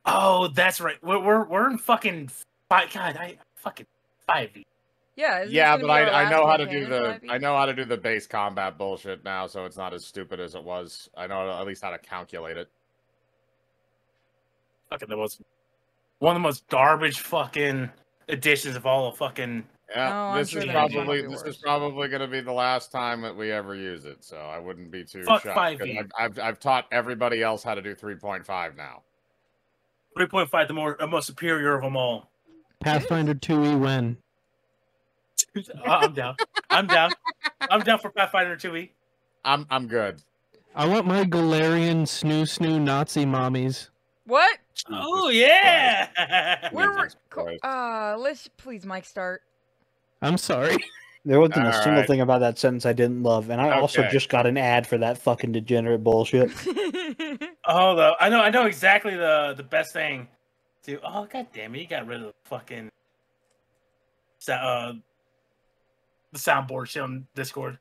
Oh, that's right. We're in fucking five. God, I fucking 5e. Yeah, Yeah, but I know how to do the 5e? I know how to do the base combat bullshit now, so it's not as stupid as it was. I know at least how to calculate it. Fucking that was one of the most garbage fucking editions of all the fucking. Yeah, Oh, this sure is the next one will probably be this is worse. probably going to be the last time that we ever use it, so I wouldn't be too Fuck shocked. 5e. I've taught everybody else how to do 3.5 now. 3.5, the most superior of them all. Pathfinder 2e win. I'm down. I'm down. I'm down for Pathfinder 2e. I'm good. I want my Galarian snoo Nazi mommies. What? Oh yeah. Let's please, Mike, start. I'm sorry. There wasn't a All single right. thing about that sentence I didn't love, and I also Okay. just got an ad for that fucking degenerate bullshit. Hold up. I know exactly the best thing to. Oh god damn it! You got rid of the fucking the soundboard shit on Discord.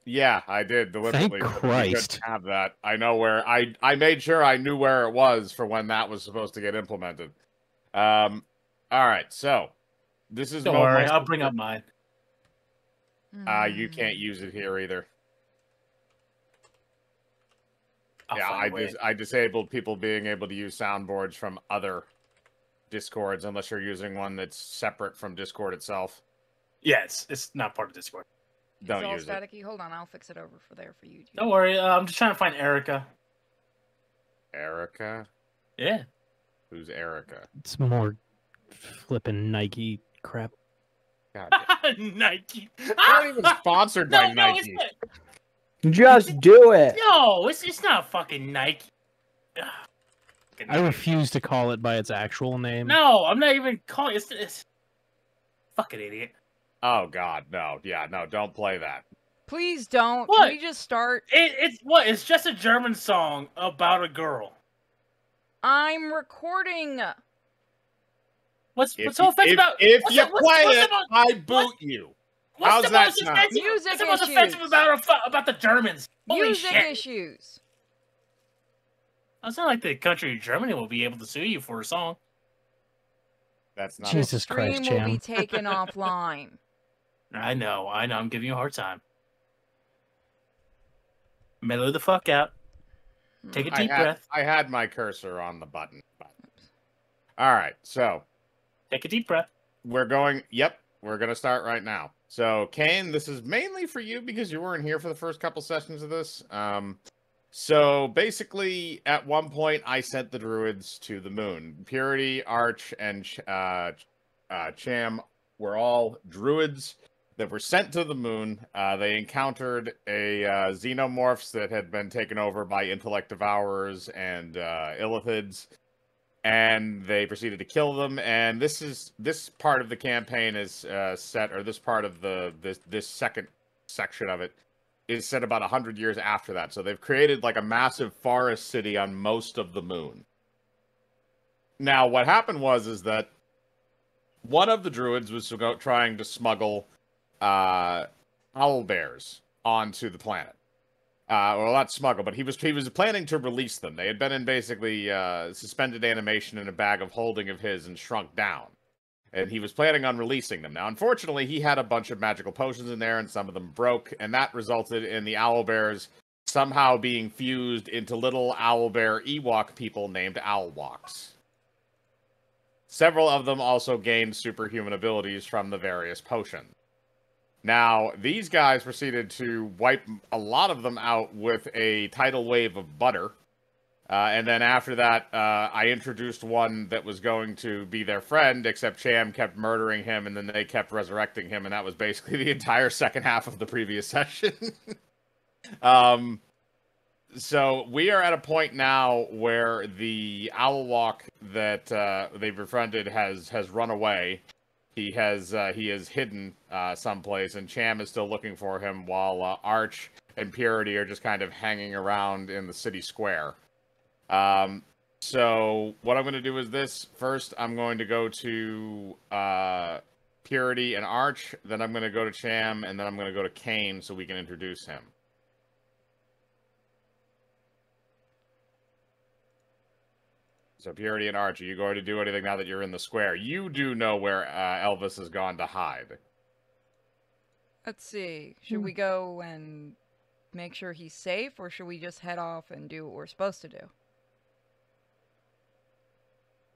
Yeah, I did deliberately. Thank so that we Christ. couldn't have that. I know where I made sure I knew where it was for when that was supposed to get implemented. All right, so this is Don't worry, I'll bring up mine. You can't use it here either. I'll Yeah, find a way. I disabled people being able to use soundboards from other Discords unless you're using one that's separate from Discord itself. Yeah, it's not part of Discord. Don't it's all use it. staticky. Hold on, I'll fix it over for you. Don't worry, I'm just trying to find Erica. Erica? Yeah. Who's Erica? It's more flipping Nike crap. God Nike. We're not even sponsored by Nike. Just do it. No, it's not fucking Nike. I refuse to call it by its actual name. No, I'm not even calling it's fucking idiot. Oh God, no. Yeah, no, don't play that. Please don't. What? Can we just start? It's what? It's just a German song about a girl. I'm recording. What's so offensive about? If what's you the- what's- play what's it, about- I boot you. What's How's the that most sound? offensive? Music What's the most issues. offensive about the Germans? Holy Music shit! issues. It's not like the country of Germany will be able to sue you for a song. That's not. Jesus Christ, Stream will be Cham. taken offline. I know. I'm giving you a hard time. Mellow the fuck out. Take a deep breath. I had my cursor on the button. All right, so Take a deep breath. we're going. Yep, we're gonna start right now. So, Kane, this is mainly for you because you weren't here for the first couple sessions of this. So basically, at one point, I sent the Druids to the moon. Purity, Arch, and Cham were all Druids that were sent to the moon. They encountered a xenomorphs that had been taken over by intellect devourers and illithids, and they proceeded to kill them. And this part of the campaign is set, or this part of this second section of it is set about 100 years after that. So they've created like a massive forest city on most of the moon. Now, what happened is that one of the Druids was trying to smuggle owlbears onto the planet. Well, not smuggle, but he was planning to release them. They had been in basically suspended animation in a bag of holding of his and shrunk down. And he was planning on releasing them. Now, unfortunately, he had a bunch of magical potions in there, and some of them broke, and that resulted in the owlbears somehow being fused into little owlbear Ewok people named Owlwalks. Several of them also gained superhuman abilities from the various potions. Now, these guys proceeded to wipe a lot of them out with a tidal wave of butter. And then after that, I introduced one that was going to be their friend, except Cham kept murdering him, and then they kept resurrecting him, and that was basically the entire second half of the previous session. So we are at a point now where the Owlwalk that they've befriended has run away. He is hidden someplace, and Cham is still looking for him, while Arch and Purity are just kind of hanging around in the city square. So what I'm going to do is this. First, I'm going to go to Purity and Arch, then I'm going to go to Cham, and then I'm going to go to Kane so we can introduce him. So Purity and Arch, are you going to do anything now that you're in the square? You do know where Elvis has gone to hide. Let's see. Should we go and make sure he's safe, or should we just head off and do what we're supposed to do?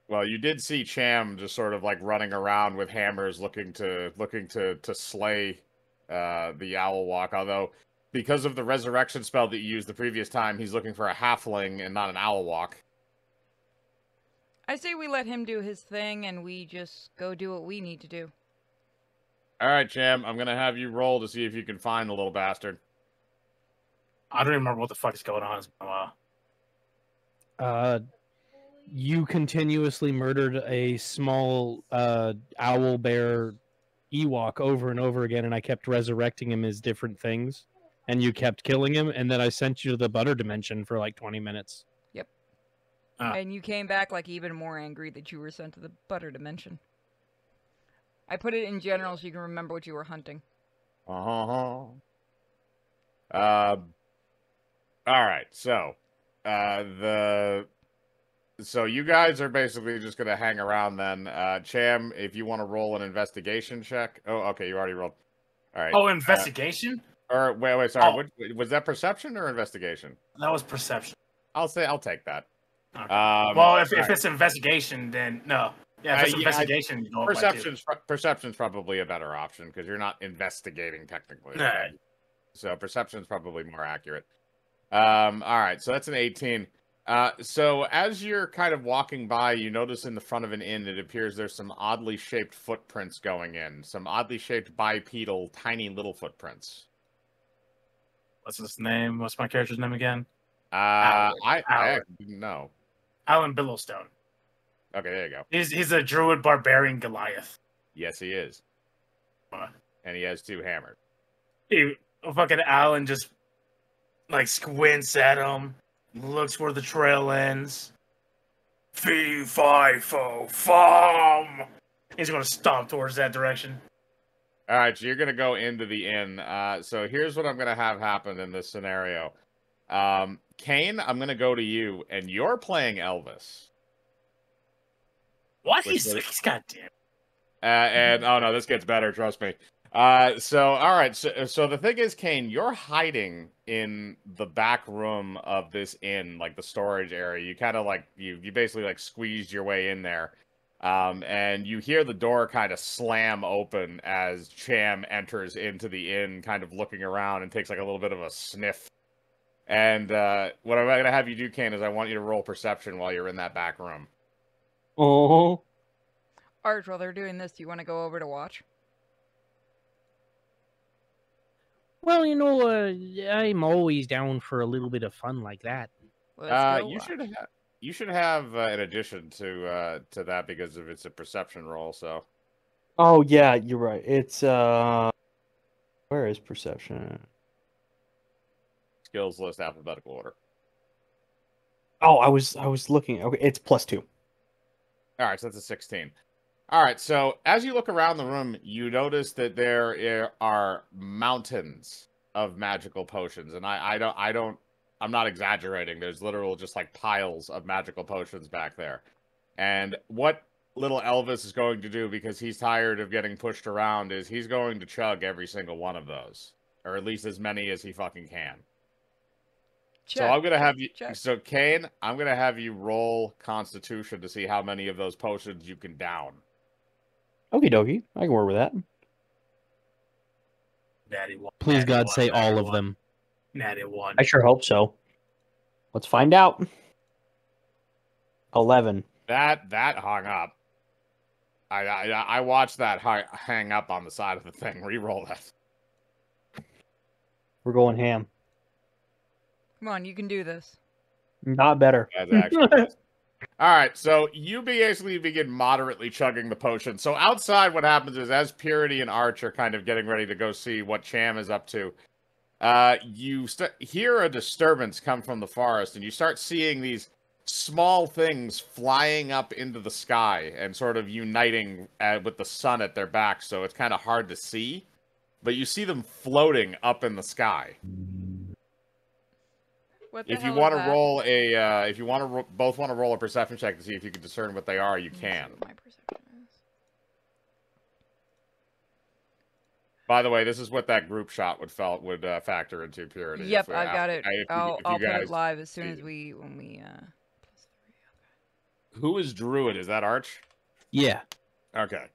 Well, you did see Cham just sort of like running around with hammers, looking to slay the Owl Walk. Although, because of the resurrection spell that you used the previous time, he's looking for a halfling and not an Owl Walk. I say we let him do his thing, and we just go do what we need to do. All right, Cham, I'm gonna have you roll to see if you can find the little bastard. I don't even remember what the fuck is going on. It's been a while. You continuously murdered a small owl bear Ewok over and over again, and I kept resurrecting him as different things, and you kept killing him, and then I sent you to the butter dimension for like 20 minutes. Yep. Ah. And you came back like even more angry that you were sent to the butter dimension. I put it in general so you can remember what you were hunting. All right, so so you guys are basically just gonna hang around then. Cham, if you want to roll an investigation check. Oh, okay, you already rolled. All right. Oh, investigation? Or wait, sorry. Oh. What, was that perception or investigation? That was perception. I'll take that. Okay. Well, if it's investigation, then no. Yeah, if it's investigation, go up by two. Perception's probably a better option because you're not investigating technically. All right. So perception's probably more accurate. All right, so that's an 18. So as you're kind of walking by, you notice in the front of an inn, it appears there's some oddly shaped footprints going in. Some oddly shaped bipedal, tiny little footprints. What's his name? What's my character's name again? I Alan. didn't know. Alan Billowstone. Okay, there you go. He's a druid barbarian Goliath. Yes, he is. And he has 2 hammers. Fucking Alan just like squints at him, looks where the trail ends. Fee, fi, fo, fum. He's gonna stomp towards that direction. All right, so you're gonna go into the inn. So here's what I'm gonna have happen in this scenario. Kane, I'm gonna go to you, and you're playing Elvis. What? He's goddamn. And oh no, this gets better. Trust me. So all right. So the thing is, Kane, you're hiding in the back room of this inn, like the storage area. You kind of like you basically like squeezed your way in there, and you hear the door kind of slam open as Cham enters into the inn, kind of looking around and takes like a little bit of a sniff. And what I'm gonna have you do, Kane, is I want you to roll perception while you're in that back room. Oh. Arch, while they're doing this, do you want to go over to watch? Well, I'm always down for a little bit of fun like that. Let's go You watch. should have an addition to that because of it's a perception roll. So Oh yeah, you're right. It's where is perception? skills list alphabetical order. Oh, I was looking. Okay, it's +2. All right, so that's a 16. All right, so as you look around the room, you notice that there are mountains of magical potions, and I'm not exaggerating. There's literal just like piles of magical potions back there. And what little Elvis is going to do, because he's tired of getting pushed around, is he's going to chug every single one of those, or at least as many as he fucking can. So I'm gonna have you. check. So Kane, I'm gonna have you roll Constitution to see how many of those potions you can down. Okie dokie. I can work with that. Natty one. Please, Natty God, one, say natty all of one, them. Natty one. I sure hope so. Let's find out. 11. That hung up. I watched that hang up on the side of the thing. Reroll that. We're going ham. Come on, you can do this. Not better. That's actually nice. All right, so you basically begin moderately chugging the potion. So outside, what happens is, as Purity and Arch are kind of getting ready to go see what Cham is up to, you hear a disturbance come from the forest, and you start seeing these small things flying up into the sky and sort of uniting with the sun at their back, so it's kind of hard to see. But you see them floating up in the sky. What the If you hell want is to that? roll a, if you want to both want to roll a perception check to see if you can discern what they are, you Let me see can. what my perception is. By the way, this is what that group shot would factor into purity. Yep, if, I've got it. if I'll you put it guys live as soon see as it. when we Who is Druid? Is that Arch? Yeah. Okay.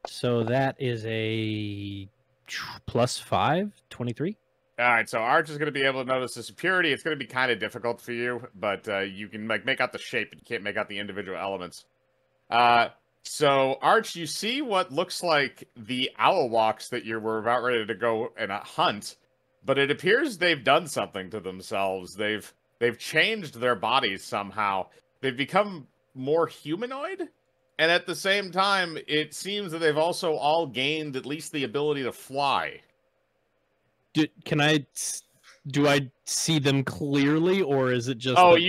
So that is a +5, 23. All right, so Arch is going to be able to notice this purity. It's going to be kind of difficult for you, but you can make out the shape, but you can't make out the individual elements. So Arch, you see what looks like the owl walks that you were about ready to go and hunt, but it appears they've done something to themselves. They've changed their bodies somehow. They've become more humanoid, and at the same time, it seems that they've also all gained at least the ability to fly. Do I see them clearly, or is it just? Oh, that...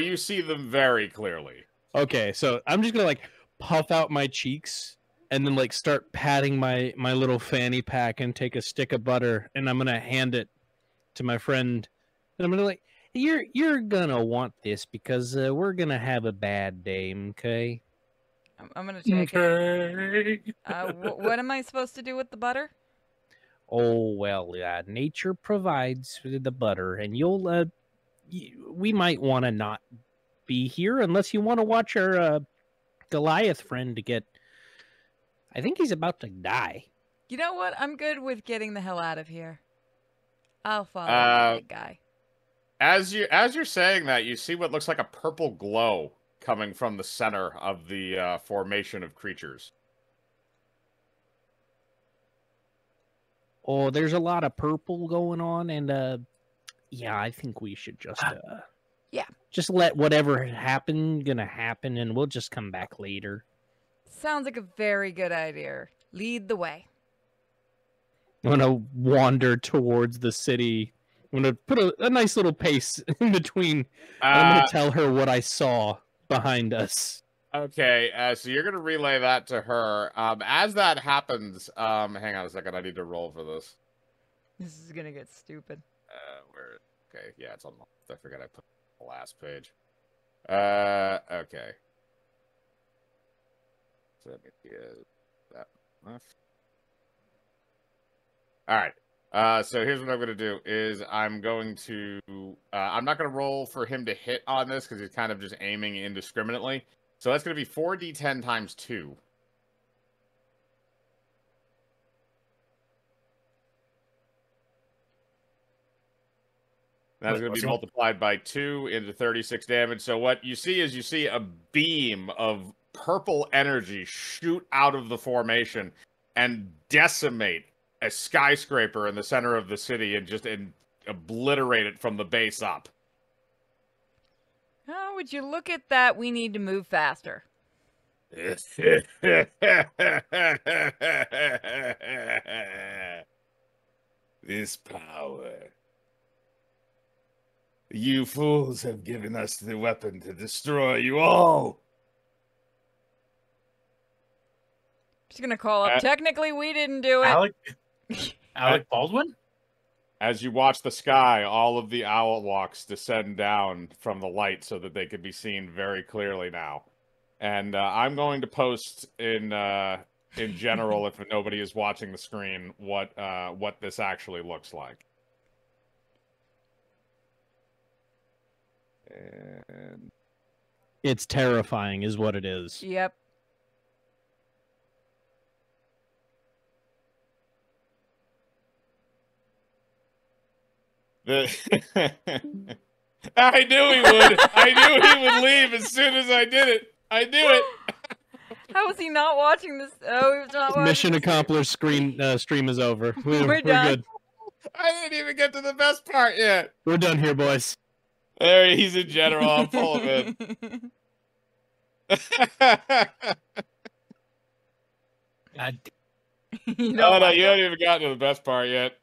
you see them very clearly. Okay, so I'm just gonna like puff out my cheeks and then like start patting my little fanny pack and take a stick of butter and I'm gonna hand it to my friend and I'm gonna like you're gonna want this because we're gonna have a bad day, okay? I'm gonna take it. What am I supposed to do with the butter? Oh well, nature provides the butter, and we might want to not be here unless you want to watch our Goliath friend to get. I think he's about to die. You know what? I'm good with getting the hell out of here. I'll follow the big guy. As you're saying that, you see what looks like a purple glow coming from the center of the formation of creatures. Oh, there's a lot of purple going on, and yeah, I think we should just just let whatever gonna happen, and we'll just come back later. Sounds like a very good idea. Lead the way. I'm gonna wander towards the city. I'm gonna put a nice little pace in between. And I'm gonna tell her what I saw behind us. Okay, so you're gonna relay that to her. As that happens, hang on a second. I need to roll for this. This is gonna get stupid. Where? Okay, yeah, it's on. I forgot I put the last page. Okay. So let me get that left. All right. So here's what I'm going to do is I'm going to I'm not going to roll for him to hit on this because he's kind of just aiming indiscriminately. So that's going to be 4d10 times 2. That's going to be multiplied by 2 into 36 damage. So what you see is you see a beam of purple energy shoot out of the formation and decimate a skyscraper in the center of the city and just obliterate it from the base up. Oh, would you look at that? We need to move faster. This power. You fools have given us the weapon to destroy you all. Just gonna call up. Technically, we didn't do it. Alec Baldwin? As you watch the sky, all of the owl walks descend down from the light so that they can be seen very clearly now. And I'm going to post in general, if nobody is watching the screen, what this actually looks like. And It's terrifying, is what it is. Yep. I knew he would. I knew he would leave as soon as I did it. I knew it. How was he not watching this? Oh, he was not watching. Mission accomplished. Stream is over. We're done. Good. I didn't even get to the best part yet. We're done here, boys. There he's in general. I'm full of it. God. No, you haven't even gotten to the best part yet.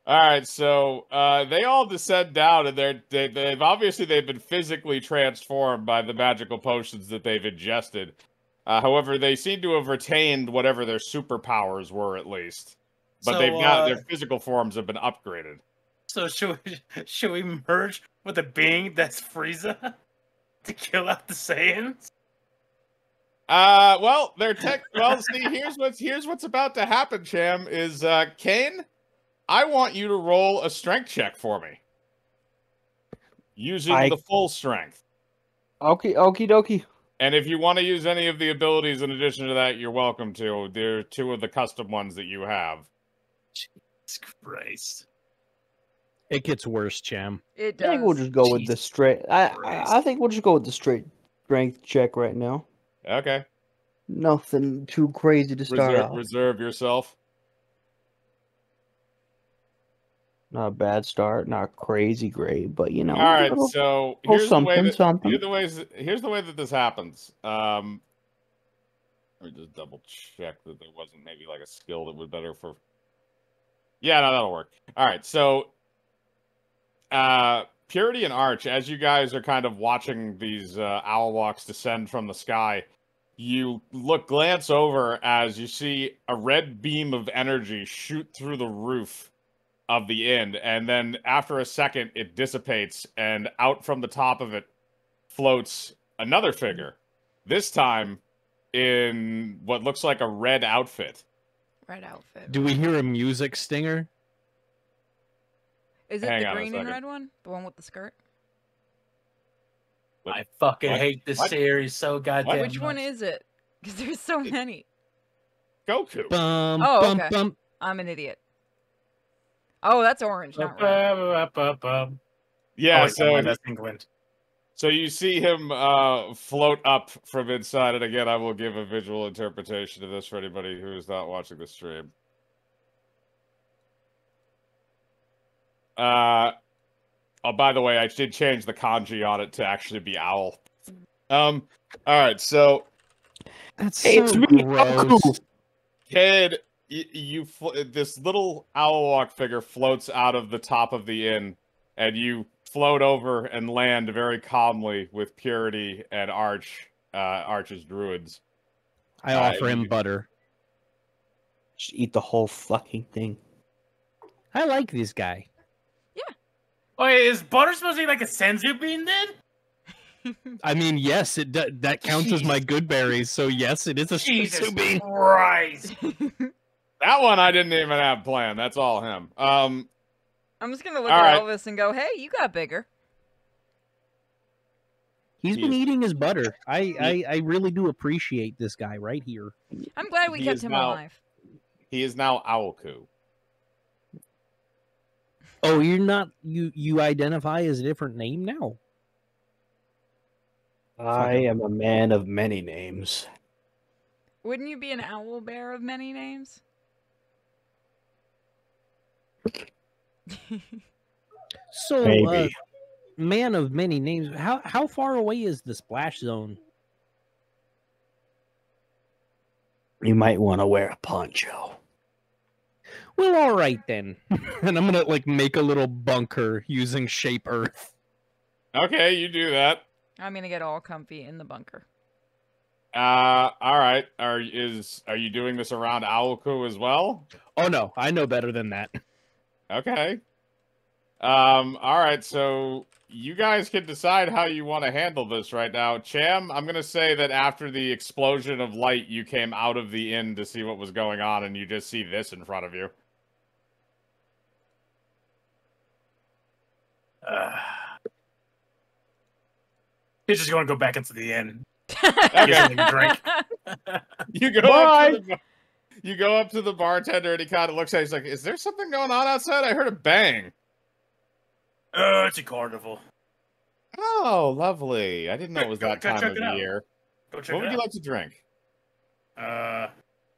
All right, so they all descend down, and they've obviously been physically transformed by the magical potions that they've ingested. However, they seem to have retained whatever their superpowers were, at least. But So, they've got their physical forms have been upgraded. So should we merge with a being that's Frieza to kill out the Saiyans? Well, they're well, see, here's what's about to happen, Cham, is Kane, I want you to roll a strength check for me. Using the full strength. Okay, okie dokie. And if you want to use any of the abilities in addition to that, you're welcome to. They're two of the custom ones that you have. Jesus Christ. It gets worse, Cham. It I think we'll does. just go with the straight. I think we'll just go with the straight strength check right now. Okay. Nothing too crazy to start off. Reserve yourself. Not a bad start, not crazy great, but you know. All right, so here's the way that this happens. Let me just double check that there wasn't maybe like a skill that was better for. Yeah, no, that'll work. All right, so Purity and Arch, as you guys are kind of watching these owl walks descend from the sky, you glance over as you see a red beam of energy shoot through the roof of the inn, and then after a second it dissipates, and out from the top of it floats another figure, this time in what looks like a red outfit. Red outfit. Do we hear a music stinger? Is it Hang the on a green and second. red one? The one with the skirt? I fucking What? hate this What? series so goddamn Which one much. is it? Because there's so many. Goku. Bum, Oh, bum, okay. bum. I'm an idiot. Oh, that's orange, not red. Yeah, so that's England. so you see him float up from inside, and again, I will give a visual interpretation of this for anybody who is not watching the stream. Oh, by the way, I did change the kanji on it to actually be owl. All right, so That's Hey, so it's me, gross. Goku. Kid, this little owl walk figure floats out of the top of the inn, and you float over and land very calmly with Purity and Arch's druids. I offer him butter. Just eat the whole fucking thing. I like this guy. Wait, is butter supposed to be like a senzu bean then? I mean, yes, that counts as my good berries. So yes, it is a Jesus senzu bean. Christ. That one I didn't even have planned. That's all him. I'm just gonna look All at right. Elvis and go, "Hey, you got bigger." He's been eating his butter. I really do appreciate this guy right here. I'm glad we He kept is him now- alive. He is now Owlku. Oh, you're not you identify as a different name now? I am a man of many names. Wouldn't you be an owl bear of many names? So Maybe. man of many names. How far away is the splash zone? You might want to wear a poncho. Well, all right then. And I'm gonna like make a little bunker using shape earth. Okay, you do that. I'm gonna get all comfy in the bunker. All right. Are you doing this around Owlku as well? Oh no, I know better than that. Okay. All right. So you guys can decide how you want to handle this right now. Cham, I'm gonna say that after the explosion of light, you came out of the inn to see what was going on, and you just see this in front of you. He's just going to go back into the inn. Okay. Get something to drink. You go Bye. you go up to the bartender, and he kind of looks at you. He's like, "Is there something going on outside? I heard a bang." It's a carnival. Oh, lovely. I didn't know it was Go that check time of it the out. year. Go check What it would you out. like to drink?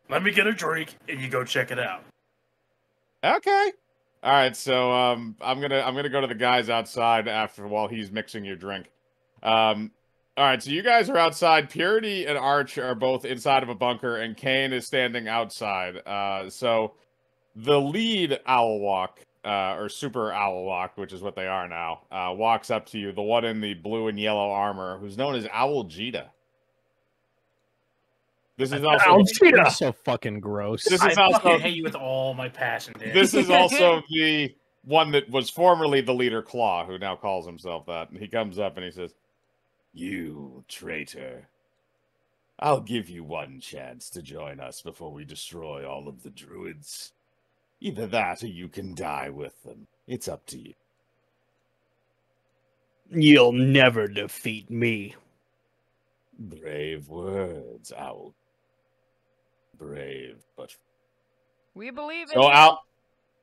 Let me get a drink and you go check it out. Okay. All right. So I'm gonna go to the guys outside while he's mixing your drink. All right. So you guys are outside. Purity and Arch are both inside of a bunker, and Kane is standing outside. So the lead owl walk, or super owl walk, which is what they are now, walks up to you. The one in the blue and yellow armor, who's known as Owl Jita. This is also That's so fucking gross. This I is also fucking hate you with all my passion, dude. this is also the one that was formerly the leader, Claw, who now calls himself that. And he comes up and he says, "You traitor. I'll give you one chance to join us before we destroy all of the Druids. Either that or you can die with them. It's up to you." You'll never defeat me. Brave words, Owl. Brave, but... We believe in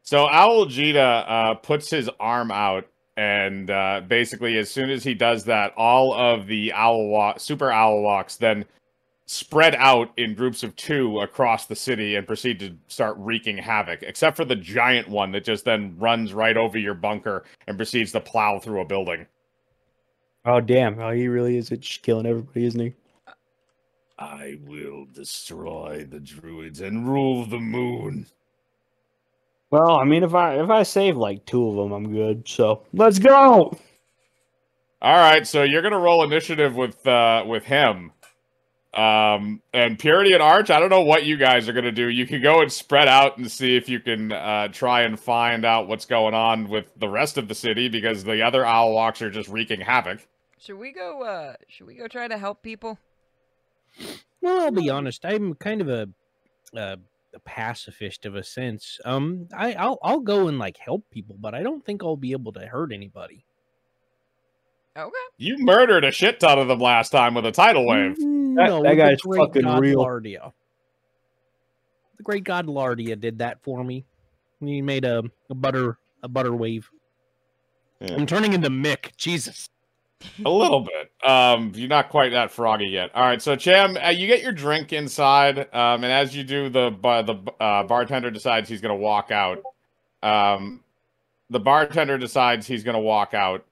So, Owl Jita puts his arm out, and basically, as soon as he does that, all of the super owl walks then spread out in groups of 2 across the city and proceed to start wreaking havoc, except for the giant one that just then runs right over your bunker and proceeds to plow through a building. Oh, damn. Oh, he really is just killing everybody, isn't he? I will destroy the Druids and rule the moon. Well, I mean, if I save like 2 of them, I'm good. So let's go. All right, so you're gonna roll initiative with him. And Purity and Arch, I don't know what you guys are gonna do. You can go and spread out and see if you can try and find out what's going on with the rest of the city, because the other owl walks are just wreaking havoc. Should we go try to help people? Well, I'll be honest. I'm kind of a pacifist of a sense. I'll go and like help people, but I don't think I'll be able to hurt anybody. Okay. You murdered a shit ton of them last time with a tidal wave. No, that guy's the great fucking god real. Lardia. The great god Lardia did that for me. He made a butter wave. Yeah. I'm turning into Mick. Jesus. A little bit. You're not quite that froggy yet. All right, so Cham, you get your drink inside, and as you do, the bartender decides he's going to walk out. The bartender decides he's going to walk out,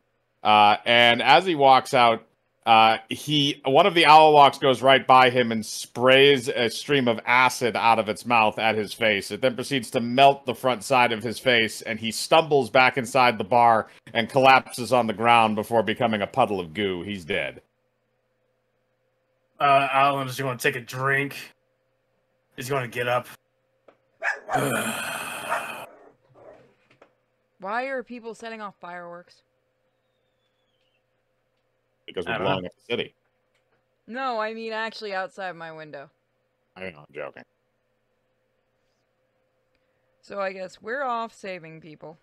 and as he walks out, one of the owl walks goes right by him and sprays a stream of acid out of its mouth at his face. It then proceeds to melt the front side of his face, and he stumbles back inside the bar and collapses on the ground before becoming a puddle of goo. He's dead. Alan is going to take a drink. He's going to get up. Why are people setting off fireworks? Because I we're don't know. blowing up the city. No, I mean actually outside my window. I know, I'm joking. So I guess we're off saving people.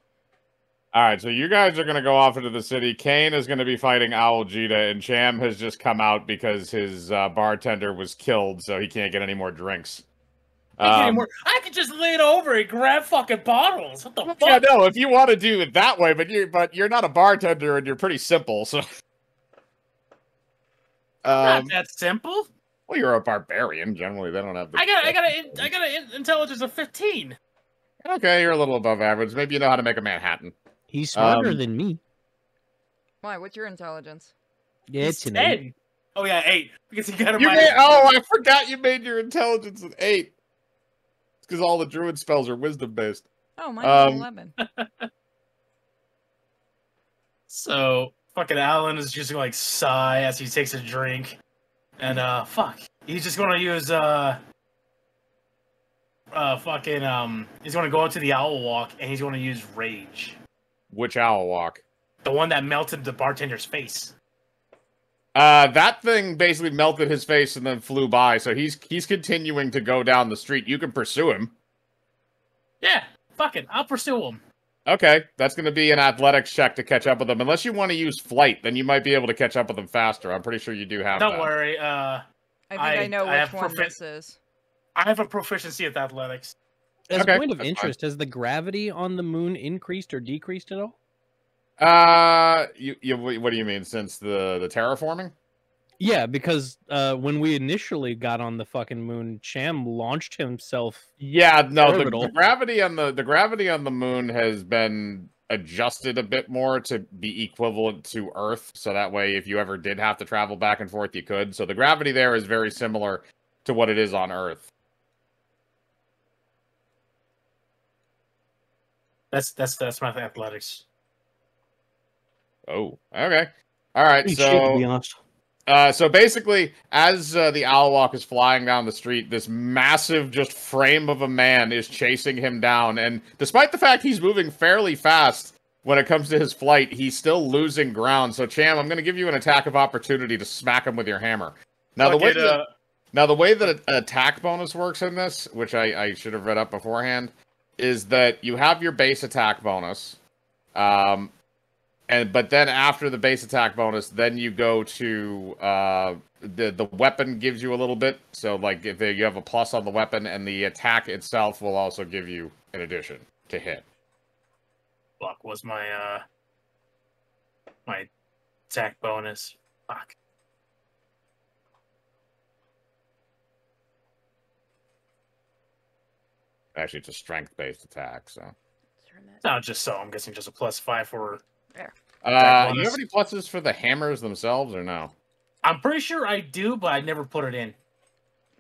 All right, so you guys are going to go off into the city. Kane is going to be fighting Owl Jita, and Cham has just come out because his bartender was killed, so he can't get any more drinks. I could just lean over and grab fucking bottles. What the fuck? Yeah, no, if you want to do it that way, but you're not a bartender and you're pretty simple, so. Not that simple. Well, you're a barbarian. Generally, they don't have. I got an intelligence of 15. Okay, you're a little above average. Maybe you know how to make a Manhattan. He's smarter than me. Why? What's your intelligence? Yeah, it's He's an 8. 10. Oh yeah, 8. Because he got a I forgot you made your intelligence an 8. It's because all the druid spells are wisdom based. Oh, mine's 11. So fucking Alan is just gonna like sigh as he takes a drink, and fuck, he's just gonna use he's gonna go into the owl walk and he's gonna use rage. Which owl walk? The one that melted the bartender's face. That thing basically melted his face and then flew by, so he's continuing to go down the street. You can pursue him. Yeah, fuck it, I'll pursue him. Okay, that's going to be an athletics check to catch up with him. Unless you want to use flight, then you might be able to catch up with him faster. I'm pretty sure you do have Don't that. worry, I think I know which one this is. I have a proficiency at athletics. As Okay, a point of that's interest, has the gravity on the moon increased or decreased at all? What do you mean, since the terraforming? Yeah, because when we initially got on the fucking moon, Cham launched himself. Yeah, no, the Orbital. gravity on the moon has been adjusted a bit more to be equivalent to Earth, so that way if you ever did have to travel back and forth, you could. So the gravity there is very similar to what it is on Earth. That's my athletics. Oh, okay. All right, Pretty shit, to be so honest. So basically, as the owl walk is flying down the street, this massive just frame of a man is chasing him down. And despite the fact he's moving fairly fast when it comes to his flight, he's still losing ground. So Cham, I'm going to give you an attack of opportunity to smack him with your hammer. Now, the way that an attack bonus works in this, which I should have read up beforehand, is that you have your base attack bonus. But then after the base attack bonus, then you go to the weapon gives you a little bit. So like if you have a plus on the weapon, and the attack itself will also give you an addition to hit. Fuck was my my attack bonus. Fuck. Actually, it's a strength-based attack. So. No, just so I'm guessing just a +5 for. There. You have any pluses for the hammers themselves, or no? I'm pretty sure I do, but I never put it in.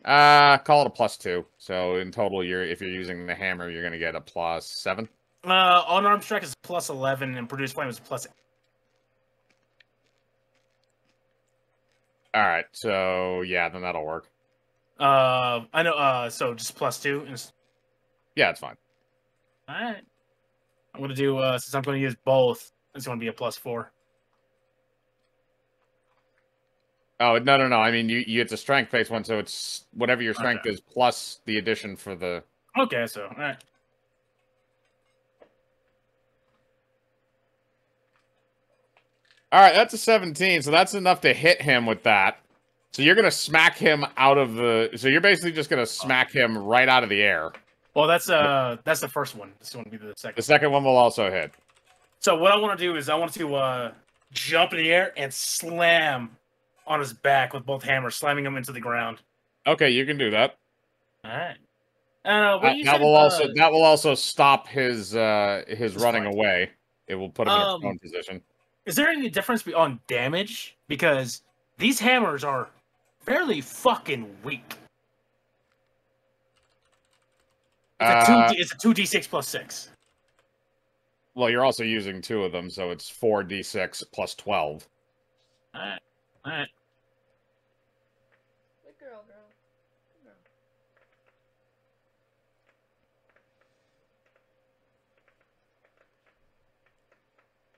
Call it a +2. So in total, if you're using the hammer, you're gonna get a +7. Unarmed strike is +11, and produce flame is +8. All right, so yeah, then that'll work. I know. So just +2. Yeah, it's fine. All right. I'm gonna do since I'm gonna use both. It's going to be a +4. Oh, no. I mean, it's a strength-based one, so it's whatever your strength is plus the addition for the... Okay, so, all right. All right, that's a 17, so that's enough to hit him with that. So you're going to smack him out of the... So you're basically just going to smack him right out of the air. Well, that's the first one. This one will be the second. The second one will also hit. So what I want to do is I want to jump in the air and slam on his back with both hammers, slamming him into the ground. Okay, you can do that. All right. That will also stop his running fine. away. It will put him in a prone position. Is there any difference on damage? Because these hammers are fairly fucking weak. It's a 2d6 + 6. Well, you're also using 2 of them, so it's 4d6 + 12. All right. Good girl.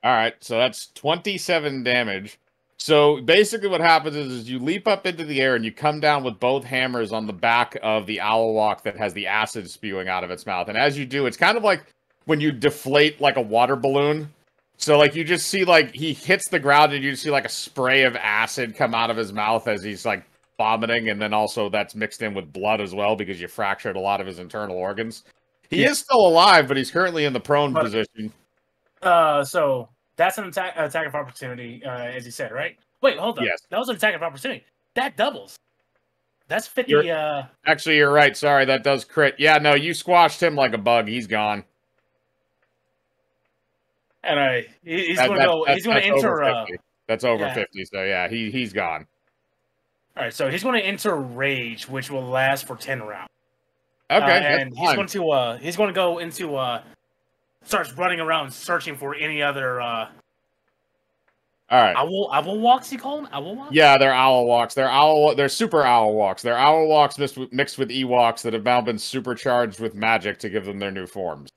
All right, so that's 27 damage. So basically what happens is you leap up into the air and you come down with both hammers on the back of the owl walk that has the acid spewing out of its mouth. And as you do, it's kind of like when you deflate like a water balloon. So like you just see like he hits the ground and you see like a spray of acid come out of his mouth as he's like vomiting, and then also that's mixed in with blood as well because you fractured a lot of his internal organs. He is still alive, but he's currently in the prone position. So that's an attack of opportunity, as you said, right? Wait, hold on. Yes. That was an attack of opportunity. That doubles. That's 50. Actually, you're right. Sorry, that does crit. Yeah, no, you squashed him like a bug. He's gone. And he's going to go. He's going to enter. That's over 50. So yeah, he's gone. All right, so he's going to enter rage, which will last for 10 rounds. Okay, and he's going to go into starts running around searching for any other. All right. Owl walks. You call them owl walks? Yeah, they're owl walks. They're super owl walks. They're owl walks mixed with Ewoks that have now been supercharged with magic to give them their new forms.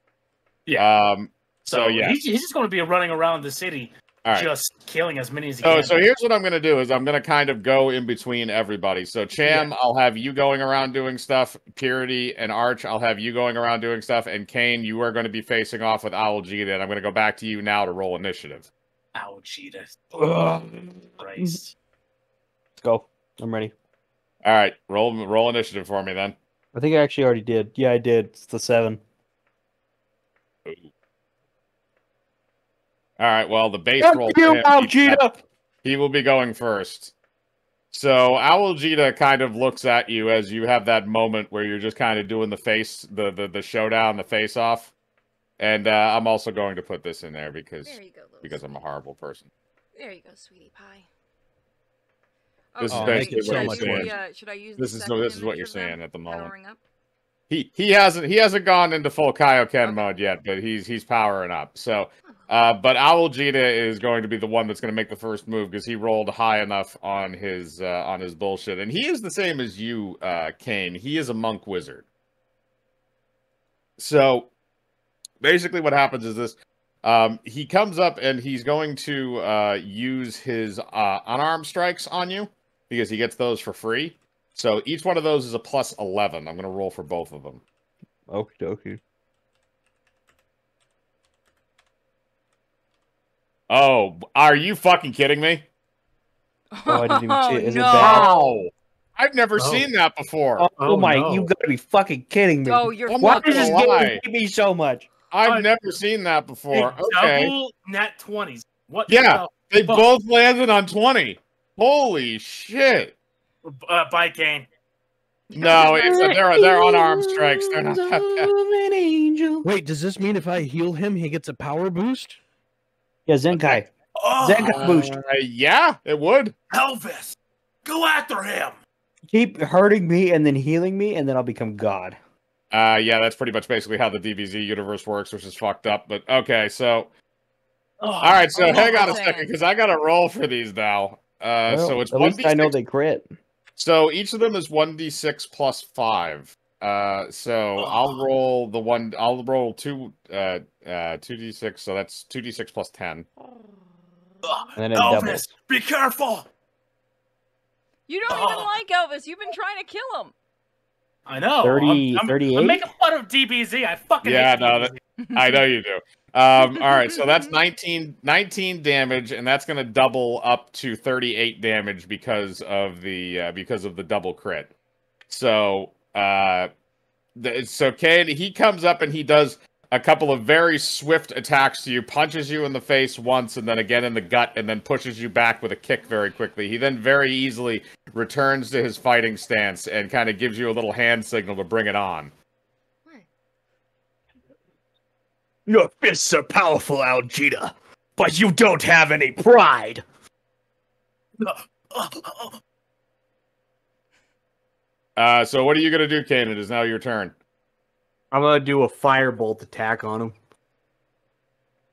Yeah. So yeah, he's just going to be running around the city, just killing as many as he can. So here's what I'm going to do: is I'm going to kind of go in between everybody. So Cham, I'll have you going around doing stuff. Purity and Arch, I'll have you going around doing stuff. And Kane, you are going to be facing off with Owl Jita, and I'm going to go back to you now to roll initiative. Owl Jita. Let's Christ. go. I'm ready. All right, roll initiative for me then. I think I actually already did. Yeah, I did. It's the 7. Ooh. All right, well, the base roll. Owl Jita! He will be going first. So Owl Jita kind of looks at you as you have that moment where you're just kind of doing the showdown, the face off. And I'm also going to put this in there because I'm a horrible person. There you go, sweetie pie. This is basically what so you're much saying. Should I use This is what you're saying at the moment. Up? He hasn't gone into full Kaioken mode yet, but he's powering up. So, but Owl Jita is going to be the one that's going to make the first move because he rolled high enough on his bullshit, and he is the same as you, Kane. He is a monk wizard. So, basically, what happens is this: he comes up and he's going to use his unarmed strikes on you because he gets those for free. So each one of those is a plus 11. I'm going to roll for both of them. Okie dokie. Oh, are you fucking kidding me? Oh, I didn't even see it. Is it no. bad? Wow. I've never seen that before. Oh my, no. you gotta be fucking kidding me. Oh, you're I'm Why not does this gonna lie. game hate me so much? I've never seen that before. Okay. Double nat 20s. What? Yeah, the they fuck? both landed on 20. Holy shit. Bye, Kane. No, they're unarmed strikes. They're not that bad. Angel. Wait, does this mean if I heal him, he gets a power boost? Yeah, Zenkai. Oh, Zenkai boost. Yeah, it would. Elvis, go after him. Keep hurting me and then healing me, and then I'll become God. Yeah, that's pretty much basically how the DBZ universe works, which is fucked up. But okay, so all right, so Oh, hang on a insane. second because I got to roll for these now. Well, So it's at least I know 1d6. they crit. So each of them is 1d6 plus 5. So I'll roll the one. I'll roll 2d6. So that's 2d6 plus 10. And then it doubles. Elvis, be careful. You don't even like Elvis. You've been trying to kill him. I know. 30, I'm 38? making fun of DBZ. I fucking Yeah, hate no, DBZ. I know you do. All right, so that's 19 damage, and that's going to double up to 38 damage because of the double crit. So, Kane, he comes up and he does a couple of very swift attacks to you, punches you in the face once, and then again in the gut, and then pushes you back with a kick very quickly. He then very easily returns to his fighting stance and kind of gives you a little hand signal to bring it on. Your fists are powerful, Algeta, but you don't have any pride. So what are you going to do, Kane? It is now your turn. I'm gonna do a firebolt attack on him.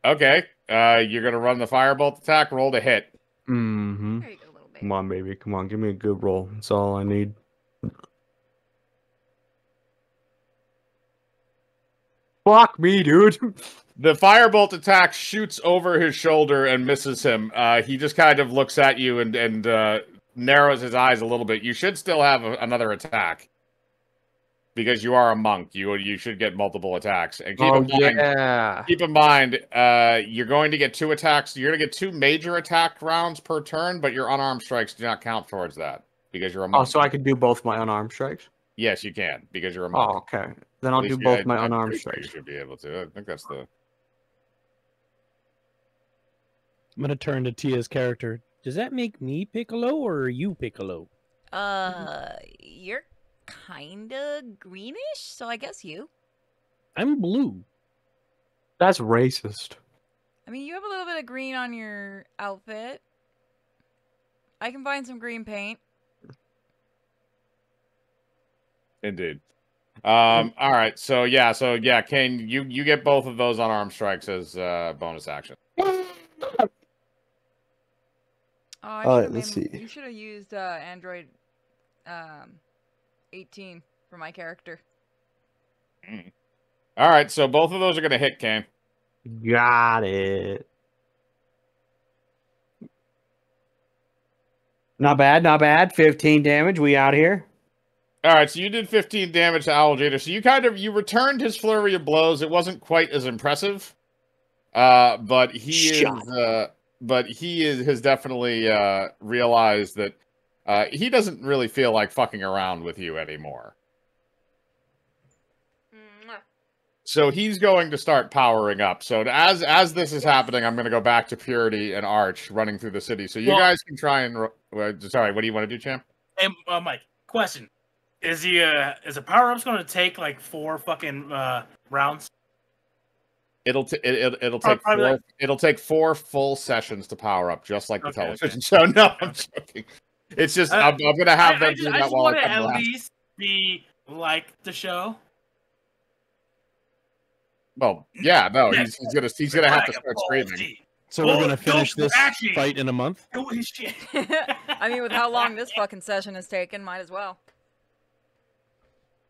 Okay. You're going to run the firebolt attack. Roll to hit. Mm-hmm. There you go, little baby. Come on, baby. Come on. Give me a good roll. That's all I need. Fuck me, dude. The firebolt attack shoots over his shoulder and misses him. He just kind of looks at you and narrows his eyes a little bit. You should still have another attack. Because you are a monk. You should get multiple attacks. And keep in mind, you're going to get 2 attacks. You're going to get 2 major attack rounds per turn, but your unarmed strikes do not count towards that. Because you're a monk. Oh, so I could do both my unarmed strikes? Yes, you can, because you're a monk. Oh, okay. Then I'll do both my unarmed strikes. You should be able to. I think that's the... I'm gonna turn to Tia's character. Does that make me Piccolo or are you Piccolo? You're kinda greenish, so I guess you. I'm blue. That's racist. I mean, you have a little bit of green on your outfit. I can find some green paint. Indeed. All right. So yeah, Kane, you get both of those unarmed strikes as bonus action. Let's see. You should have used Android 18 for my character. All right. So both of those are going to hit, Kane. Got it. Not bad, not bad. 15 damage. We out here. All right. So you did 15 damage to Owl Jada. So you returned his flurry of blows. It wasn't quite as impressive, but he has definitely realized that he doesn't really feel like fucking around with you anymore. So he's going to start powering up. So as this is happening, I'm going to go back to Purity and Arch running through the city. So you guys can try and... sorry, what do you want to do, champ? Hey, Mike, question. Is a power-up's going to take, like, 4 fucking rounds? It'll take it'll take 4 full sessions to power up, just like the television show. No, I'm joking. It's just I'm gonna have them do that while I just want to at least be like the show. Well, yeah, no, Yeah. he's gonna have to start screaming. So we're gonna Oh, finish don't this actually- fight in a month. Holy shit. I mean, with how long this fucking session has taken, might as well.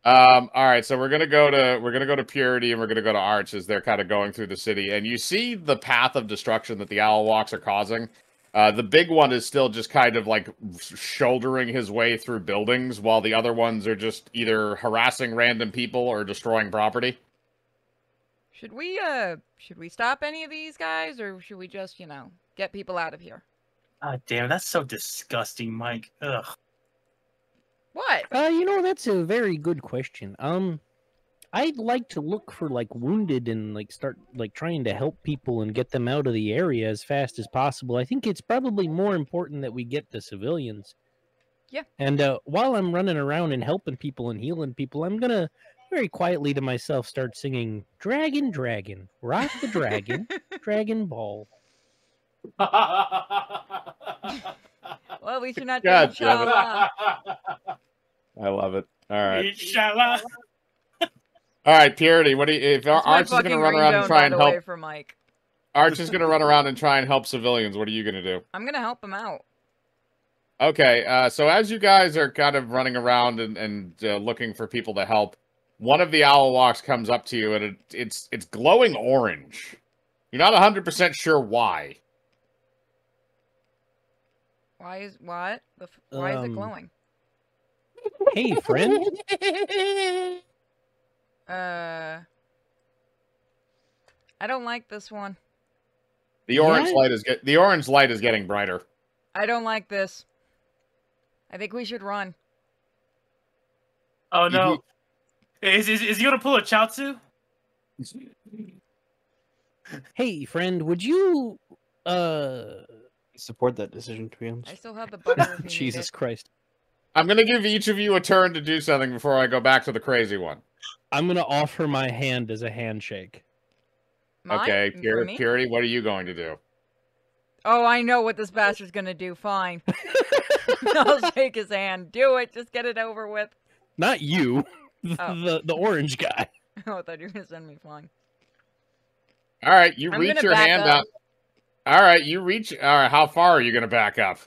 All right, so we're gonna go to Purity and we're gonna go to Arch as they're kind of going through the city, and you see the path of destruction that the owl walks are causing. The big one is still just kind of like shouldering his way through buildings, while the other ones are just either harassing random people or destroying property. Should we stop any of these guys, or should we just, get people out of here? God damn, that's so disgusting, Mike. Ugh. What? That's a very good question. I'd like to look for like wounded and like start like trying to help people and get them out of the area as fast as possible. I think it's probably more important that we get the civilians. Yeah. And while I'm running around and helping people and healing people, I'm gonna very quietly to myself start singing "Dragon, Dragon, Rock the Dragon, Dragon Ball." Well, at least you're not God doing damn it. Shala. I love it. All right, Inshallah. all right, Purity. What do you? If That's my Arch is gonna fucking run around and ringtone, try by and the help, way, for Mike. Arch is gonna run around and try and help civilians. What are you gonna do? I'm gonna help him out. Okay, so as you guys are kind of running around and looking for people to help, one of the owl walks comes up to you, and it's glowing orange. You're not 100% sure why. Why is what? Why is it glowing? Hey, friend. I don't like this one. The orange Yeah? light is getting brighter. I don't like this. I think we should run. Oh no. Is he gonna pull a Chaozu? Hey, friend. Would you Support that decision, to be I honest. still have the butter if you Jesus need Christ. I'm gonna give each of you a turn to do something before I go back to the crazy one. I'm gonna offer my hand as a handshake. it. Mine? Okay, For me? Purity, what are you going to do? Oh, I know what this bastard's gonna do. Fine. I'll shake his hand. Do it. Just get it over with. Not you. Oh. The orange guy. Oh, I thought you were gonna send me flying. All right, you I'm reach gonna your back hand up. out. All right, you reach. All right, how far are you going to back up?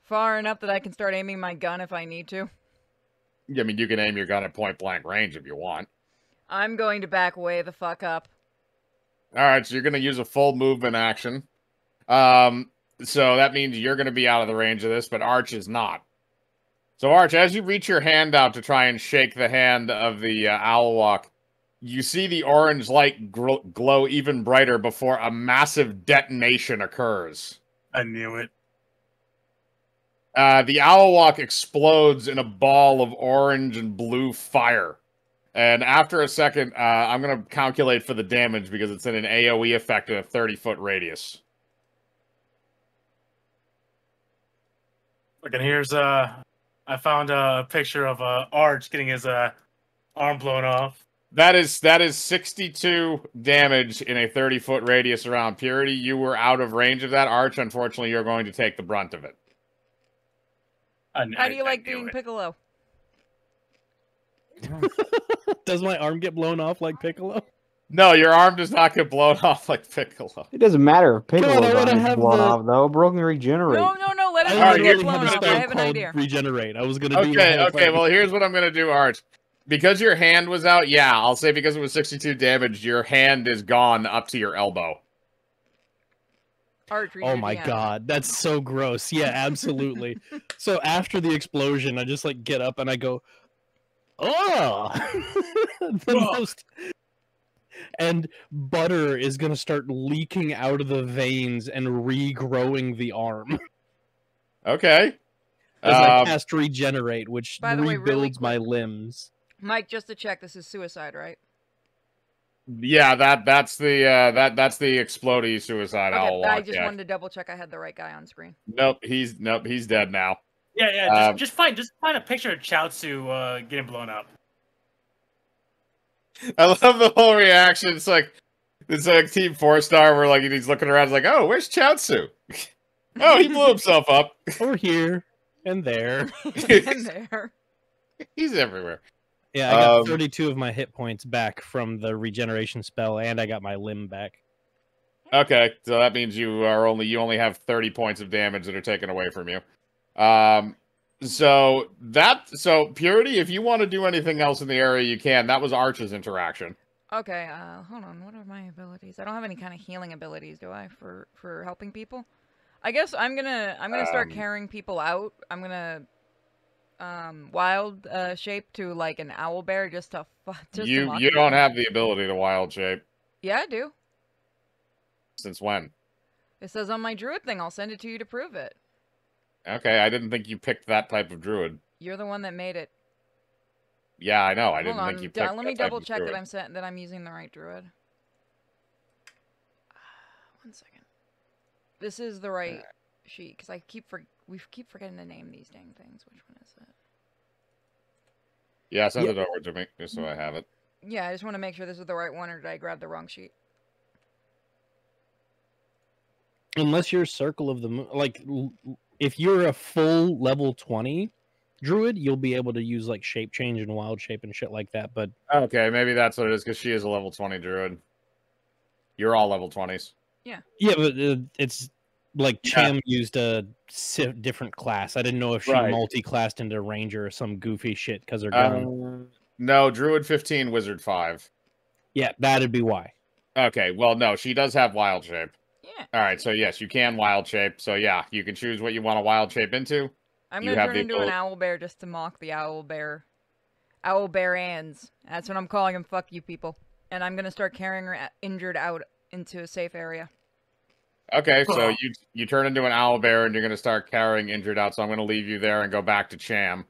Far enough that I can start aiming my gun if I need to. I mean, you can aim your gun at point blank range if you want. I'm going to back way the fuck up. All right, so you're going to use a full movement action. So that means you're going to be out of the range of this, but Arch is not. So Arch, as you reach your hand out to try and shake the hand of the Owlwalk, you see the orange light glow even brighter before a massive detonation occurs. I knew it. The Owlwalk explodes in a ball of orange and blue fire. And after a second, I'm going to calculate for the damage because it's in an AoE effect at a 30-foot radius. Look, and here's I found a picture of Arch getting his arm blown off. That is 62 damage in a 30-foot radius around Purity. You were out of range of that, Arch. Unfortunately, you're going to take the brunt of it. How do you like being Piccolo? Does my arm get blown off like Piccolo? No, your arm does not get blown off like Piccolo. It doesn't matter if Come on, Piccolo's I wanna arm is have blown the- off, though. Bro can regenerate. No, let him Alright, get here's blown a off. I spell have an called idea. Regenerate. I was gonna do the Okay, whole okay. thing. Well, here's what I'm going to do, Arch. Because your hand was out, yeah, I'll say because it was 62 damage, your hand is gone up to your elbow. Arch, read Oh your my DM. god, that's so gross. Yeah, absolutely. So after the explosion, I just like get up and I go, oh, the most. And butter is gonna start leaking out of the veins and regrowing the arm Okay. as I cast Regenerate, which By the way, rebuilds really my quick. limbs. Mike, just to check, this is suicide, right? Yeah, that's the explodey suicide Okay, owl I walk. just Yeah. wanted to double check I had the right guy on screen. Nope, he's dead now. Yeah, just find a picture of Chaozu getting blown up. I love the whole reaction. It's like Team 4-star where like he's looking around, he's like, oh, where's Chaozu? Oh, he blew himself up. Over here and there. And there. He's everywhere. Yeah, I got 32 of my hit points back from the regeneration spell, and I got my limb back. Okay, so that means you only have 30 points of damage that are taken away from you. So Purity, if you want to do anything else in the area, you can. That was Arch's interaction. Okay, hold on. What are my abilities? I don't have any kind of healing abilities, do I, for helping people? I guess I'm gonna start carrying people out. I'm gonna wild shape to like an owl bear just to mock You don't people. have the ability to wild shape. Yeah, I do. Since when? It says on my druid thing. I'll send it to you to prove it. Okay, I didn't think you picked that type of druid. You're the one that made it. Yeah, I know. I Hold didn't on. think you picked Let me that type double of check druid. that I'm using the right druid. 1 second. This is the right sheet because we keep forgetting to name these dang things. Which one is it? Yeah, send it over to me just so I have it. Yeah, I just want to make sure this is the right one, or did I grab the wrong sheet? Unless you're Circle of the Moon, like if you're a full level 20 druid, you'll be able to use like shape change and wild shape and shit like that. But Okay, maybe that's what it is because she is a level 20 druid. You're all level 20s. Yeah, but it's like Cham used a different class. I didn't know if she multi-classed into ranger or some goofy shit because her gun. No, druid 15, wizard 5. Yeah, that'd be why. Okay, well, no, she does have wild shape. yeah. All right, so yes, you can wild shape. So yeah, you can choose what you want to wild shape into. I'm gonna turn into an owl bear just to mock the owl bear. Owl bear-ans. That's what I'm calling them. Fuck you people. And I'm gonna start carrying her injured out into a safe area. Okay, so you turn into an owl bear and you're gonna start carrying injured out. So I'm gonna leave you there and go back to Cham.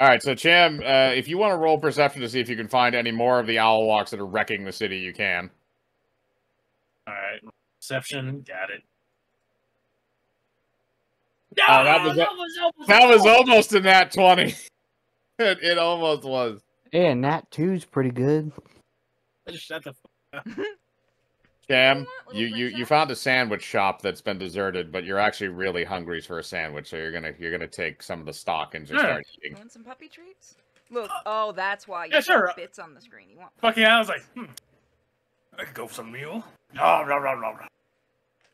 All right, so Cham, if you want to roll perception to see if you can find any more of the owl walks that are wrecking the city, you can. All right, perception, got it. Oh, that was almost a nat 20. It almost was. Yeah, Nat 2's pretty good. Shut the fuck up. Cham, you found a sandwich shop that's been deserted, but you're actually really hungry for a sandwich, so you're gonna take some of the stock and just start eating. You want some puppy treats? Look, oh, that's why you sure. bits on the screen. You want fucking? I was like, I could go for some meal.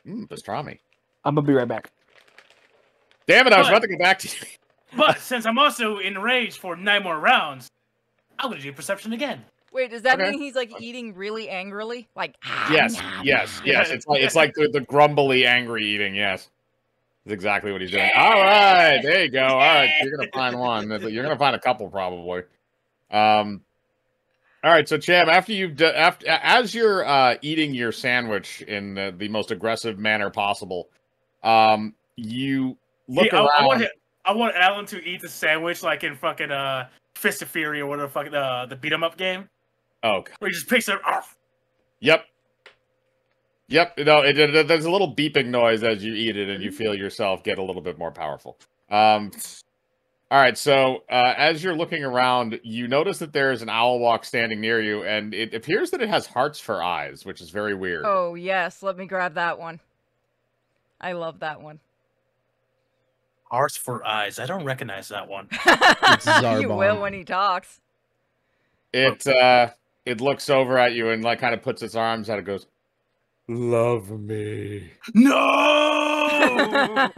Pastrami. I'm gonna be right back. Damn it! I was about to get back to you. But since I'm also enraged for 9 more rounds, I'm gonna do perception again. Wait, does that mean he's like eating really angrily? Like yes. It's like the grumbly, angry eating. Yes, that's exactly what he's doing. All right, there you go. All right, you're gonna find one. You're gonna find a couple probably. All right, so Cham, as you're eating your sandwich in the most aggressive manner possible, you look around. I want Alan to eat the sandwich like in fucking Fist of Fury or whatever fucking the beat 'em up game. Oh, where he just picks it up. Yep. No, there's a little beeping noise as you eat it, and you feel yourself get a little bit more powerful. All right, so as you're looking around, you notice that there is an owl walk standing near you, and it appears that it has hearts for eyes, which is very weird. Oh, yes. Let me grab that one. I love that one. Hearts for eyes. I don't recognize that one. You will when he talks. It looks over at you and like kind of puts its arms out. It goes, "Love me." No.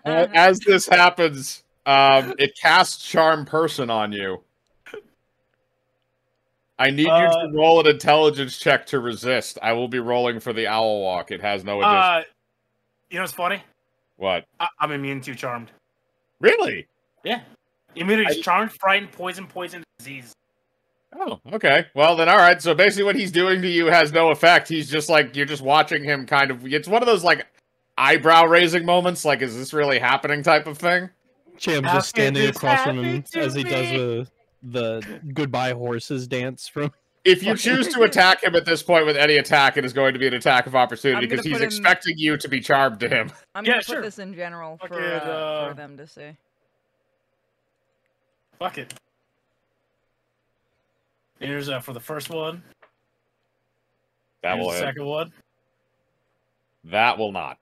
As this happens, it casts Charm Person on you. I need you to roll an intelligence check to resist. I will be rolling for the owl walk. It has no addition. You know what's funny? What? I'm immune to charmed. Really? Yeah. Immunity is charmed, frightened, poison, disease. Oh, okay. Well, then, all right. So basically what he's doing to you has no effect. He's just like, you're just watching him kind of, it's one of those like eyebrow-raising moments, like, is this really happening type of thing? Cham's just standing across from him as he does the goodbye horses dance from... If you choose to attack him at this point with any attack, it is going to be an attack of opportunity because he's expecting you to be charmed to him. I'm going to put this in general for them to see. Fuck it. Here's for the first one. That will hit. The second one. That will not.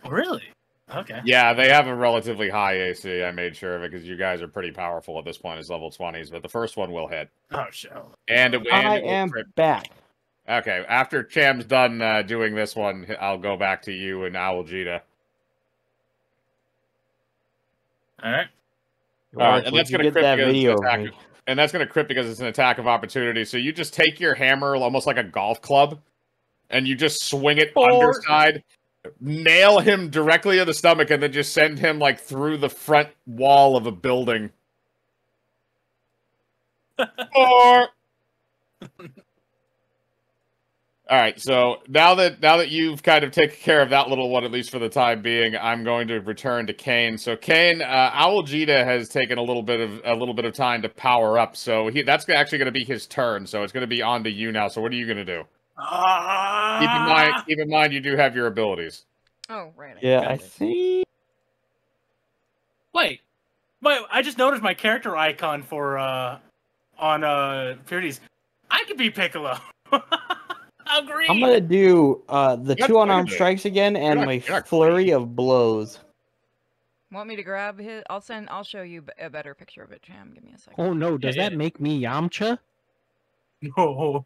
Really? Okay. Yeah, they have a relatively high AC. I made sure of it because you guys are pretty powerful at this point as level 20s, but the first one will hit. Oh, shit. And it I will am crit. back. Okay, after Cham's done doing this one, I'll go back to you and Owljita. All right. All right, Watch, and once that's you going to get crit that because it's video an of attack. me. And that's going to crit because it's an attack of opportunity. So you just take your hammer, almost like a golf club, and you just swing it underside, nail him directly in the stomach, and then just send him like through the front wall of a building. Or... All right, so now that you've kind of taken care of that little one, at least for the time being, I'm going to return to Kane. So Kane, Owljita has taken a little bit of time to power up. So that's actually going to be his turn. So it's going to be on to you now. So what are you going to do? Keep in mind, you do have your abilities. Oh, right. Yeah, got I it. think. Wait, I just noticed my character icon for on Purities. I could be Piccolo. How green? I'm gonna do the You're two not unarmed gonna- strikes again and my you're not flurry of blows. Want me to grab his? I'll show you a better picture of it, Cham. Give me a second. Oh no, does Yeah, that make me Yamcha? No.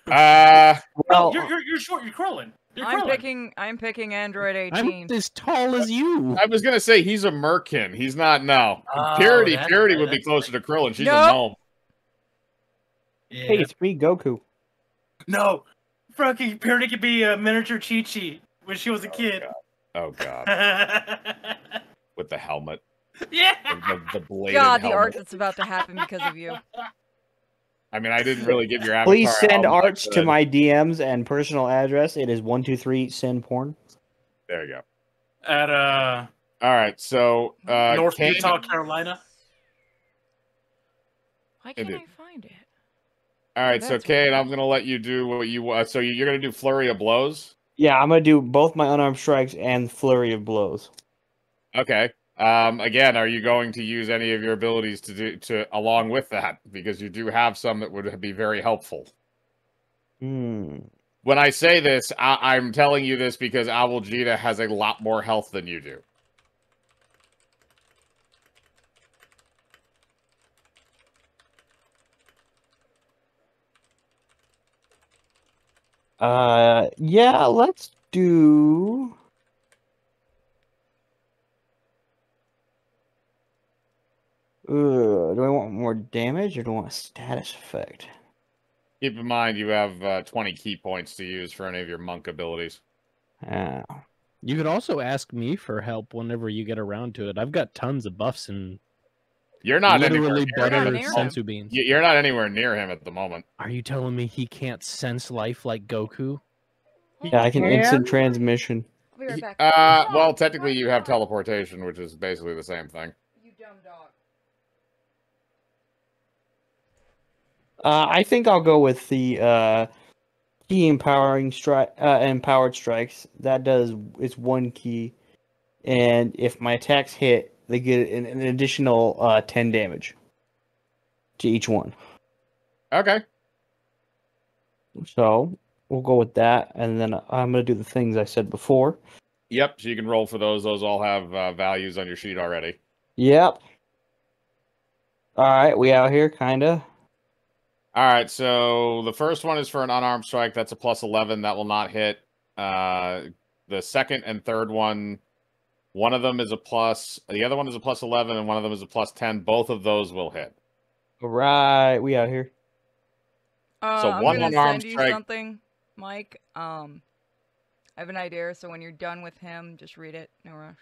Uh, Well, You're short. You're Krillin. You're I'm Krillin. picking Android I'm 18. as tall as you. I was gonna say he's a merkin. He's not. No, Oh, Purity that's would right, be that's closer to Krillin. She's a Nope. gnome. Yeah. hey, it's me, Goku. No. Fucking Purity could be a miniature Chi-Chi when she was a kid. Oh god, with the helmet, Yeah. the bladed God, the helmet. art that's about to happen because of you. I mean, I didn't really give your avatar. Please send how much arts I to could. my DMs and personal address. It is 123 Sin Porn. There you go. At All right, so North Kane, Utah, Carolina. Why can't Indeed. I find it? All right, so That's Kane, weird. I'm gonna let you do what you want. So you're gonna do flurry of blows. Yeah, I'm gonna do both my unarmed strikes and flurry of blows. Okay. Again, are you going to use any of your abilities to along with that? Because you do have some that would be very helpful. Hmm. When I say this, I'm telling you this because Owljita has a lot more health than you do. Yeah, let's do. Do I want more damage or do I want a status effect? Keep in mind, you have 20 key points to use for any of your monk abilities. Yeah. You could also ask me for help whenever you get around to it. I've got tons of buffs and You're not literally anywhere near butter near him. sensu beans. You're not anywhere near him at the moment. Are you telling me he can't sense life like Goku? Yeah, I can instant transmission. I'll be right back. Well, technically you have teleportation, which is basically the same thing. You dumb dog. I think I'll go with the key empowered strikes. That does it's one key, and if my attacks hit, they get an additional 10 damage to each one. Okay. So we'll go with that, and then I'm gonna do the things I said before. Yep, so you can roll for those. Those all have values on your sheet already. Yep. All right, we out here, kinda. All right, so the first one is for an unarmed strike. That's a plus 11. That will not hit. The second and third one of them is a plus. The other one is a plus 11, and one of them is a plus 10. Both of those will hit. All right, we out here. So I'm one gonna unarmed send you strike. something, Mike. I have an idea, so when you're done with him, just read it. No rush.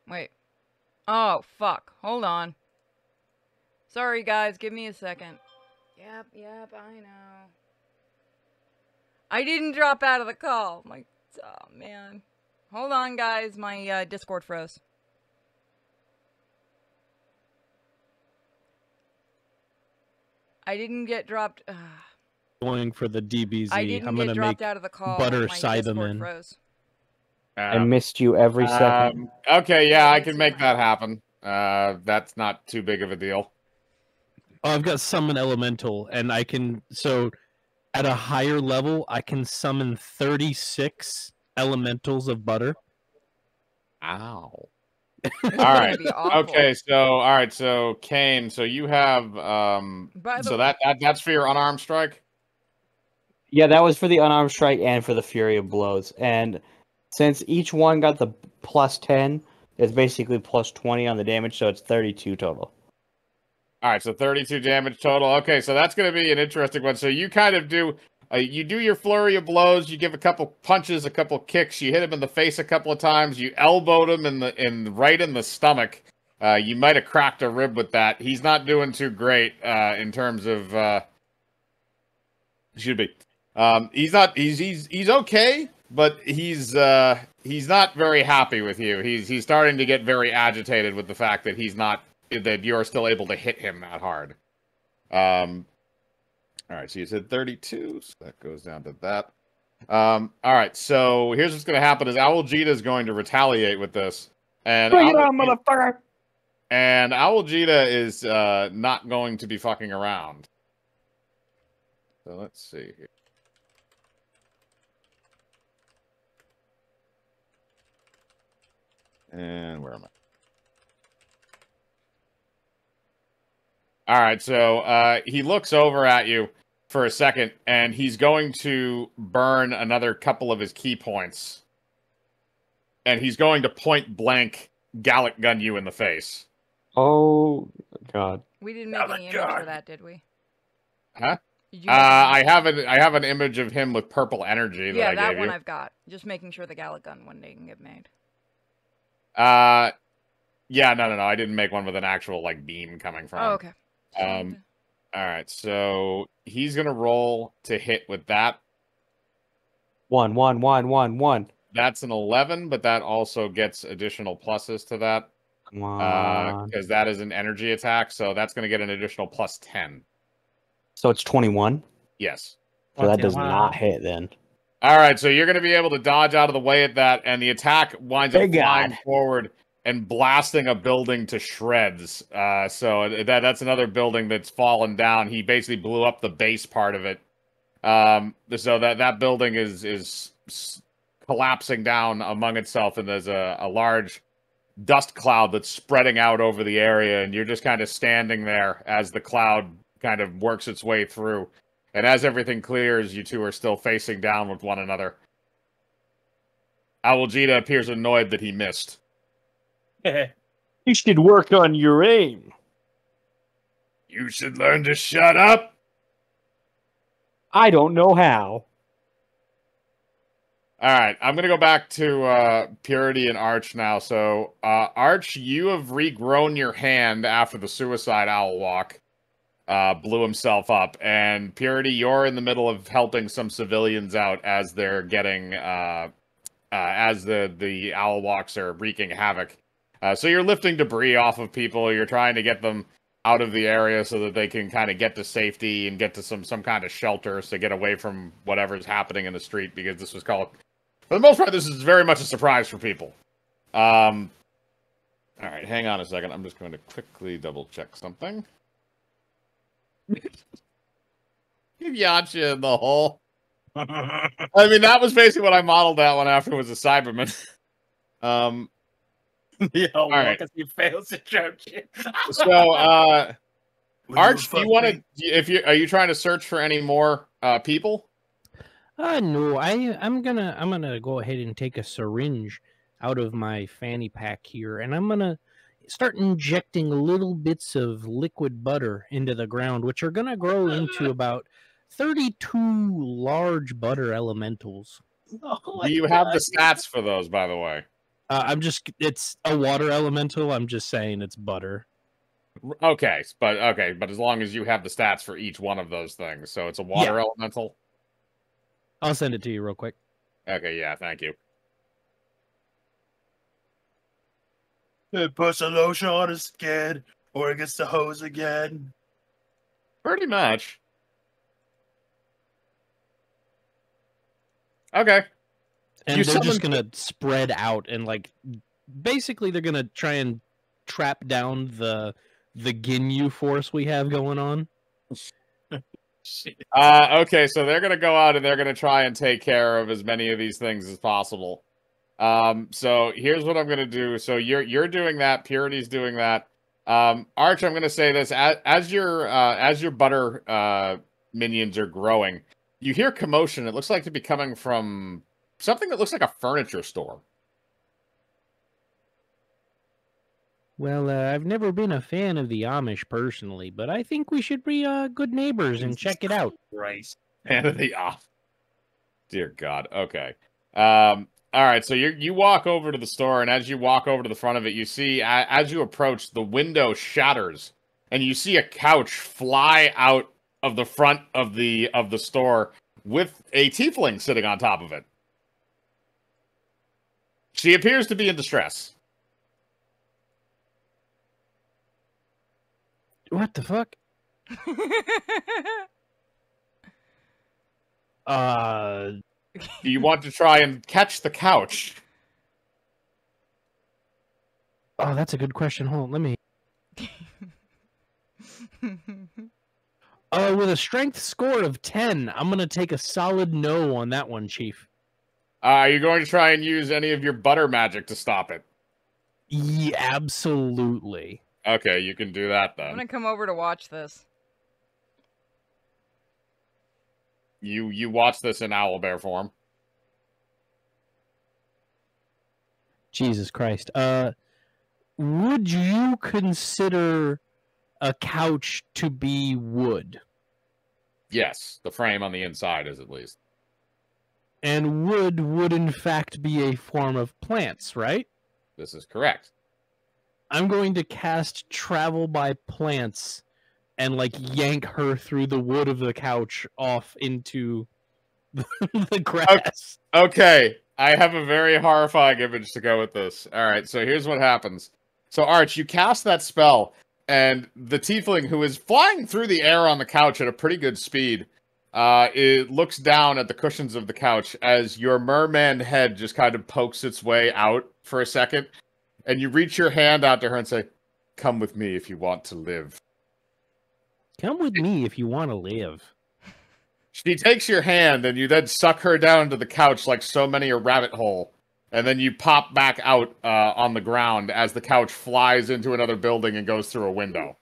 Wait. Oh, fuck. Hold on. Sorry, guys. Give me a second. Yep, I know. I didn't drop out of the call. Oh, man. Hold on, guys. My Discord froze. I didn't get dropped. Going for the DBZ. I didn't I'm get gonna dropped make out of the call. Butter My Cyberman. Discord froze. I missed you every second. Okay, yeah, Yeah, I me can too, make man. that happen. That's not too big of a deal. Oh, I've got summon elemental, and I can at a higher level I can summon 36 elementals of butter. Ow. This is All gonna right. be awful. Okay, so Kane, so you have By the so way, that's for your unarmed strike? Yeah, that was for the unarmed strike and for the fury of blows. And since each one got the plus 10, it's basically plus 20 on the damage, so it's 32 total. All right, so 32 damage total. Okay, so that's going to be an interesting one. So you kind of do you do your flurry of blows, you give a couple punches, a couple kicks, you hit him in the face a couple of times, you elbowed him right in the stomach. You might have cracked a rib with that. He's not doing too great in terms of should be. He's okay, but he's not very happy with you. He's starting to get very agitated with the fact that that you're still able to hit him that hard. All right, so you said 32, so that goes down to that. All right, so here's what's going to happen is Owl Jita is going to retaliate with this. And Bring it on, motherfucker! And Owl Jita is not going to be fucking around. So let's see here. And where am I? All right, so he looks over at you for a second, and he's going to burn another couple of his key points. And he's going to point blank Gallic gun you in the face. Oh, God. we didn't make any image for that, did we? Huh? Did you make any image? I have an image of him with purple energy that Yeah, I that gave one you. I've got. Just making sure the Gallic gun one didn't get made. Yeah, no. I didn't make one with an actual like beam coming from. Oh, okay. All right, so he's gonna roll to hit with that. 1, 1, 1, 1, 1. That's an 11, but that also gets additional pluses to that. Come on. Because that is an energy attack, so that's gonna get an additional plus 10. So it's 21? Yes. So that does not hit then. All right, so you're gonna be able to dodge out of the way at that, and the attack winds up Thank flying God. forward and blasting a building to shreds. So that's another building that's fallen down. He basically blew up the base part of it. So that building is collapsing down among itself, and there's a large dust cloud that's spreading out over the area, and you're just kind of standing there as the cloud kind of works its way through. And as everything clears, you two are still facing down with one another. Awajita appears annoyed that he missed. You should work on your aim. You should learn to shut up. I don't know how. All right, I'm going to go back to Purity and Arch now. So, Arch, you have regrown your hand after the Suicide Owl Walk blew himself up. And Purity, you're in the middle of helping some civilians out as they're getting, as the Owl Walks are wreaking havoc. So you're lifting debris off of people. You're trying to get them out of the area so that they can kind of get to safety and get to some kind of shelter to get away from whatever's happening in the street, because this was called... For the most part, this is very much a surprise for people. All right, hang on a second. I'm just going to quickly double-check something. Give Yacha in the hole. I mean, that was basically what I modeled that one after was a Cyberman. All right. He fails to jump shit. So, Arch, do you want to? Are you trying to search for any more people? No, I'm gonna go ahead and take a syringe out of my fanny pack here, and I'm gonna start injecting little bits of liquid butter into the ground, which are gonna grow into about 32 large butter elementals. Oh Do you have the stats for those, by the way? It's a water elemental. I'm just saying it's butter. Okay, but as long as you have the stats for each one of those things, so it's a water elemental. I'll send it to you real quick. Okay, yeah, thank you. It puts a lotion on his skin, or it gets the hose again. Pretty much. Okay. And You they're just summon- gonna spread out and like basically they're gonna try and trap down the Ginyu force we have going on. Shit. Okay, so they're gonna go out and they're gonna try and take care of as many of these things as possible. So here's what I'm gonna do. So you're doing that. Purity's doing that. Arch, I'm gonna say this as your butter minions are growing, you hear commotion. It looks like to be coming from something that looks like a furniture store. Well, I've never been a fan of the Amish personally, but I think we should be good neighbors and check it out. Christ. And the off. Dear God. Okay. All right. So you walk over to the store, and as you walk over to the front of it, you see as you approach, the window shatters, and you see a couch fly out of the front of the store with a tiefling sitting on top of it. She appears to be in distress. What the fuck? Do you want to try and catch the couch? Oh, that's a good question. Hold on, let me. With a strength score of 10, I'm gonna take a solid no on that one, Chief. Are you going to try and use any of your butter magic to stop it? Yeah, absolutely. Okay, you can do that I'm then. gonna come over to watch this. You watch this in owlbear form. Jesus Christ. Would you consider a couch to be wood? Yes, the frame on the inside is at least. And wood would in fact be a form of plants, right? This is correct. I'm going to cast Travel by Plants and like yank her through the wood of the couch off into the grass. Okay, I have a very horrifying image to go with this. All right, so here's what happens. So Arch, you cast that spell, and the tiefling, who is flying through the air on the couch at a pretty good speed, it looks down at the cushions of the couch as your merman head just kind of pokes its way out for a second, and you reach your hand out to her and say, "Come with me if you want to live." Come with me if you want to live. She takes your hand, and you then suck her down to the couch like so many a rabbit hole. And then you pop back out on the ground as the couch flies into another building and goes through a window.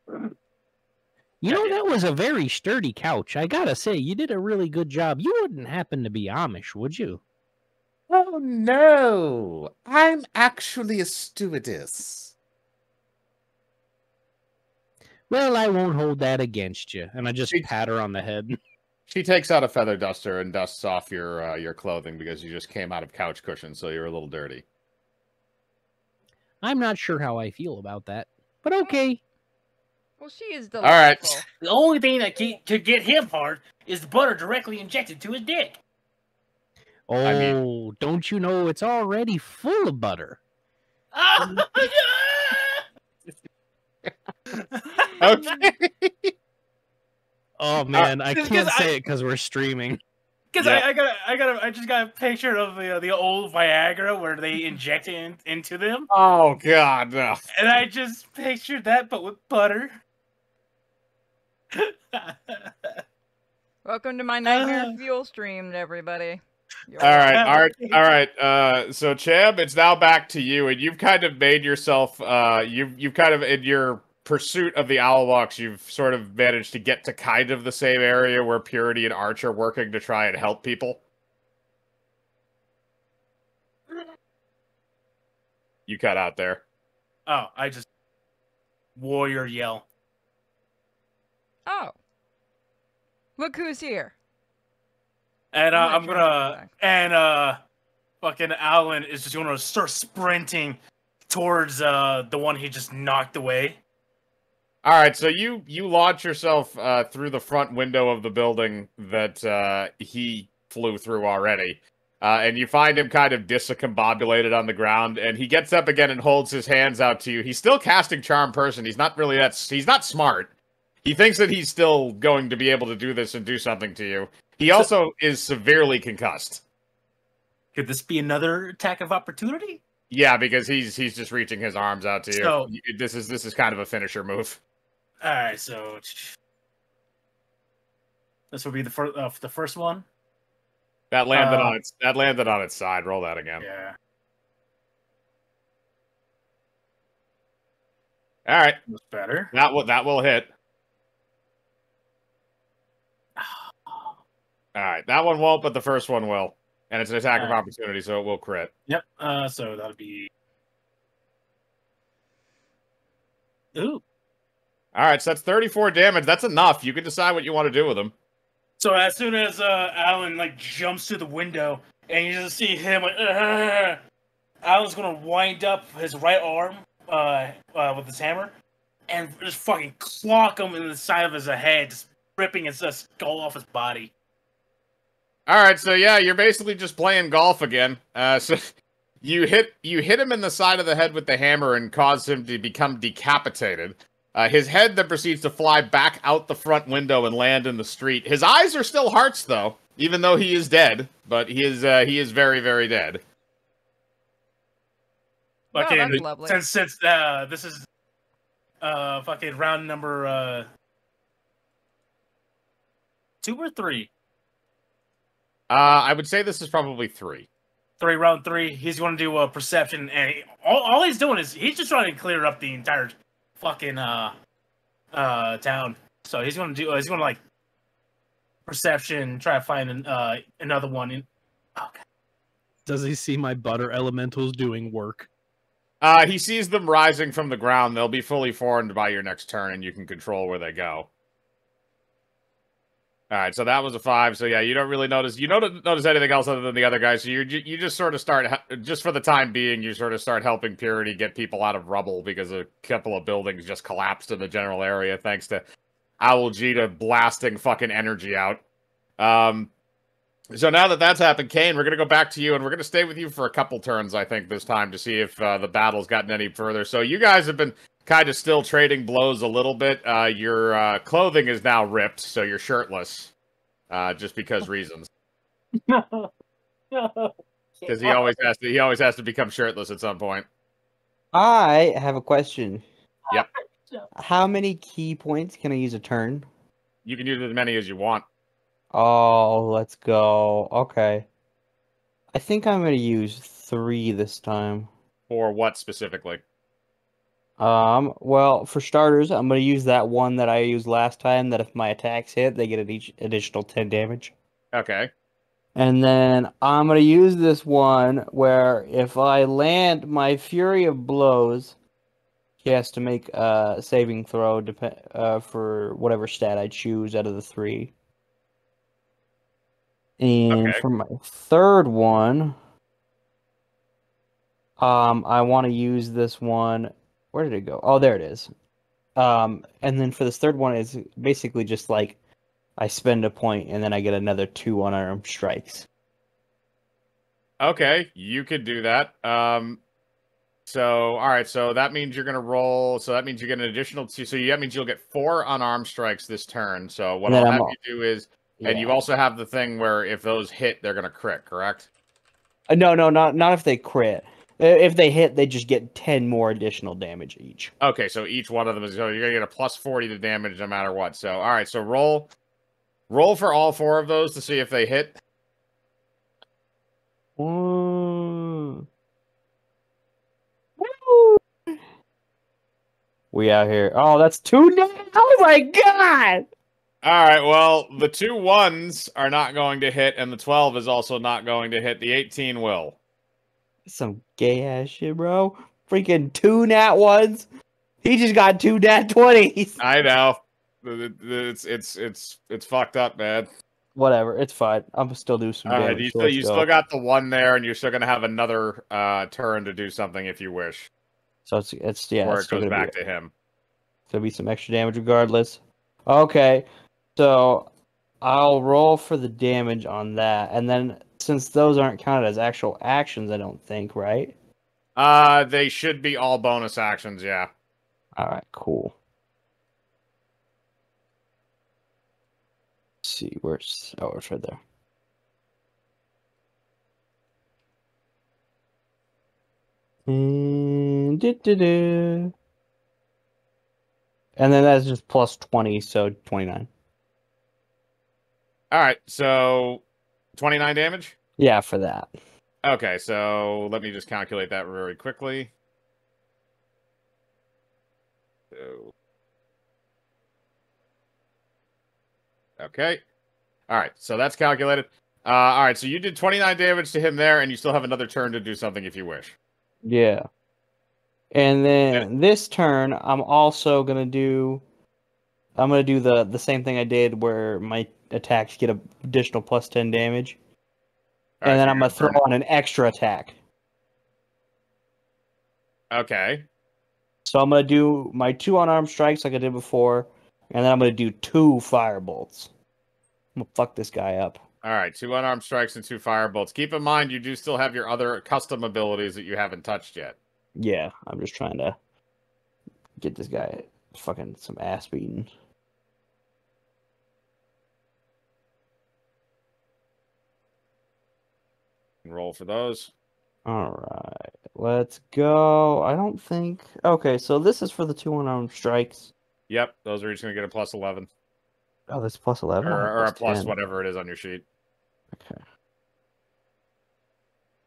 You know, that was a very sturdy couch. I gotta say, you did a really good job. You wouldn't happen to be Amish, would you? Oh, no. I'm actually a stewardess. Well, I won't hold that against you. And I just pat her on the head. She takes out a feather duster and dusts off your clothing because you just came out of couch cushions, so you're a little dirty. I'm not sure how I feel about that, but okay. Well, she is All right. delightful. The only thing that could get him hard is the butter directly injected to his dick. Oh, don't you know it's already full of butter? Okay. Oh man, I Just can't 'cause say it because we're streaming. Because Yeah. I just got a picture of the old Viagra where they inject it into them, Oh, God, no. and I just pictured that, but with butter. Welcome to my nightmare fuel stream, everybody. You're All right, welcome. Art. All right. So, Chab, it's now back to you, and you've kind of made yourself. You've kind of in your pursuit of the owl walks, you've sort of managed to get to kind of the same area where Purity and Arch are working to try and help people. You cut out there. Oh, I just warrior yell. Oh. Look who's here. And I'm I'm not trying to gonna and fucking Alan is just gonna start sprinting towards the one he just knocked away. All right, so you launch yourself through the front window of the building that he flew through already, and you find him kind of discombobulated on the ground. And he gets up again and holds his hands out to you. He's still casting Charm Person. He's not really he's not smart. He thinks that he's still going to be able to do this and do something to you. He also is severely concussed. Could this be another attack of opportunity? Yeah, because he's just reaching his arms out to you. So, This is kind of a finisher move. all right, so this will be the first one. That landed on its side. Roll that again. Yeah. All right, That's better. that will hit. All right, that one won't, but the first one will, and it's an attack of opportunity, so it will crit. Yep. So that'll be. Ooh. All right, so that's 34 damage. That's enough. You can decide what you want to do with them. So as soon as Alan like jumps to the window, and you just see him like, Alan's gonna wind up his right arm with his hammer, and just fucking clock him in the side of his head, just ripping his skull off his body. All right, so yeah, you're basically just playing golf again. So you hit him in the side of the head with the hammer and cause him to become decapitated. His head then proceeds to fly back out the front window and land in the street. His eyes are still hearts, though, even though he is dead. But he is very, very dead. Wow, Fucking, that's lovely. Since this is fucking round number 2 or 3. I would say this is probably 3. Round 3. He's going to do a perception, and all he's doing is he's just trying to clear up the entire fucking town. So he's going to like perception, try to find another one. Okay. Does he see my butter elementals doing work? He sees them rising from the ground. They'll be fully formed by your next turn, and you can control where they go. All right, so that was a 5. So yeah, you don't really notice. You don't notice anything else other than the other guys. So you just sort of start, just for the time being, you sort of start helping Purity get people out of rubble because a couple of buildings just collapsed in the general area thanks to Owl Gita blasting fucking energy out. So now that that's happened, Kane, we're gonna go back to you, and we're gonna stay with you for a couple turns, I think, this time to see if the battle's gotten any further. So you guys have been kind of still trading blows a little bit. Your clothing is now ripped, so you're shirtless, just because reasons. Because he always has to become shirtless at some point. I have a question. Yep. How many key points can I use a turn? You can use as many as you want. Oh, let's go. Okay. I think I'm going to use 3 this time. For what specifically? Well, for starters, I'm going to use that one that I used last time, that if my attacks hit, they get an each additional 10 damage. Okay. And then I'm going to use this one where if I land my Fury of Blows, he has to make a saving throw for whatever stat I choose out of the 3. And Okay. for my third one, I want to use this one. Where did it go? Oh, there it is. And then for this third one, it's basically just like I spend a point and then I get another 2 unarmed strikes. Okay, you could do that. So, all right, so that means you're going to roll, so that means you get an additional 2, so that means you'll get 4 unarmed strikes this turn. So what I'll have you do is, and you also have the thing where if those hit, they're going to crit, correct? No, not if they crit. If they hit, they just get 10 more additional damage each. Okay, so each one of them is, so you're going to get a plus 40 to damage no matter what. So, all right, so roll for all 4 of those to see if they hit. We out here. Oh, that's 2 now. Oh my god! All right, well, the 2 1s are not going to hit, and the 12 is also not going to hit. The 18 will. Some gay ass shit, bro. Freaking 2 nat 1s. He just got 2 nat 20s. I know. It's fucked up, man. Whatever, it's fine. I'm still do some damage. You still got the 1 there, and you're still gonna have another turn to do something if you wish. So it's yeah. Or It's it goes back to him. It's gonna be some extra damage regardless. Okay, so I'll roll for the damage on that, and then since those aren't counted as actual actions, I don't think, right? They should be all bonus actions, yeah. All right, cool. see. Where's... Oh, it's right there. And then that's just plus 20, so 29. All right, so 29 damage? Yeah, for that. Okay, so let me just calculate that very quickly. So... Okay. All right, so that's calculated. All right, so you did 29 damage to him there, and you still have another turn to do something if you wish. Yeah. And then this turn, I'm also gonna do... I'm gonna do the same thing I did where my attacks get an additional plus 10 damage. All right, And then so I'm gonna throw on an extra attack. Okay. So I'm gonna do my 2 unarmed strikes like I did before, and then I'm gonna do 2 fire bolts. I'm gonna fuck this guy up. All right, 2 unarmed strikes and 2 firebolts. Keep in mind, you do still have your other custom abilities that you haven't touched yet. Yeah, I'm just trying to get this guy fucking some ass beaten. Roll for those. Alright, let's go. I don't think... Okay, so this is for the 2 unarmed strikes. Yep, those are each going to get a plus 11. Oh, that's plus 11? Or a plus 10. whatever it is on your sheet. Okay.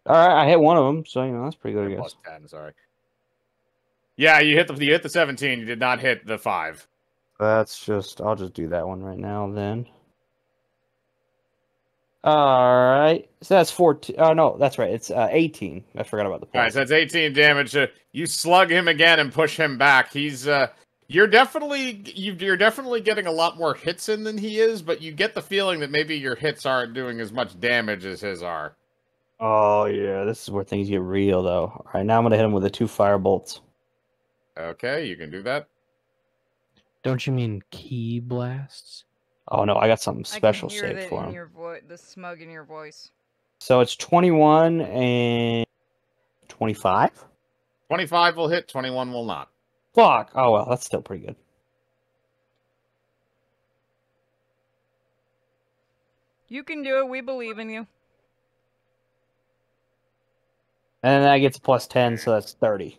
Alright, I hit one of them, so, that's pretty good, I Or guess. plus 10, sorry. Yeah, you hit the 17. You did not hit the 5. I'll just do that one right now, then. Alright, so that's 14. Oh, no, that's right, it's 18. I forgot about the plus. All right, so that's 18 damage. You slug him again and push him back. He's you're definitely getting a lot more hits in than he is, but you get the feeling that maybe your hits aren't doing as much damage as his are. Oh, yeah, this is where things get real, though. Alright, now I'm gonna hit him with the 2 fire bolts. Okay, you can do that. Don't you mean key blasts? Oh, no, I got something special I can hear saved that for in him. your the smug in your voice. So it's 21 and 25? 25 will hit, 21 will not. Fuck! Oh, well, that's still pretty good. You can do it. We believe in you. And then that gets a plus 10, so that's 30.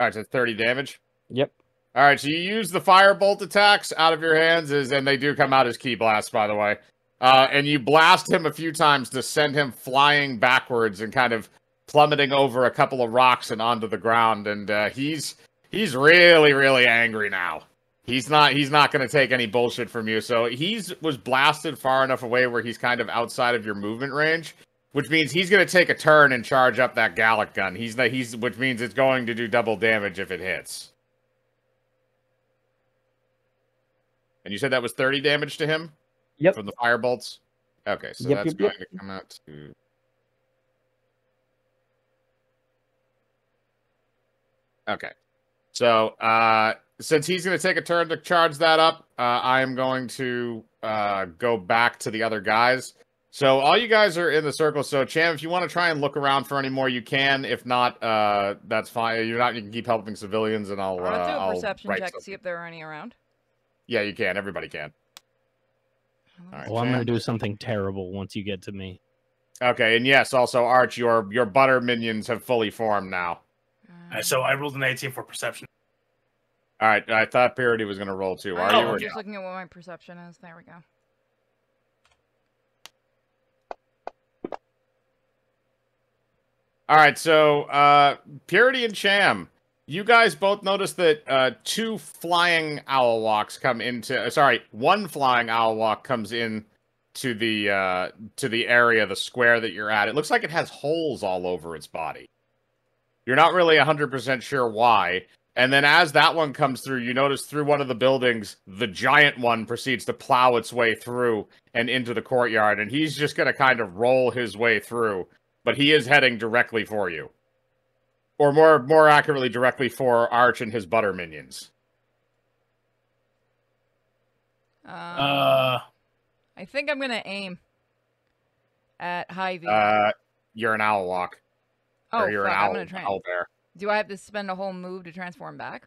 All right, so 30 damage. Yep. All right, so you use the firebolt attacks out of your hands, and they do come out as key blasts, by the way. And you blast him a few times to send him flying backwards and kind of plummeting over a couple of rocks and onto the ground. And he's really, really angry now. He's not going to take any bullshit from you. So was blasted far enough away where he's kind of outside of your movement range, which means he's going to take a turn and charge up that Gallic gun. Which means it's going to do double damage if it hits. And you said that was 30 damage to him? Yep. From the firebolts? Okay, so Yep, that's yep, going yep. to come out to... Okay. So, since he's going to take a turn to charge that up, I am going to go back to the other guys. So, all you guys are in the circle. So, Cham, if you want to try and look around for any more, you can. If not, that's fine. You can keep helping civilians, and I'll Do a perception write check to something. see if there are any around. Yeah, you can. Everybody can. All right, Well, I'm Cham. gonna do something terrible once you get to me. Okay, and yes, also, Arch, your butter minions have fully formed now. So I rolled an 18 for perception. All right, I thought Purity was going to roll too. Are you? I'm Or... just looking at what my perception is. There we go. All right, so Purity and Cham, you guys both noticed that one flying owl walk comes in to the area, the square that you're at. It looks like it has holes all over its body. You're not really 100% sure why. And then as that one comes through, you notice through one of the buildings, the giant one proceeds to plow its way through and into the courtyard. And he's just going to kind of roll his way through. But he is heading directly for you. Or more accurately, directly for Arch and his butter minions. I think I'm gonna aim at Hy-Vee. You're an owl walk. Oh, or you're fuck, an I'm gonna try. owl bear. Do I have to spend a whole move to transform back?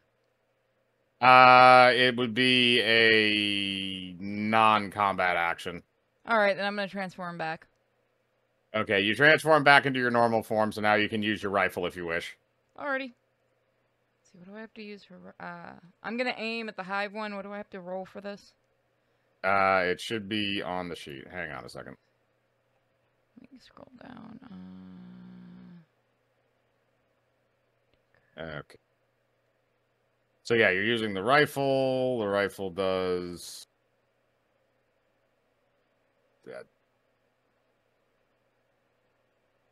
It would be a non-combat action. All right, then I'm gonna transform back. Okay, you transform back into your normal form, so now you can use your rifle if you wish. Alrighty. Let's see, what do I have to use for? I'm gonna aim at the hive one. What do I have to roll for this? It should be on the sheet. Hang on a second. Let me scroll down. Okay. So yeah, you're using the rifle. The rifle does that.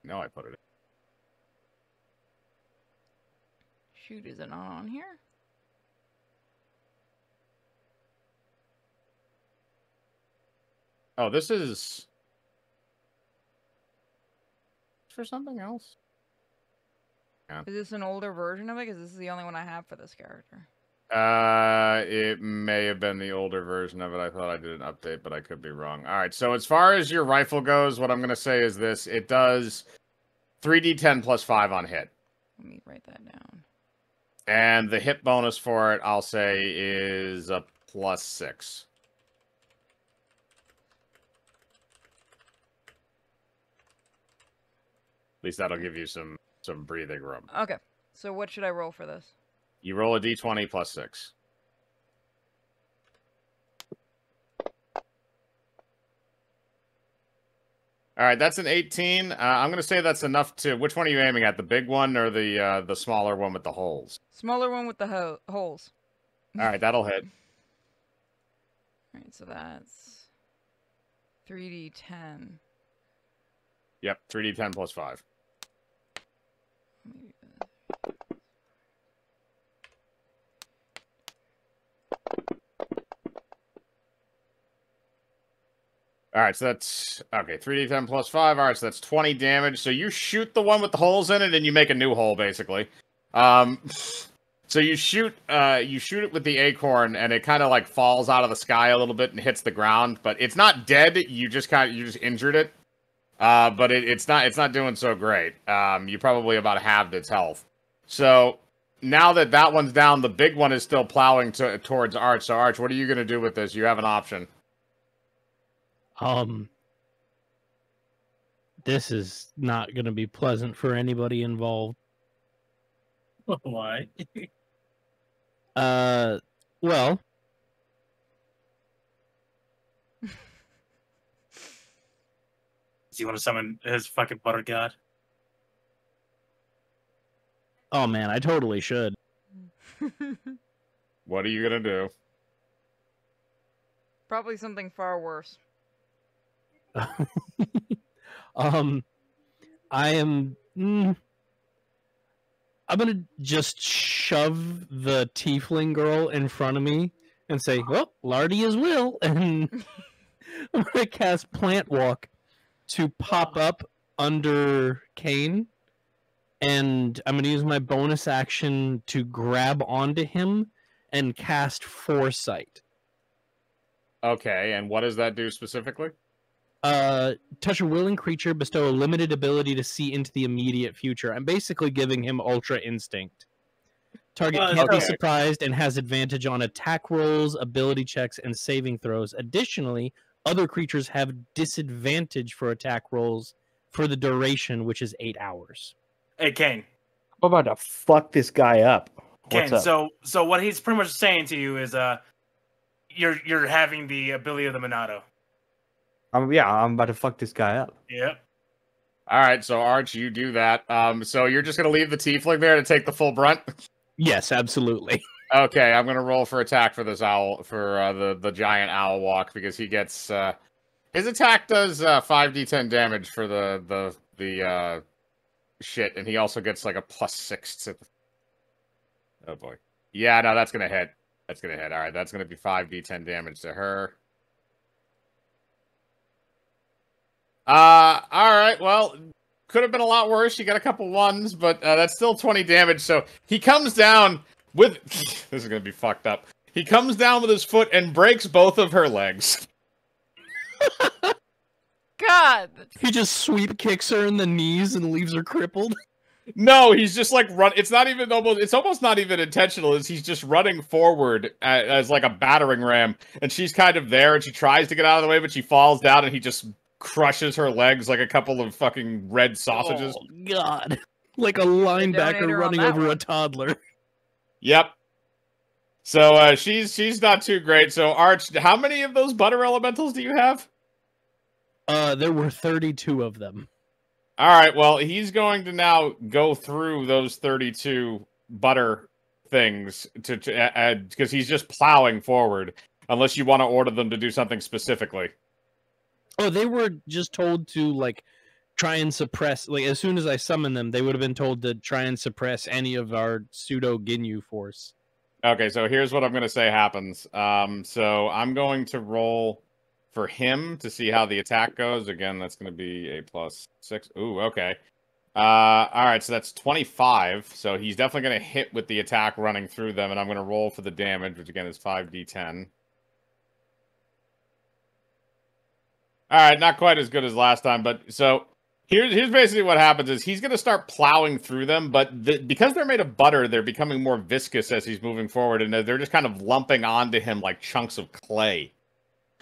No, I put it in. Shoot, is it not on here? Oh, this is for something else. Is this an older version of it? Because this is the only one I have for this character. It may have been the older version of it. I thought I did an update, but I could be wrong. All right, so as far as your rifle goes, what I'm going to say is this. It does 3d10 plus 5 on hit. Let me write that down. And the hit bonus for it, I'll say, is a plus 6. At least that'll give you some breathing room. Okay, so what should I roll for this? You roll a d20 plus 6. All right, that's an 18. I'm going to say that's enough to... Which one are you aiming at? The big one or the smaller one with the holes? Smaller one with the holes. All right, that'll hit. Alright, so that's 3d10. Yep, 3d10 plus 5. All right, so that's... Okay, 3d10 plus 5. All right, so that's 20 damage. So you shoot the one with the holes in it, and you make a new hole, basically. So you shoot it with the acorn, and it kind of like falls out of the sky a little bit and hits the ground. But it's not dead. You just injured it. But it's not doing so great. You probably about halved its health. So now that one's down, the big one is still plowing towards Arch. So Arch, what are you gonna do with this? You have an option. This is not going to be pleasant for anybody involved. Why? Well, Does he want to summon his fucking butter god? oh man, I totally should. What are you gonna do? Probably something far worse. I am. I'm gonna just shove the tiefling girl in front of me and say, "Well, Lardy is will," and I'm gonna cast Plant Walk to pop up under Kane, and I'm gonna use my bonus action to grab onto him and cast Foresight. Okay, and what does that do specifically? Touch a willing creature, bestow a limited ability to see into the immediate future. I'm basically giving him Ultra Instinct. Target can't be surprised and has advantage on attack rolls, ability checks, and saving throws. Additionally, other creatures have disadvantage for attack rolls for the duration, which is 8 hours. Hey, Kane. I'm about to fuck this guy up. What's Kane, up? so what he's pretty much saying to you is, you're having the ability of the Monado. I'm about to fuck this guy up. Yep. All right, so Arch, you do that. So you're just gonna leave the tiefling there to take the full brunt? Yes, absolutely. Okay, I'm gonna roll for attack for this owl, for the giant owl walk, because he gets his attack does 5d10 damage for the shit, and he also gets like a +6 to. Oh boy, yeah, no, that's gonna hit. That's gonna hit. All right, that's gonna be 5d10 damage to her. All right, well, could have been a lot worse. You got a couple ones, but that's still 20 damage. So he comes down with... This is going to be fucked up. He comes down with his foot and breaks both of her legs. God! He just sweep kicks her in the knees and leaves her crippled. No, he's just like run. It's not even almost. It's almost not even intentional. He's just running forward as like a battering ram, and she's kind of there, and she tries to get out of the way, but she falls down, and he just crushes her legs like a couple of fucking red sausages. Oh God! Like a linebacker donator on running that over a one. toddler. Yep. So she's not too great. So Arch, how many of those butter elementals do you have? There were 32 of them. All right, well, he's going to now go through those 32 butter things to because he's just plowing forward, unless you want to order them to do something specifically. Oh, they were just told to like try and suppress. Like as soon as I summoned them, they would have been told to try and suppress any of our pseudo Ginyu force. Okay, so here's what I'm going to say happens. So I'm going to roll for him to see how the attack goes. Again, that's going to be a +6. Ooh, okay. All right, so that's 25. So he's definitely going to hit with the attack running through them, and I'm going to roll for the damage, which again is 5d10. All right, not quite as good as last time, but so here's basically what happens is he's going to start plowing through them, but because they're made of butter, they're becoming more viscous as he's moving forward, and they're just kind of lumping onto him like chunks of clay.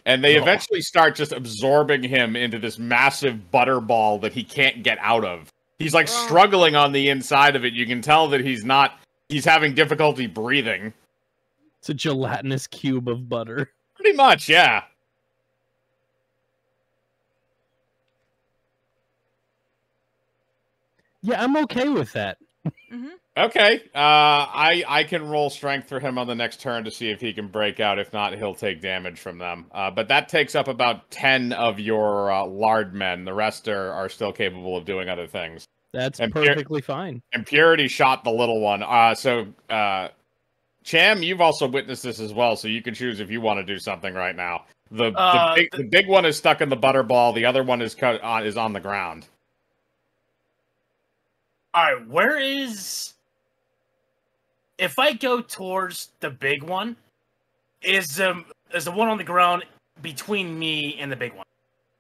And they eventually start just absorbing him into this massive butter ball that he can't get out of. He's like struggling on the inside of it. You can tell that he's having difficulty breathing. It's a gelatinous cube of butter. Pretty much, yeah. Yeah, I'm okay with that. Mm-hmm. Okay, I can roll strength for him on the next turn to see if he can break out. If not, he'll take damage from them. But that takes up about 10 of your lard men. The rest are still capable of doing other things. That's perfectly fine. And Purity shot the little one. Cham, you've also witnessed this as well, so you can choose if you want to do something right now. The big one is stuck in the butterball. The other one is on the ground. All right, where is? If I go towards the big one, is the one on the ground between me and the big one?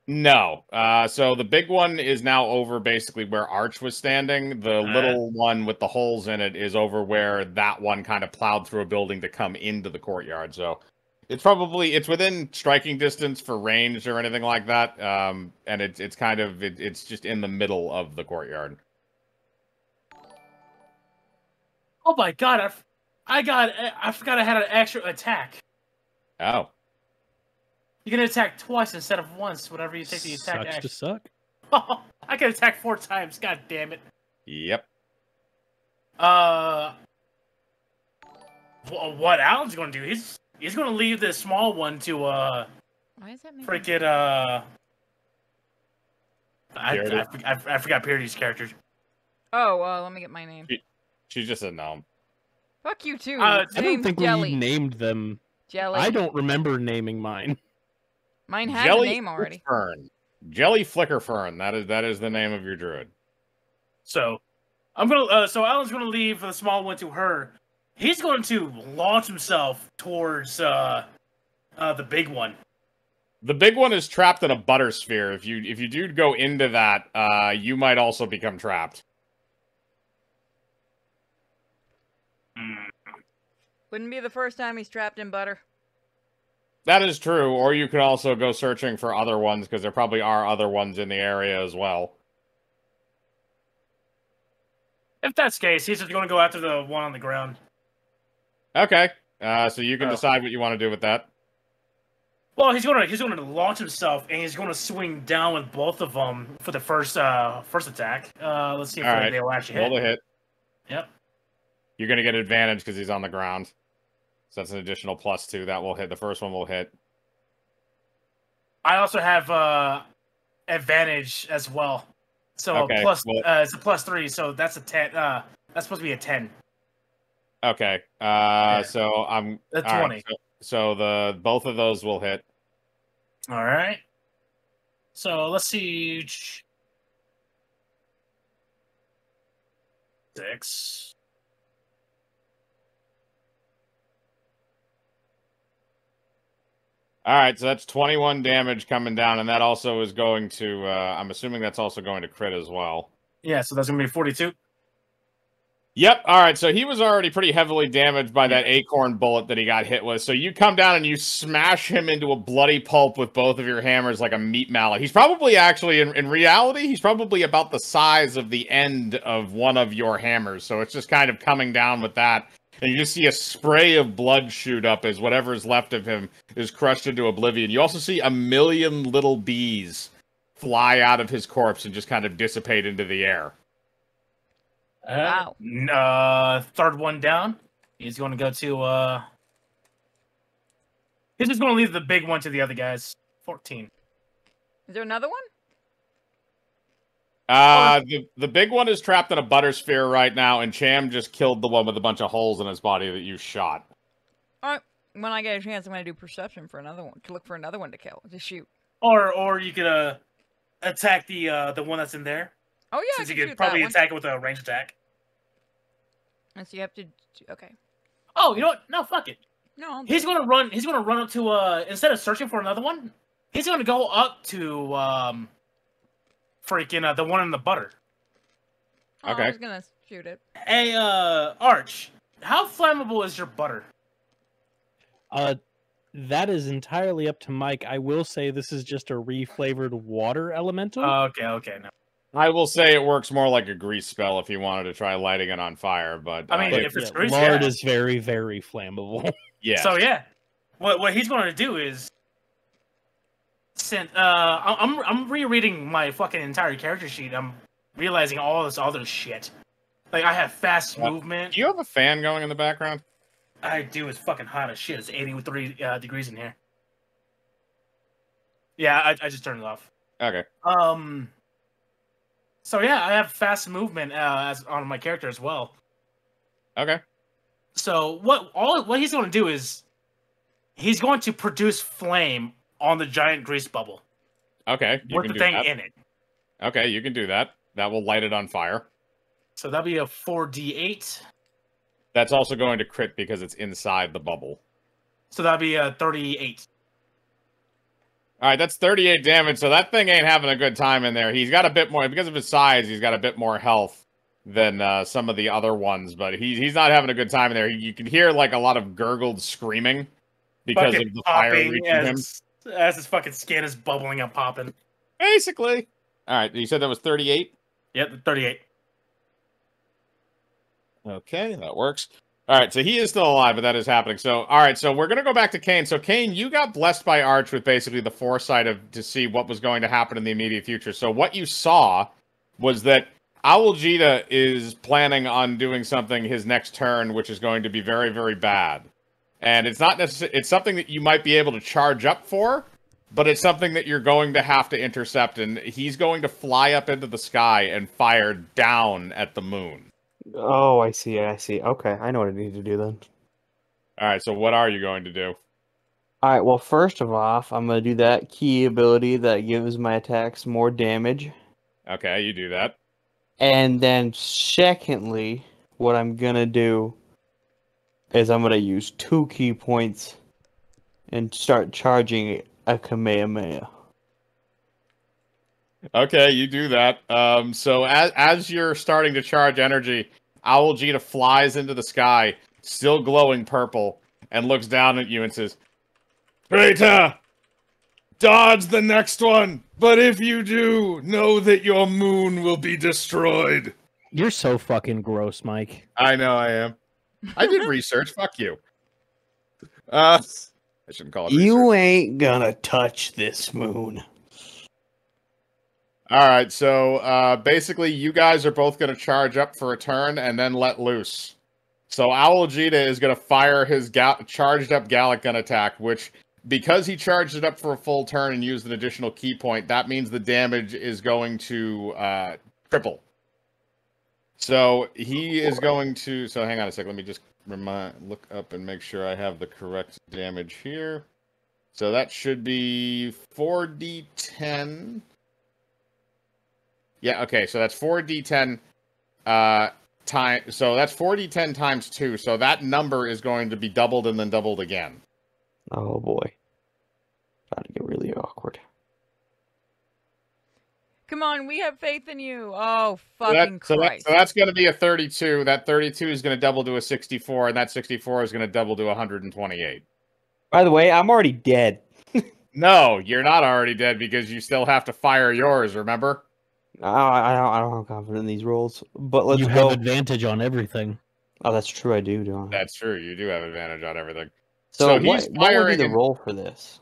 No. So the big one is now over basically where Arch was standing. The little one with the holes in it is over where that one kind of plowed through a building to come into the courtyard. So it's within striking distance for range or anything like that. And it's just in the middle of the courtyard. Oh my god! I forgot I had an extra attack. Oh. You can attack twice instead of once whenever you take the attack Sucks action. to suck. Oh, I can attack 4 times. God damn it. Yep. What Alan's gonna do? He's gonna leave this small one to Why is that making... freaking I forgot Purity's character. Oh, let me get my name. She's just a gnome. Fuck you too. I don't think Jelly. we named them. Jelly. I don't remember naming mine. Mine had a name already. Fern. Jelly Flicker Fern. That is the name of your druid. So I'm gonna so Alan's gonna leave the small one to her. He's going to launch himself towards the big one. The big one is trapped in a butter sphere. If you do go into that, you might also become trapped. Wouldn't be the first time he's trapped in butter. That is true, or you could also go searching for other ones, because there probably are other ones in the area as well. If that's the case, he's just going to go after the one on the ground. Okay, so you can decide what you want to do with that. Well, he's going to launch himself, and he's going to swing down with both of them for the first attack. Let's see if they will actually hit. Roll the hit. Yep. You're going to get advantage because he's on the ground. So that's an additional +2. That will hit. The first one will hit. I also have advantage as well. So okay, it's a +3, so that's a 10. That's supposed to be a 10. Okay. So I'm a 20. Right, so both of those will hit. All right. So let's see. 6. All right, so that's 21 damage coming down, and that also is going to, I'm assuming that's also going to crit as well. Yeah, so that's going to be 42. Yep. All right. So he was already pretty heavily damaged by that acorn bullet that he got hit with. So you come down and you smash him into a bloody pulp with both of your hammers like a meat mallet. He's probably actually, in reality, he's probably about the size of the end of one of your hammers. So it's just kind of coming down with that. And you just see a spray of blood shoot up as whatever is left of him is crushed into oblivion. You also see a million little bees fly out of his corpse and just kind of dissipate into the air. Wow. Third one down. He's going to go to. He's just going to leave the big one to the other guys. 14. Is there another one? The big one is trapped in a butter sphere right now, and Cham just killed the one with a bunch of holes in his body that you shot. All right. When I get a chance, I'm going to do perception for another one, to look for another one to kill, to shoot. Or you could attack the one that's in there. Oh yeah, Since I you can could shoot probably that one. attack it with a range attack. And so you have to. Okay. Oh, you know what? No, fuck it. No. I'll do He's it. gonna run. He's gonna run up to instead of searching for another one, he's gonna go up to freaking the one in the butter. Oh, Okay. I was gonna shoot it. Hey, Arch, how flammable is your butter? That is entirely up to Mike. I will say this is just a reflavored water elemental. Okay, no. I will say it works more like a grease spell if you wanted to try lighting it on fire, but I mean, But, if it's yeah, grease, lard yeah. is very, very flammable. yeah. So yeah, what he's going to do is, I'm rereading my fucking entire character sheet. I'm realizing all this other shit. Like I have fast movement. Do you have a fan going in the background? I do. It's fucking hot as shit. It's 83 degrees in here. Yeah, I just turned it off. Okay. So yeah, I have fast movement as on my character as well. Okay. So what he's going to do is he's going to produce flame on the giant grease bubble Okay. You with can the do thing that. in it. Okay, you can do that. That will light it on fire. So that'll be a 4d8. That's also going to crit because it's inside the bubble. So that'll be a 38. All right, that's 38 damage, so that thing ain't having a good time in there. He's got a bit more, because of his size, he's got a bit more health than some of the other ones, but he's not having a good time in there. You can hear, like, a lot of gurgled screaming because Fucking of the fire popping reaching him. as his fucking skin is bubbling and popping. Basically. All right, you said that was 38? Yep, 38. Okay, that works. All right, so he is still alive, but that is happening. So, all right, so we're going to go back to Kane. So, Kane, you got blessed by Arch with basically the foresight to see what was going to happen in the immediate future. So, what you saw was that Owljita is planning on doing something his next turn, which is going to be very, very bad. And it's not necessarily, it's something that you might be able to charge up for, but it's something that you're going to have to intercept. And he's going to fly up into the sky and fire down at the moon. Oh, I see. Okay, I know what I need to do then. All right, so what are you going to do? All right, well, first of all, I'm going to do that key ability that gives my attacks more damage. Okay, you do that. And then secondly, what I'm going to do is I'm going to use 2 key points and start charging a Kamehameha. Okay, you do that. So as you're starting to charge energy, Owljita flies into the sky, still glowing purple, and looks down at you and says, Traitor! Dodge the next one! But if you do, know that your moon will be destroyed. You're so fucking gross, Mike. I know I am. I did research. Fuck you. I shouldn't call it research. You ain't gonna touch this moon. All right, so basically you guys are both going to charge up for a turn and then let loose. So Owljita is going to fire his charged up Gallic Gun attack, which, because he charged it up for a full turn and used an additional key point, that means the damage is going to triple. So he is going to... So hang on a sec, let me just look up and make sure I have the correct damage here. So that should be 4d10... Yeah, okay, so that's 4d10 so that's 4d10 times 2, so that number is going to be doubled and then doubled again. Oh boy. About to get really awkward. Come on, we have faith in you. Oh, So fucking Christ. that's going to be a 32. That 32 is going to double to a 64, and that 64 is going to double to 128. By the way, I'm already dead. No, you're not already dead because you still have to fire yours, remember? I don't have confidence in these rolls. But let's you go. have advantage on everything. Oh, that's true. I do, don't I? That's true. You do have advantage on everything. So he's what would be firing the and roll for this?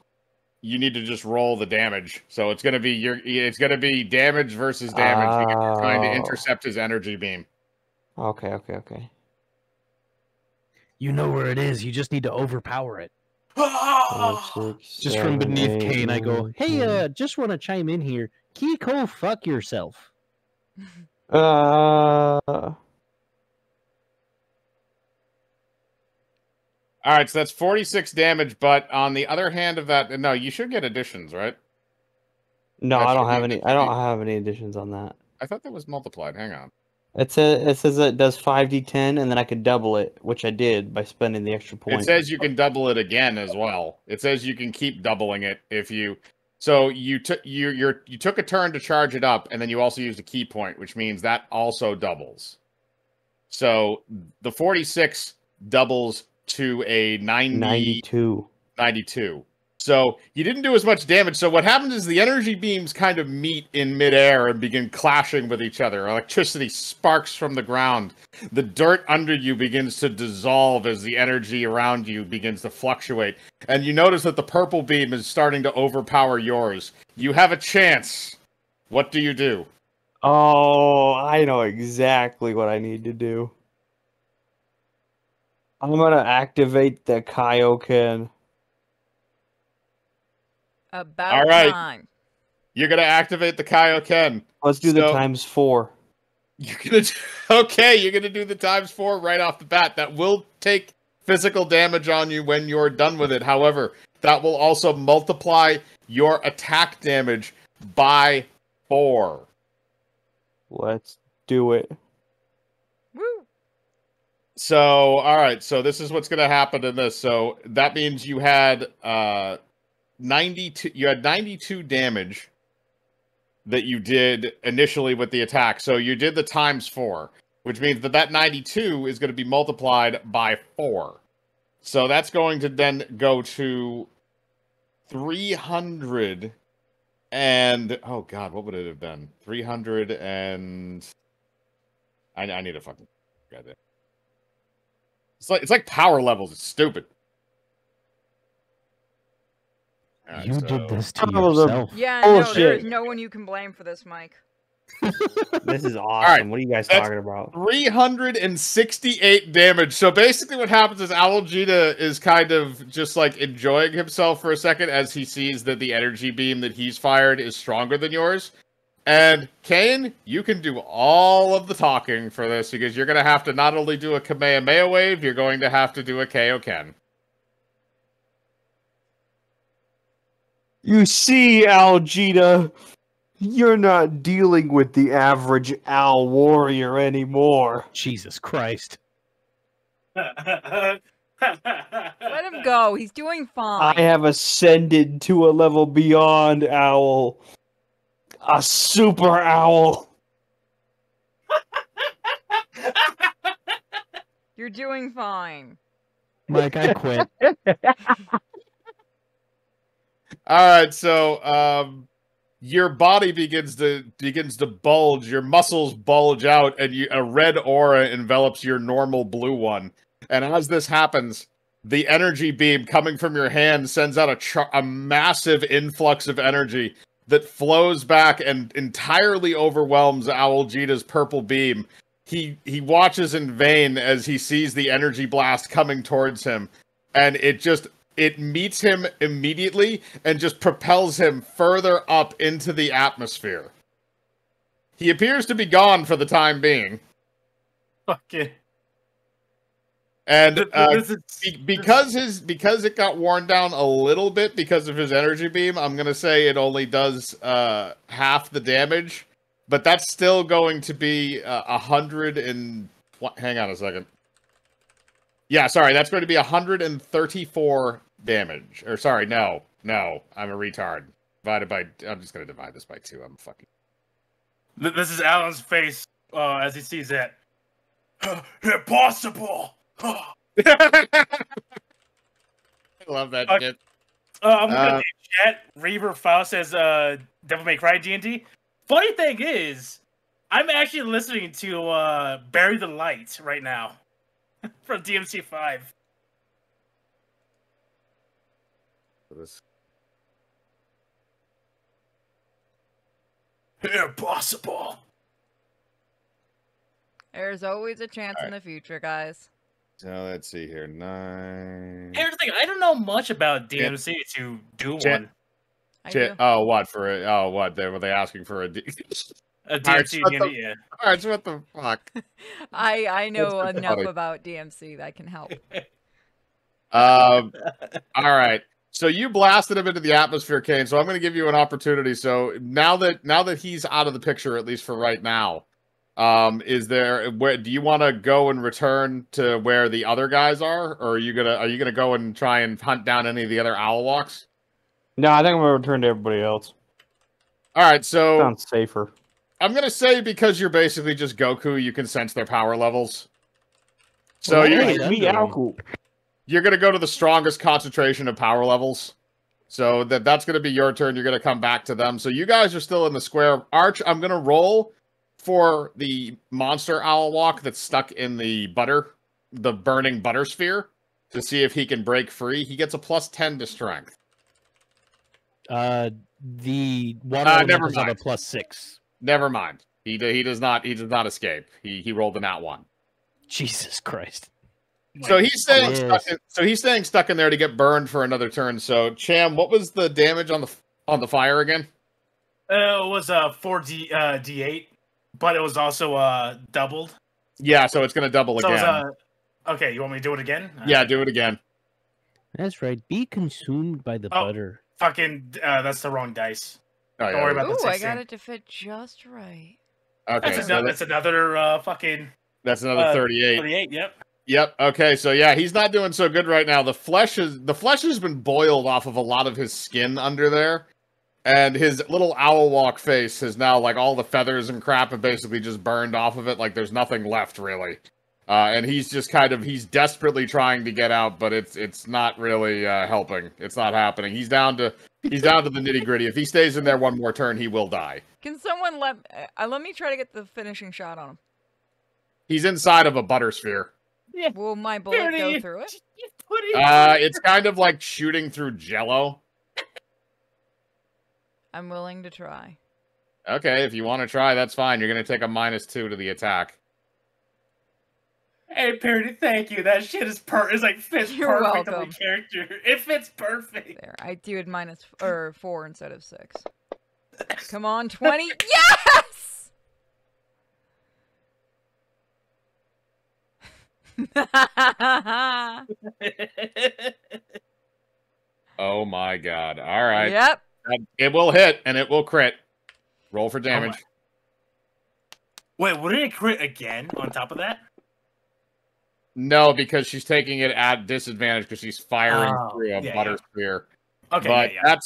you need to just roll the damage. So it's going to be it's going to be damage versus damage because you're trying to Oh. intercept his energy beam. Okay. You know where it is. You just need to overpower it. 4, 6, Just from 7, beneath 8, Kane, I go, 9, hey, 10. just want to chime in here. Kiko, fuck yourself. All right, so that's 46 damage, but on the other hand of that, no, you should get additions, right? No, That I don't should have be- any. I don't have any additions on that. I thought that was multiplied. Hang on. It says it does 5d10, and then I could double it, which I did by spending the extra point. It says you can double it again as well. It says you can keep doubling it if you. So you took you took a turn to charge it up, and then you also used a key point, which means that also doubles. So the 46 doubles to a 92. 92. So you didn't do as much damage. So what happens is the energy beams kind of meet in midair and begin clashing with each other. Electricity sparks from the ground. The dirt under you begins to dissolve as the energy around you begins to fluctuate. And you notice that the purple beam is starting to overpower yours. You have a chance. What do you do? Oh, I know exactly what I need to do. I'm gonna activate the Kaioken. About All right. time. You're going to activate the Kaioken. Let's do the So- ×4. You're going to... Okay, you're going to do the ×4 right off the bat. That will take physical damage on you when you're done with it. However, that will also multiply your attack damage by 4. Let's do it. Woo. So, all right. So this is what's going to happen in this. So that means you had 92. You had 92 damage that you did initially with the attack. So you did the ×4, which means that 92 is going to be multiplied by 4. So that's going to then go to 300 and oh god, what would it have been? 300 and I need a fucking goddamn. It's like power levels. It's stupid. All right, You so- did this to Oh, the- yourself. Yeah, no, there Bullshit. is no one you can blame for this, Mike. This is awesome. right, What are you guys that's- talking about? 368 damage. So basically what happens is Algeta is kind of just like enjoying himself for a second as he sees that the energy beam that he's fired is stronger than yours. And Kane, you can do all of the talking for this because you're going to have to not only do a Kamehameha wave, you're going to have to do a Kaioken. You see, Algeta, you're not dealing with the average owl warrior anymore. Jesus Christ. Let him go. He's doing fine. I have ascended to a level beyond owl. A super owl. You're doing fine. Mike, I quit. All right, so your body begins to bulge, your muscles bulge out, and a red aura envelops your normal blue one. And as this happens, the energy beam coming from your hand sends out a massive influx of energy that flows back and entirely overwhelms Algeta's purple beam. He watches in vain as he sees the energy blast coming towards him, and it meets him immediately and just propels him further up into the atmosphere. He appears to be gone for the time being. Okay. And This is- because it got worn down a little bit because of his energy beam, I'm gonna say it only does half the damage, but that's still going to be 100 and hang on a second. Yeah, sorry, that's going to be 134 damage. Or sorry, no, I'm a retard. I'm just gonna divide this by 2. I'm fucking. This is Alan's face as he sees that. Impossible! I love that shit. I'm looking at the chat. Reaver Faust says Devil May Cry D&D. Funny thing is, I'm actually listening to Bury the Light right now from DMC5. Impossible. There's always a chance in the future, guys. So let's see here. 9. Here's the thing. I don't know much about DMC to do one. I do. Oh, what for? What? Were they asking for a DMC D&D, yeah. All right, so what the fuck? I know That's enough funny. about DMC that can help. All right. So you blasted him into the atmosphere, Kane. So I'm going to give you an opportunity. So now that he's out of the picture, at least for right now, do you want to go and return to where the other guys are, or are you gonna go and try and hunt down any of the other owl walks? No, I think I'm gonna return to everybody else. All right. So Sounds safer. I'm going to say because you're basically just Goku, you can sense their power levels. So Well, you're hey, gonna, Me, Alku. you're going to go to the strongest concentration of power levels. So that's going to be your turn. You're going to come back to them. So you guys are still in the square. Arch, I'm going to roll for the monster owl walk that's stuck in the burning butter sphere to see if he can break free. He gets a +10 to strength. The one never is at a mind. +6. Never mind. He does not escape. He rolled a nat 1. Jesus Christ. So he's staying Yes. stuck in there to get burned for another turn. So Cham, what was the damage on the fire again? It was 4d8, but it was also doubled. Yeah, so it's gonna double So again. it was, okay, you want me to do it again? Yeah, do it again. That's right. Be consumed by the Oh. butter. Fucking, that's the wrong dice. Oh, yeah. Don't worry about Ooh, the I 16. got it to fit just right. Okay, That's another fucking that's another 38. 38. Yep. Yep. Okay, so yeah, he's not doing so good right now. The flesh has been boiled off of a lot of his skin under there, and his little owl walk face has now, like, all the feathers and crap have basically just burned off of it. Like there's nothing left really, and he's just he's desperately trying to get out, but it's not really helping. It's not happening. He's down to the nitty gritty. If he stays in there one more turn, he will die. Can someone let me try to get the finishing shot on him? He's inside of a butter sphere. Will my bullet go Dirty. through it? It's kind of like shooting through jello. I'm willing to try. Okay, if you want to try, that's fine. You're going to take a -2 to the attack. Hey, Parody, thank you. That shit is fits You're perfect on welcome. the character. It fits perfect. There, I do it 4 instead of 6. Come on, 20. Yes! Oh my god. All right. Yep. It will hit, and it will crit. Roll for damage. Wait, would it crit again on top of that? No, because she's taking it at disadvantage because she's firing Oh, through a yeah, butter yeah. sphere. Okay, But yeah.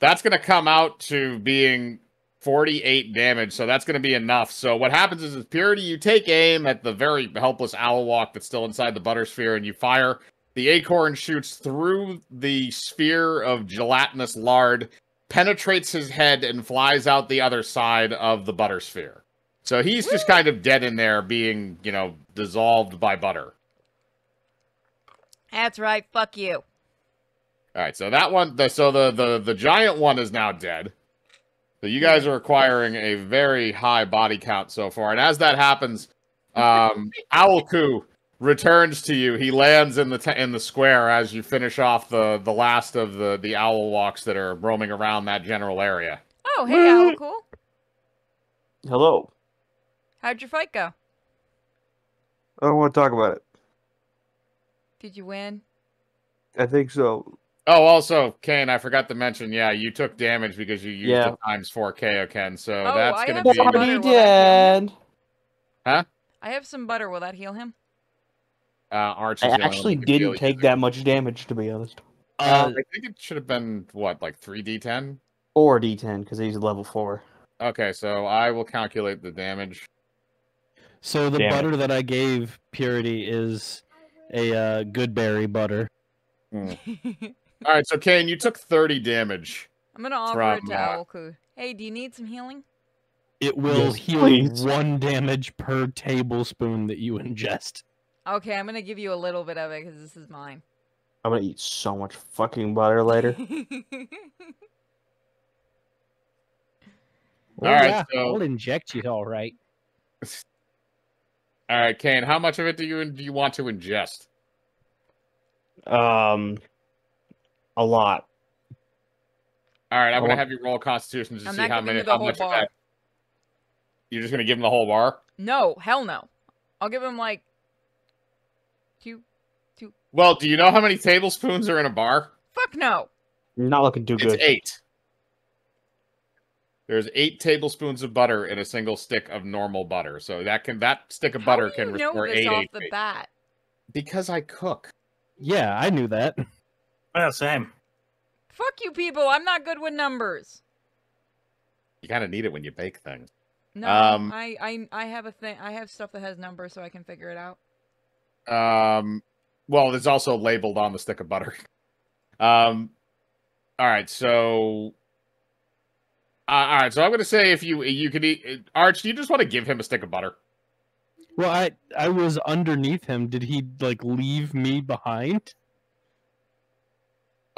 that's going to come out to being 48 damage, so that's going to be enough. So what happens is Purity, you take aim at the very helpless owl walk that's still inside the butter sphere, and you fire. The acorn shoots through the sphere of gelatinous lard, penetrates his head, and flies out the other side of the butter sphere. So he's just kind of dead in there, being, dissolved by butter. That's right. Fuck you. All right, so that one, the giant one is now dead. So you guys are acquiring a very high body count so far, and as that happens, Owlku returns to you. He lands in the square as you finish off the last of the owl walks that are roaming around that general area. Oh, hey, Owl Cool. Hello. How'd your fight go? I don't want to talk about it. Did you win? I think so. Oh, also, Kane, I forgot to mention, yeah, you took damage because you used the ×4 Kaioken, so Oh, that's I going have to some be... butter. Already Will that heal him? dead. Huh? I have some butter. Will that heal him? Arch I is the only one actually who can feel didn't you. take that much damage, to be honest. I think it should have been, what, like 3d10? Or D10, because he's level 4. Okay, so I will calculate the damage. So the Damn it. butter that I gave Purity is a good berry butter. All right, so Kane, you took 30 damage. I'm gonna offer From, it to Owlku. Hey, do you need some healing? It will Yes, heal please. 1 damage per tablespoon that you ingest. Okay, I'm gonna give you a little bit of it because this is mine. I'm gonna eat so much fucking butter later. Oh, All right, yeah, so- I'll inject you all right. All right, Kane, how much of it do you want to ingest? A lot. All right, I'm I gonna want- have you roll Constitution to I'm see not how giving many, you the how whole much of bar. that. You're just gonna give him the whole bar? No, hell no. I'll give him like 2. Well, do you know how many tablespoons are in a bar? Fuck no. Not looking too It's good. 8. There's 8 tablespoons of butter in a single stick of normal butter. So that stick of butter How can do you know restore this 8 off HP. the bat? Because I cook. Yeah, I knew that. Yeah, same. Fuck you people. I'm not good with numbers. You kind of need it when you bake things. No, Um, I have a thing. I have stuff that has numbers so I can figure it out. Well, it's also labeled on the stick of butter. All right, so. All right, so I'm gonna say if you could eat Arch, do you just want to give him a stick of butter? Well, I was underneath him. Did he, like, leave me behind?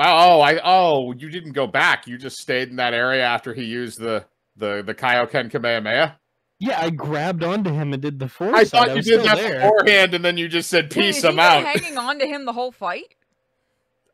Oh, you didn't go back. You just stayed in that area after he used the Kaioken Kamehameha. Yeah, I grabbed onto him and did the force. I thought you was did still that there. beforehand, and then you just said, Wait, "Peace, has he I'm been out." hanging on to him the whole fight?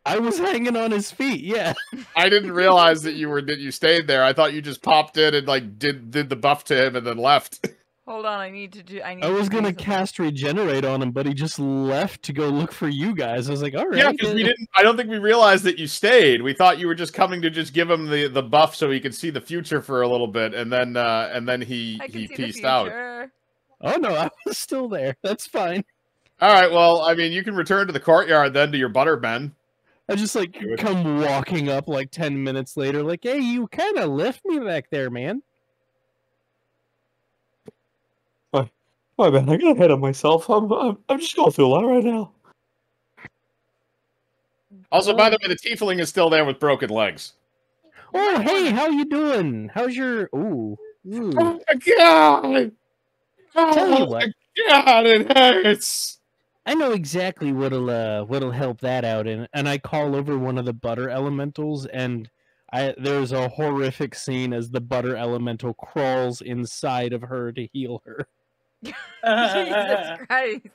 I was hanging on his feet, yeah. I didn't realize that you stayed there. I thought you just popped in and like did the buff to him and then left. Hold on, I need to do. I was to gonna do cast Regenerate on him, but he just left to go look for you guys. I was like, all right. Yeah, because we didn't. I don't think we realized that you stayed. We thought you were just coming to just give him the buff so he could see the future for a little bit, and then he I can see the pieced out. future. Oh no, I was still there. That's fine. All right, well, I mean, you can return to the courtyard then to your buttermen. I just like come walking up like 10 minutes later, like, hey, you kind of left me back there, man. My bad, I got ahead of myself. I'm just going through a lot right now. Also, by the way, the tiefling is still there with broken legs. Oh, hey, how you doing? How's your... Ooh. Oh my god! Tell you Oh what. my god, it hurts! I know exactly what'll help that out, and I call over one of the butter elementals, and there's a horrific scene as the butter elemental crawls inside of her to heal her. Jesus Christ!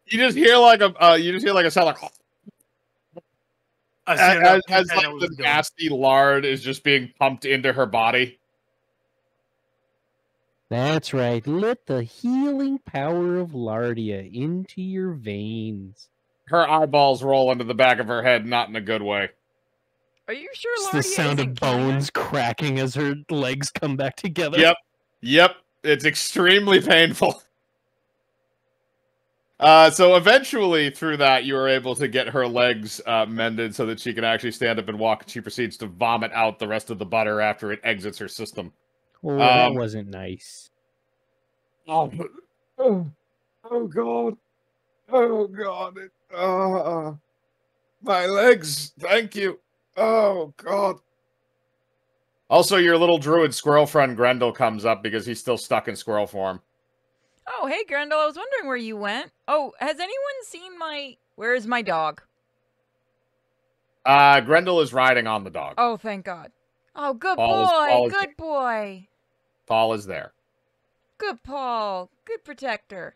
You just hear like a sound like as like the nasty lard is just being pumped into her body. That's right. Let the healing power of Lardia into your veins. Her eyeballs roll into the back of her head, not in a good way. Are you sure It's Lardia the sound of isn't killing her? bones cracking as her legs come back together. Yep. It's extremely painful. So eventually, through that, you are able to get her legs mended so that she can actually stand up and walk. And she proceeds to vomit out the rest of the butter after it exits her system. Oh, that wasn't nice. Oh god. Oh god. My legs. Thank you. Oh god. Also, your little druid squirrel friend Grendel comes up because he's still stuck in squirrel form. Oh, hey, Grendel, I was wondering where you went. Oh, has anyone seen my... Where is my dog? Grendel is riding on the dog. Oh, thank God. Oh, good Paul is boy, good boy. Paul is there. Good Paul, good protector.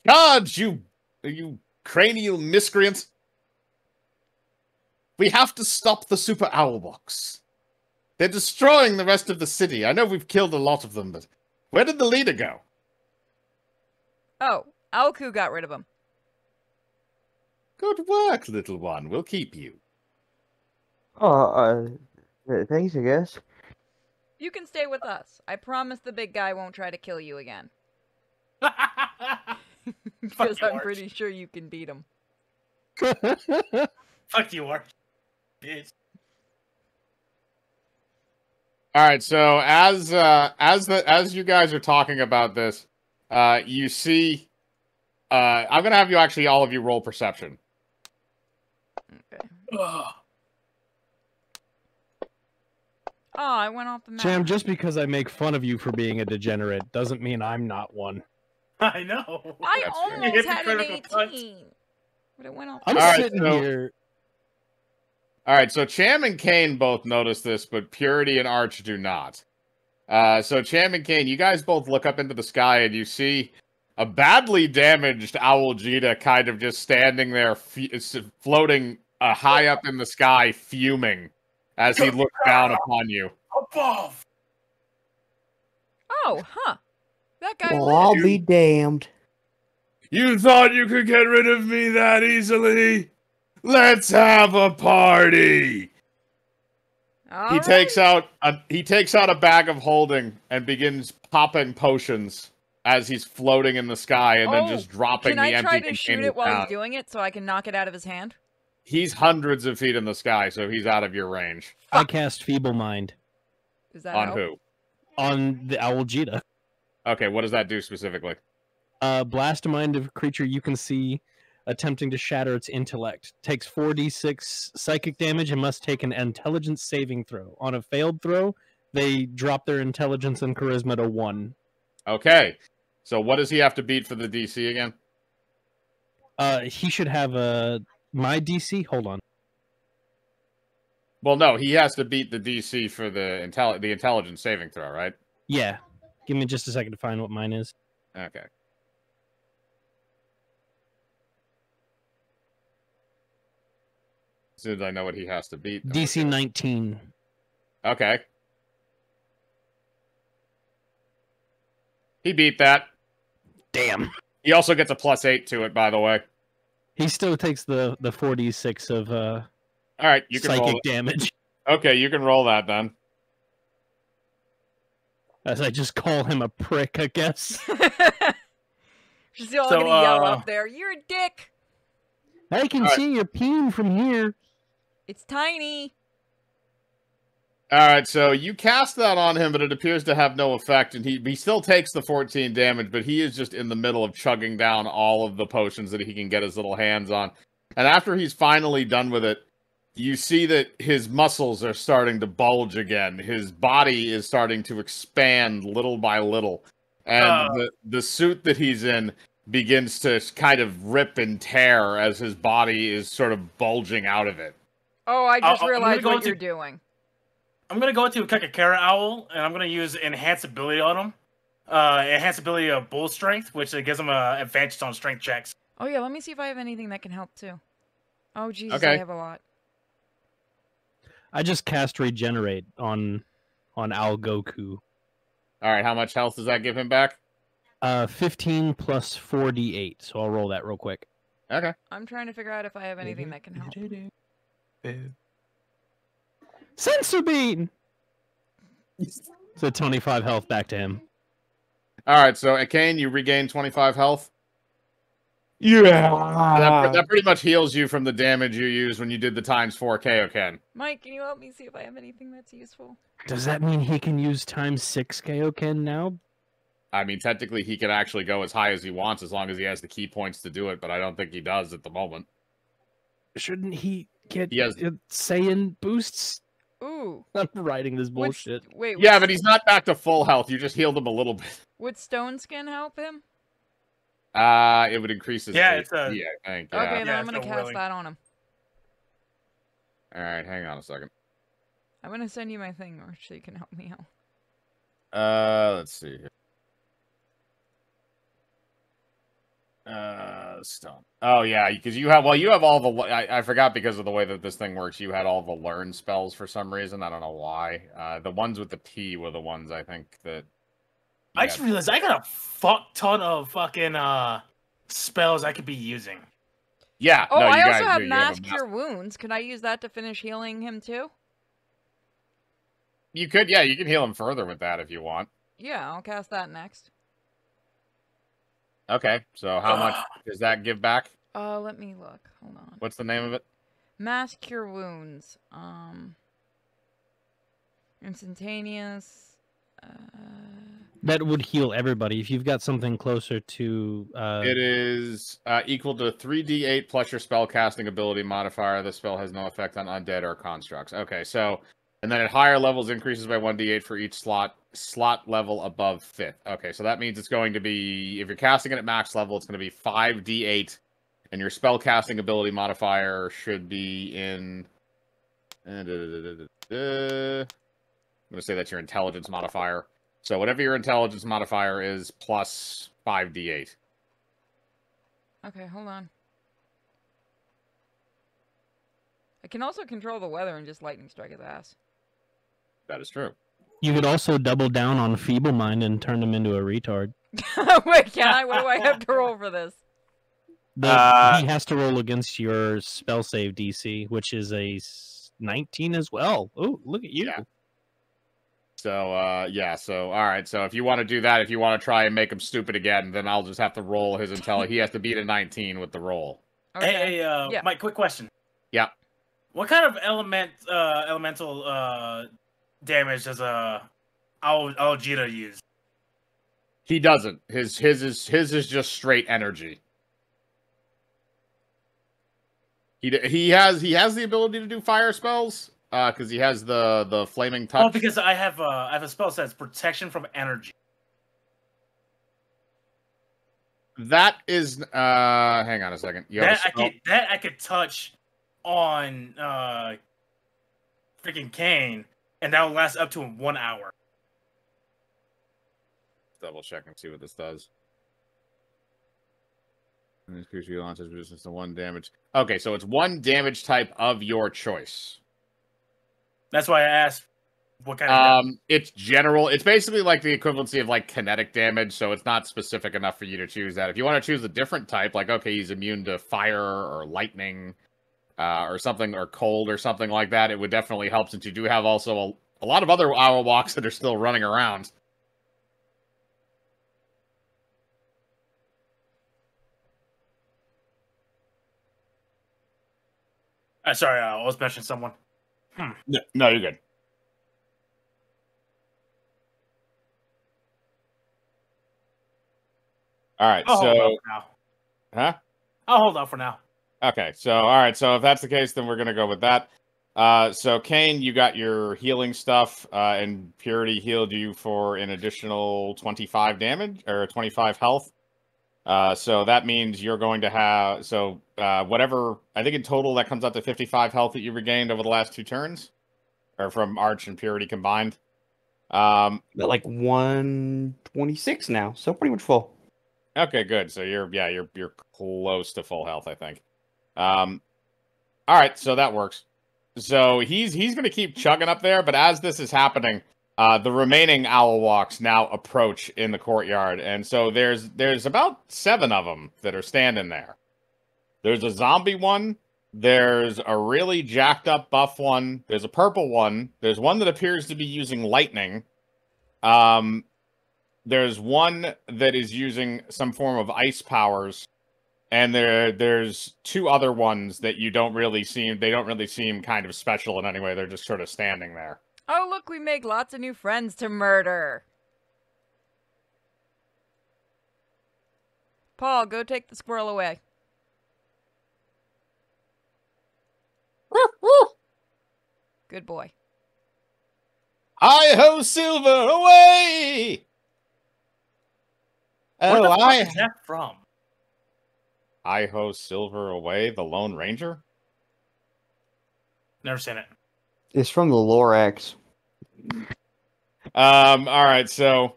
God, you cranial miscreant. We have to stop the super owlbox. They're destroying the rest of the city. I know we've killed a lot of them, but where did the leader go? Oh, Alku got rid of him. Good work, little one. We'll keep you. Thanks, I guess. You can stay with us. I promise the big guy won't try to kill you again. Because I'm pretty sure you can beat him. Fuck you, Arch. Bitch. All right, so as you guys are talking about this, you see, I'm gonna have you actually all of you roll perception. Okay. Ugh. Oh, I went off the map. Jam, just because I make fun of you for being a degenerate doesn't mean I'm not one. I know. I That's fair. almost had an Hypocritical 18. But it went off I'm the All right, sitting so- here. All right, so Cham and Kane both notice this, but Purity and Arch do not. So Cham and Kane, you guys both look up into the sky and you see a badly damaged Owl Jita kind of just standing there, floating high up in the sky, fuming as he looks down upon you. Above. Oh, huh. That guy Well, lived. I'll be damned. You thought you could get rid of me that easily? Let's have a party. He takes out a bag of holding and begins popping potions as he's floating in the sky and then just dropping Can the I empty try to shoot containers it while down. he's doing it so I can knock it out of his hand? He's hundreds of feet in the sky, so he's out of your range. I cast Feeble Mind Does that On help? who? on the Owl Jita. Okay, what does that do specifically? Blast a mind of a creature you can see attempting to shatter its intellect. Takes 4d6 psychic damage and must take an intelligence saving throw. On a failed throw, they drop their intelligence and charisma to 1. Okay, so what does he have to beat for the DC again? He should have my DC. Hold on. Well, no, he has to beat the DC for the intelligence saving throw, right? Yeah. Give me just a second to find what mine is. Okay. As soon as I know what he has to beat. then DC 19. Okay. He beat that. Damn. He also gets a +8 to it, by the way. He still takes the 4d6 of All right, you can roll psychic it. damage. Okay, you can roll that then. As I just call him a prick, I guess. She's all So, gonna yell up there, "You're a dick!" I can Alright. see your peen from here. It's tiny. All right, so you cast that on him, but it appears to have no effect, and he still takes the 14 damage, but he is just in the middle of chugging down all of the potions that he can get his little hands on. And after he's finally done with it, you see that his muscles are starting to bulge again. His body is starting to expand little by little. And the suit that he's in begins to kind of rip and tear as his body is sort of bulging out of it. Oh, I just I'm gonna realized go what into- you're doing. I'm gonna go into a Kakakara Owl, and I'm gonna use Enhance Ability on him. Enhance Ability of Bull Strength, which gives him an advantage on strength checks. Oh yeah, let me see if I have anything that can help too. Oh Jesus, Okay. I have a lot. I just cast Regenerate on Al Goku. All right, how much health does that give him back? 15 plus 4d8. So I'll roll that real quick. Okay. I'm trying to figure out if I have anything that can help. Sensor Bean! So 25 health back to him. All right, so Kane, you regain 25 health. Yeah. That pretty much heals you from the damage you used when you did the ×4 Kaioken. Mike, can you help me see if I have anything that's useful? Does that mean he can use times 6 Kaioken now? I mean, technically, he can actually go as high as he wants as long as he has the key points to do it, but I don't think he does at the moment. Shouldn't he get He has- Saiyan boosts? Ooh. I'm writing this What's- bullshit. Wait. Yeah, but he's not back to full health. You just healed him a little bit. Would Stone Skin help him? It would increase his Yeah, AP, it's a- I think. Okay, Yeah. then Yeah, I'm gonna so cast willing. that on him. All right, hang on a second. I'm gonna send you my thing, or so you can help me out. Let's see here. Stone. Oh yeah, because you have all the. I forgot because of the way that this thing works. You had all the learn spells for some reason. I don't know why. The ones with the P were the ones I think that. I just realized I got a fuck ton of fucking spells I could be using. Yeah. Oh, no, you I also guys have do. You Mass a Cure Wounds. Could I use that to finish healing him too? You could, yeah. You can heal him further with that if you want. Yeah, I'll cast that next. Okay. So how much does that give back? Let me look. Hold on. What's the name of it? Mass Cure Wounds. Instantaneous. That would heal everybody. If you've got something closer to... It is equal to 3d8 plus your spell casting ability modifier. The spell has no effect on undead or constructs. Okay, so... And then at higher levels, increases by 1d8 for each slot level above 5th. Okay, so that means it's going to be... If you're casting it at max level, it's going to be 5d8. And your spell casting ability modifier should be in... I'm going to say that's your intelligence modifier. So whatever your intelligence modifier is, plus 5d8. Okay, hold on. I can also control the weather and just lightning strike his ass. That is true. You could also double down on Feeble Mind and turn him into a retard. Wait, can I? What do I have to roll for this? He has to roll against your spell save DC, which is a 19 as well. Oh, look at you. Yeah. So, yeah, so, alright, so if you want to do that, if you want to try and make him stupid again, then I'll just have to roll his he has to beat a 19 with the roll. Okay. Hey, yeah. Mike, quick question. Yeah. What kind of elemental damage does Algita use? He doesn't. His is just straight energy. He has the ability to do fire spells, because he has the flaming touch. Oh, because I have a spell that says protection from energy. That is hang on a second. That I could touch on freaking Kane, and that will last up to 1 hour. Double check and see what this does. This creature launches resistance to 1 damage. Okay, so it's 1 damage type of your choice. That's why I asked what kind of it's general. It's basically like the equivalency of like kinetic damage, so it's not specific enough for you to choose that. If you want to choose a different type, like okay, he's immune to fire or lightning, or something, or cold or something like that, it would definitely help since you do have also a lot of other owl walks that are still running around. sorry, I was mentioning someone. No, you're good. All right, I'll hold so... off for now. Huh? I'll hold off for now. Okay, so, alright, so if that's the case, then we're gonna go with that. So, Kane, you got your healing stuff, and Purity healed you for an additional 25 damage, or 25 health. So that means you're going to have, whatever, I think in total that comes out to 55 health that you regained over the last 2 turns, or from Arch and Purity combined. Got like 126 now, so pretty much full. Okay, good. So you're close to full health, I think. All right, so that works. So he's going to keep chugging up there, but as this is happening, the remaining owl walks now approach in the courtyard, and so there's about 7 of them that are standing there. There's a zombie one. There's a really jacked up buff one. There's a purple one. There's one that appears to be using lightning. There's one that is using some form of ice powers. And there's 2 other ones that they don't really seem kind of special in any way. They're just sort of standing there. Oh, look, we make lots of new friends to murder. Paul, go take the squirrel away. Good boy. Hi-ho, Silver, away! Where the fuck is that from? Hi-ho, Silver, away, the Lone Ranger? Never seen it. It's from the Lorax. Alright, so...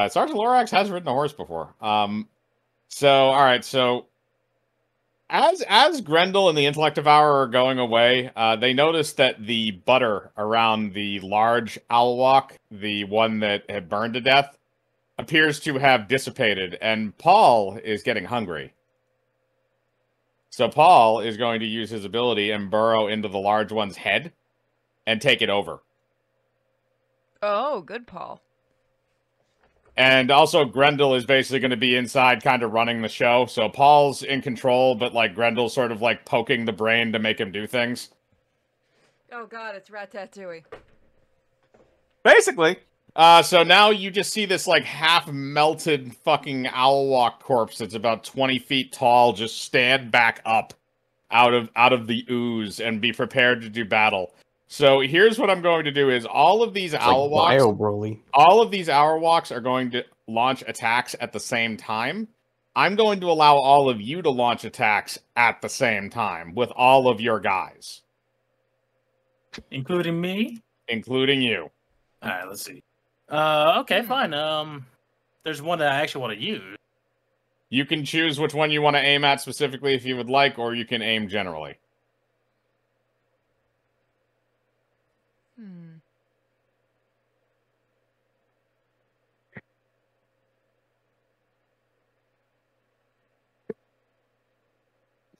Sergeant Lorax has ridden a horse before. Alright, so... As Grendel and the Intellect Devourer are going away, they notice that the butter around the large owl walk, the one that had burned to death, appears to have dissipated, and Paul is getting hungry. So Paul is going to use his ability and burrow into the large one's head and take it over. Oh, good, Paul. And also, Grendel is basically going to be inside kind of running the show. So Paul's in control, but like Grendel's sort of like poking the brain to make him do things. Oh god, it's Ratatouille. Basically. So now you just see this like half-melted fucking Owlwalk corpse that's about 20 feet tall just stand back up out of the ooze and be prepared to do battle. So here's what I'm going to do is all of these It's like Owlwalks, Bio Broly. all of these Owlwalks are going to launch attacks at the same time. I'm going to allow all of you to launch attacks at the same time with all of your guys. Including me? Including you. Alright, let's see. Okay, fine. There's one that I actually want to use. You can choose which one you want to aim at specifically if you would like, or you can aim generally.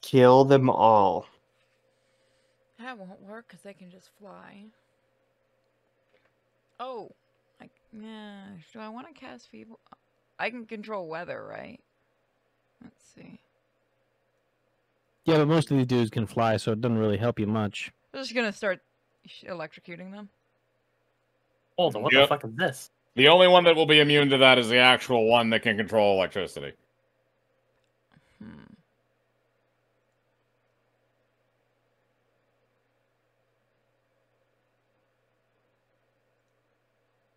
Kill them all. That won't work because they can just fly. Oh, yeah. Do I want to cast Feeble? I can control weather, right? Let's see. Yeah, but most of these dudes can fly, so it doesn't really help you much. I'm just gonna start electrocuting them. Hold on, what Yep. the fuck is this? The only one that will be immune to that is the actual one that can control electricity.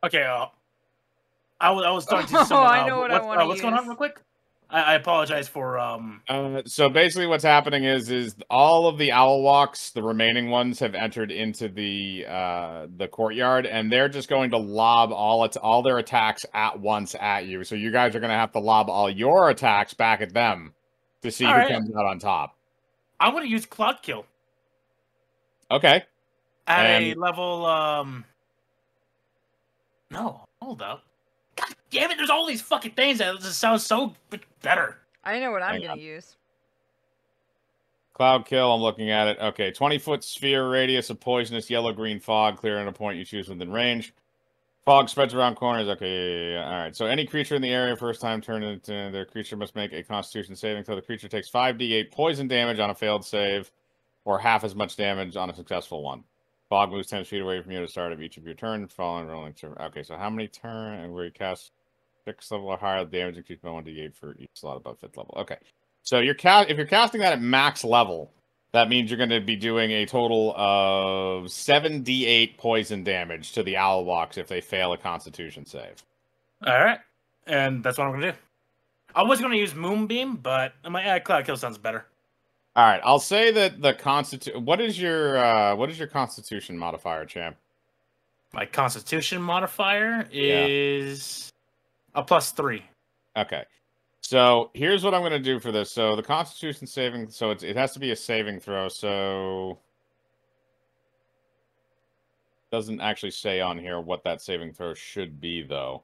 Okay, I was starting to summon. I know what I want to What's going on, real quick? I apologize for So basically what's happening is all of the Owlwalks, the remaining ones, have entered into the courtyard, and they're just going to lob all their attacks at once at you. So you guys are going to have to lob all your attacks back at them to see who comes out on top. I'm going to use Cloud Kill. Okay. At a level, No, hold up. God damn it, there's all these fucking things that just sound so much better. I know what I'm Hang gonna on. use. Cloud Kill, I'm looking at it. Okay, 20-foot sphere radius of poisonous yellow-green fog, clearing a point you choose within range. Fog spreads around corners. Okay, yeah. All right. So any creature in the area first time turned into their creature must make a Constitution saving throw. The creature takes 5d8 poison damage on a failed save, or half as much damage on a successful one. Fog moves 10 feet away from you at the start of each of your turns, following rolling. Okay, so how many turns? And where you cast 6th level or higher, damage increases by 1d8 for each slot above 5th level. Okay, so if you're casting that at max level, that means you're going to be doing a total of 7d8 poison damage to the Owlwalks if they fail a Constitution save. All right, and that's what I'm gonna do. I was gonna use Moonbeam, but I'm like, Cloud Kill sounds better. All right, I'll say that the Constitution. What is your Constitution modifier, champ? My Constitution modifier is a +3. Okay, so here's what I'm going to do for this. So the Constitution saving, so it has to be a saving throw. So doesn't actually say on here what that saving throw should be, though.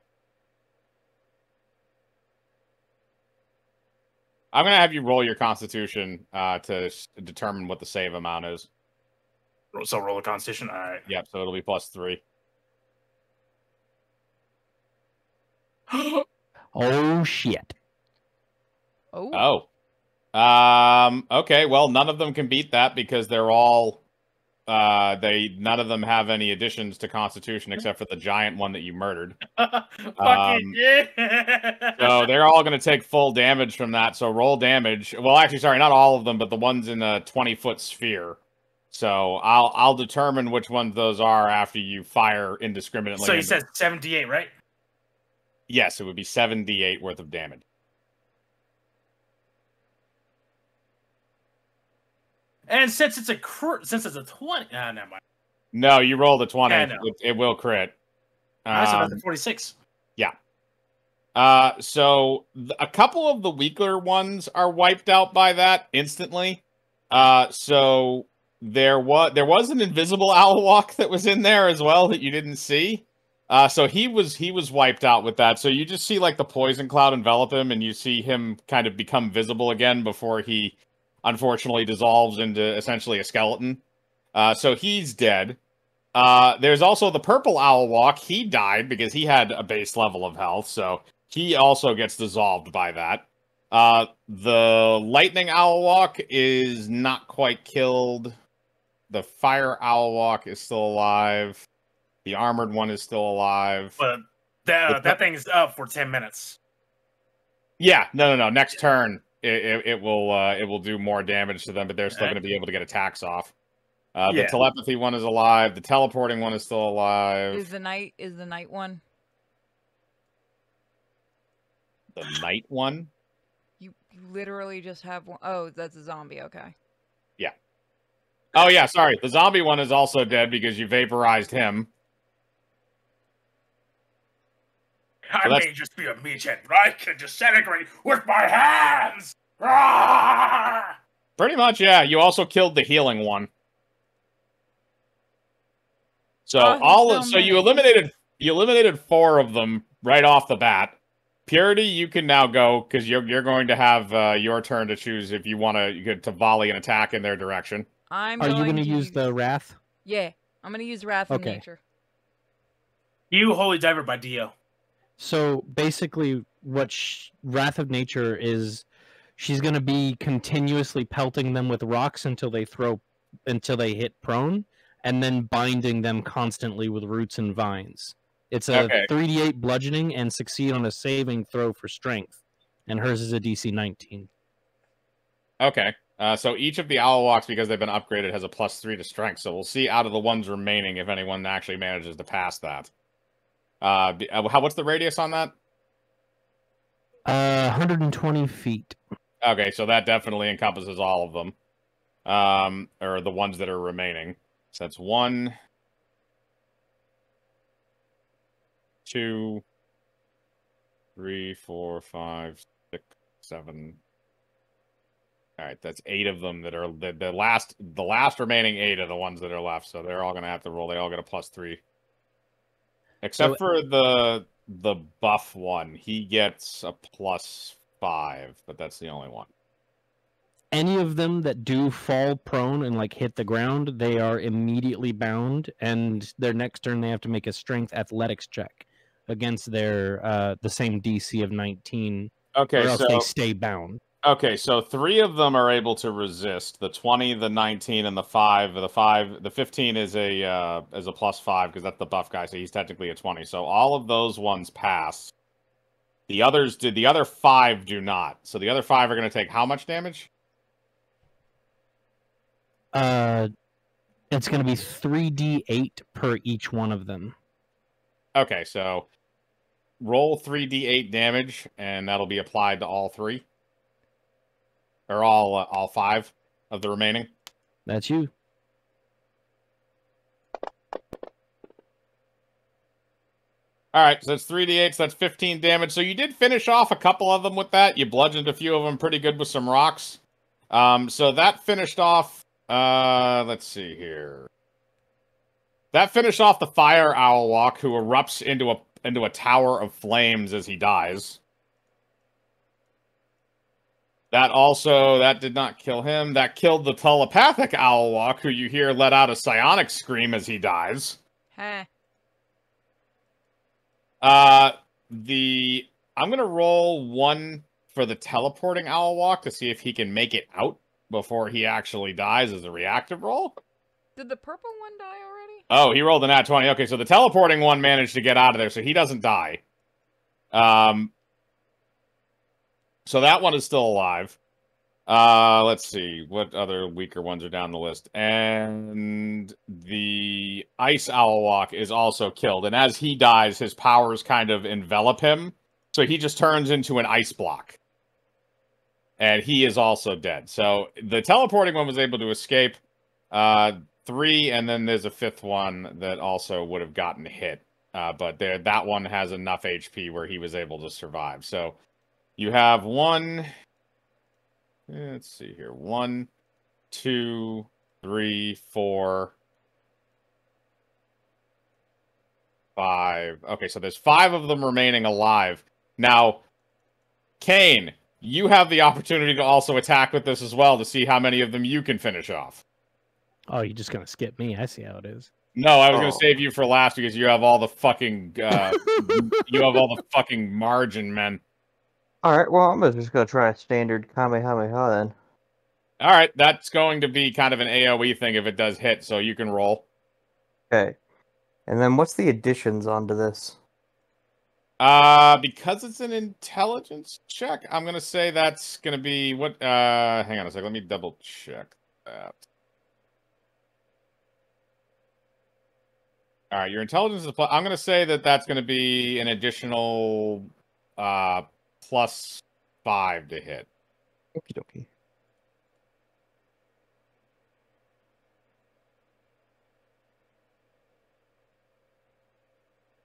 I'm going to have you roll your Constitution to determine what the save amount is. So roll a Constitution. All right. Yep, so it'll be +3. Oh, shit. Oh. Okay, well, none of them can beat that because they're all... none of them have any additions to Constitution except for the giant one that you murdered. Fucking yeah! So they're all going to take full damage from that. So roll damage. Well, actually, sorry, not all of them, but the ones in the 20-foot sphere. So I'll determine which ones those are after you fire indiscriminately. So you said 78, right? Yes, it would be 7d8 worth of damage. And since it's a 20, never mind. No, you roll the 20. Yeah, no. It will crit. So that's a 46. Yeah. So a couple of the weaker ones are wiped out by that instantly. So there was an invisible Owlwalk that was in there as well that you didn't see. So he was wiped out with that. So you just see like the poison cloud envelop him, and you see him kind of become visible again before he unfortunately dissolves into essentially a skeleton. So he's dead. There's also the purple Owlwalk. He died because he had a base level of health, so he also gets dissolved by that. The lightning Owlwalk is not quite killed. The fire Owlwalk is still alive. The armored one is still alive. But that thing is up for 10 minutes. Yeah, no. Next turn, it will do more damage to them, but they're still going to be able to get attacks off. The telepathy one is alive. The teleporting one is still alive. Is the night one? The night one? You literally just have one. Oh, that's a zombie. Okay. Yeah. Oh yeah, sorry. The zombie one is also dead because you vaporized him. I may just be a meathead, but I can disintegrate with my hands! Ah! Pretty much, yeah. You also killed the healing one. So so you eliminated 4 of them right off the bat. Purity, you can now go because you're going to have your turn to choose if you want to volley an attack in their direction. Are you going to use the Wrath? Yeah, I'm going to use Wrath of Nature. You Holy Diver by Dio. So basically, what Wrath of Nature is, she's going to be continuously pelting them with rocks until they hit prone, and then binding them constantly with roots and vines. It's a 3d8 bludgeoning and succeed on a saving throw for strength, and hers is a DC 19. Okay. So each of the owl walks, because they've been upgraded, has a +3 to strength. So we'll see out of the ones remaining if anyone actually manages to pass that. What's the radius on that? 120 feet. Okay, so that definitely encompasses all of them. Or the ones that are remaining. So that's 1, 2, 3, 4, 5, 6, 7. All right, that's 8 of them that are the last remaining 8 are the ones that are left. So they're all going to have to roll. They all get a +3. Except for the buff one, he gets a +5, but that's the only one. Any of them that do fall prone and like hit the ground, they are immediately bound, and their next turn they have to make a strength athletics check against their the same DC of 19. Okay, or else they stay bound. Okay, so 3 of them are able to resist. The 20, the 19, and the 5. The 15 is a +5 because that's the buff guy, so he's technically a 20. So all of those ones pass. The other 5 do not. So the other 5 are going to take how much damage? It's going to be 3d8 per each one of them. Okay, so roll 3d8 damage, and that'll be applied to all 3. Or all 5 of the remaining. That's you. All right, so that's 3d8, so that's 15 damage. So you did finish off a couple of them with that. You bludgeoned a few of them pretty good with some rocks. So that finished off... let's see here. That finished off the Fire Owl Walk, who erupts into a tower of flames as he dies. That did not kill him. That killed the telepathic Owl Walk, who you hear let out a psionic scream as he dies. Huh. I'm gonna roll 1 for the teleporting Owl Walk to see if he can make it out before he actually dies as a reactive roll. Did the purple one die already? Oh, he rolled a nat 20. Okay, so the teleporting one managed to get out of there, so he doesn't die. So that one is still alive. Let's see. What other weaker ones are down the list? And the Ice Owl Walk is also killed. And as he dies, his powers kind of envelop him. So he just turns into an ice block. And he is also dead. So the teleporting one was able to escape. 3, and then there's a 5th one that also would have gotten hit. But that one has enough HP where he was able to survive. So... you have 1, let's see here, 1, 2, 3, 4, 5. Okay, so there's 5 of them remaining alive. Now, Kane, you have the opportunity to also attack with this as well to see how many of them you can finish off. Oh, you're just going to skip me. I see how it is. No, I was going to save you for last because you have all the fucking, you have all the fucking margin, man. Alright, well, I'm just going to try a standard Kamehameha then. Alright, that's going to be kind of an AoE thing if it does hit, so you can roll. Okay. And then what's the additions onto this? Because it's an intelligence check, I'm gonna say that's gonna be what? Hang on a sec. Let me double check that. All right, your intelligence is. I'm gonna say that that's gonna be an additional +5 to hit. Okie dokie.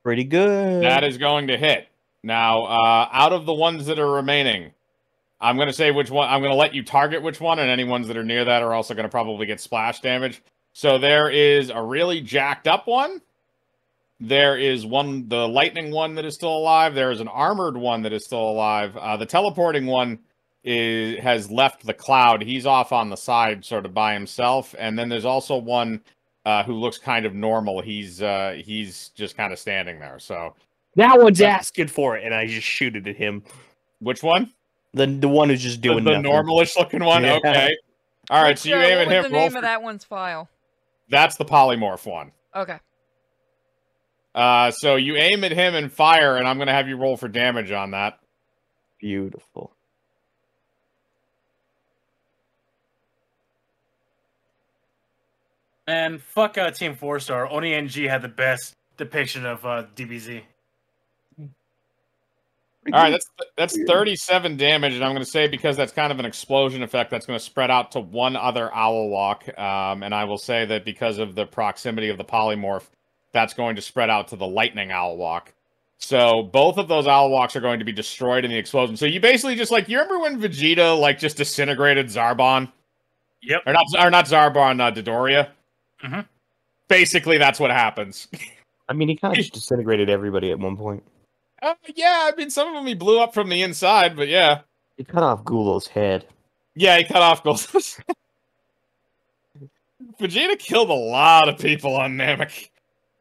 Pretty good. That is going to hit. Now, out of the ones that are remaining, I'm going to say which one. I'm going to let you target which one, and any ones that are near that are also going to probably get splash damage. So there is a really jacked up one. There is the lightning one that is still alive. There is an armored one that is still alive. The teleporting one has left the cloud. He's off on the side, sort of by himself. And then there's also one who looks kind of normal. He's just kind of standing there. So That one's asking for it, and I just shoot it at him. which one? The one who's just doing the nothing. normalish looking one. Yeah. Okay. All right. So you aim at what him. was the name of that one's file? That's the polymorph one. Okay. So you aim at him and fire, and I'm going to have you roll for damage on that. Beautiful. And fuck Team 4-Star. Only NG had the best depiction of DBZ. All right, that's 37 damage, and I'm going to say because that's kind of an explosion effect, that's going to spread out to one other owl walk. And I will say that because of the proximity of the polymorph, that's going to spread out to the lightning owl walk. So both of those owl walks are going to be destroyed in the explosion. So you basically just you remember when Vegeta just disintegrated Zarbon? Yep. Or not Zarbon, Dodoria. Mm-hmm. Basically, that's what happens. I mean, he kind of just disintegrated everybody at one point. Yeah, I mean, some of them he blew up from the inside, but yeah. He cut off Gulo's head. Yeah, he cut off Gul's. Vegeta killed a lot of people on Namek.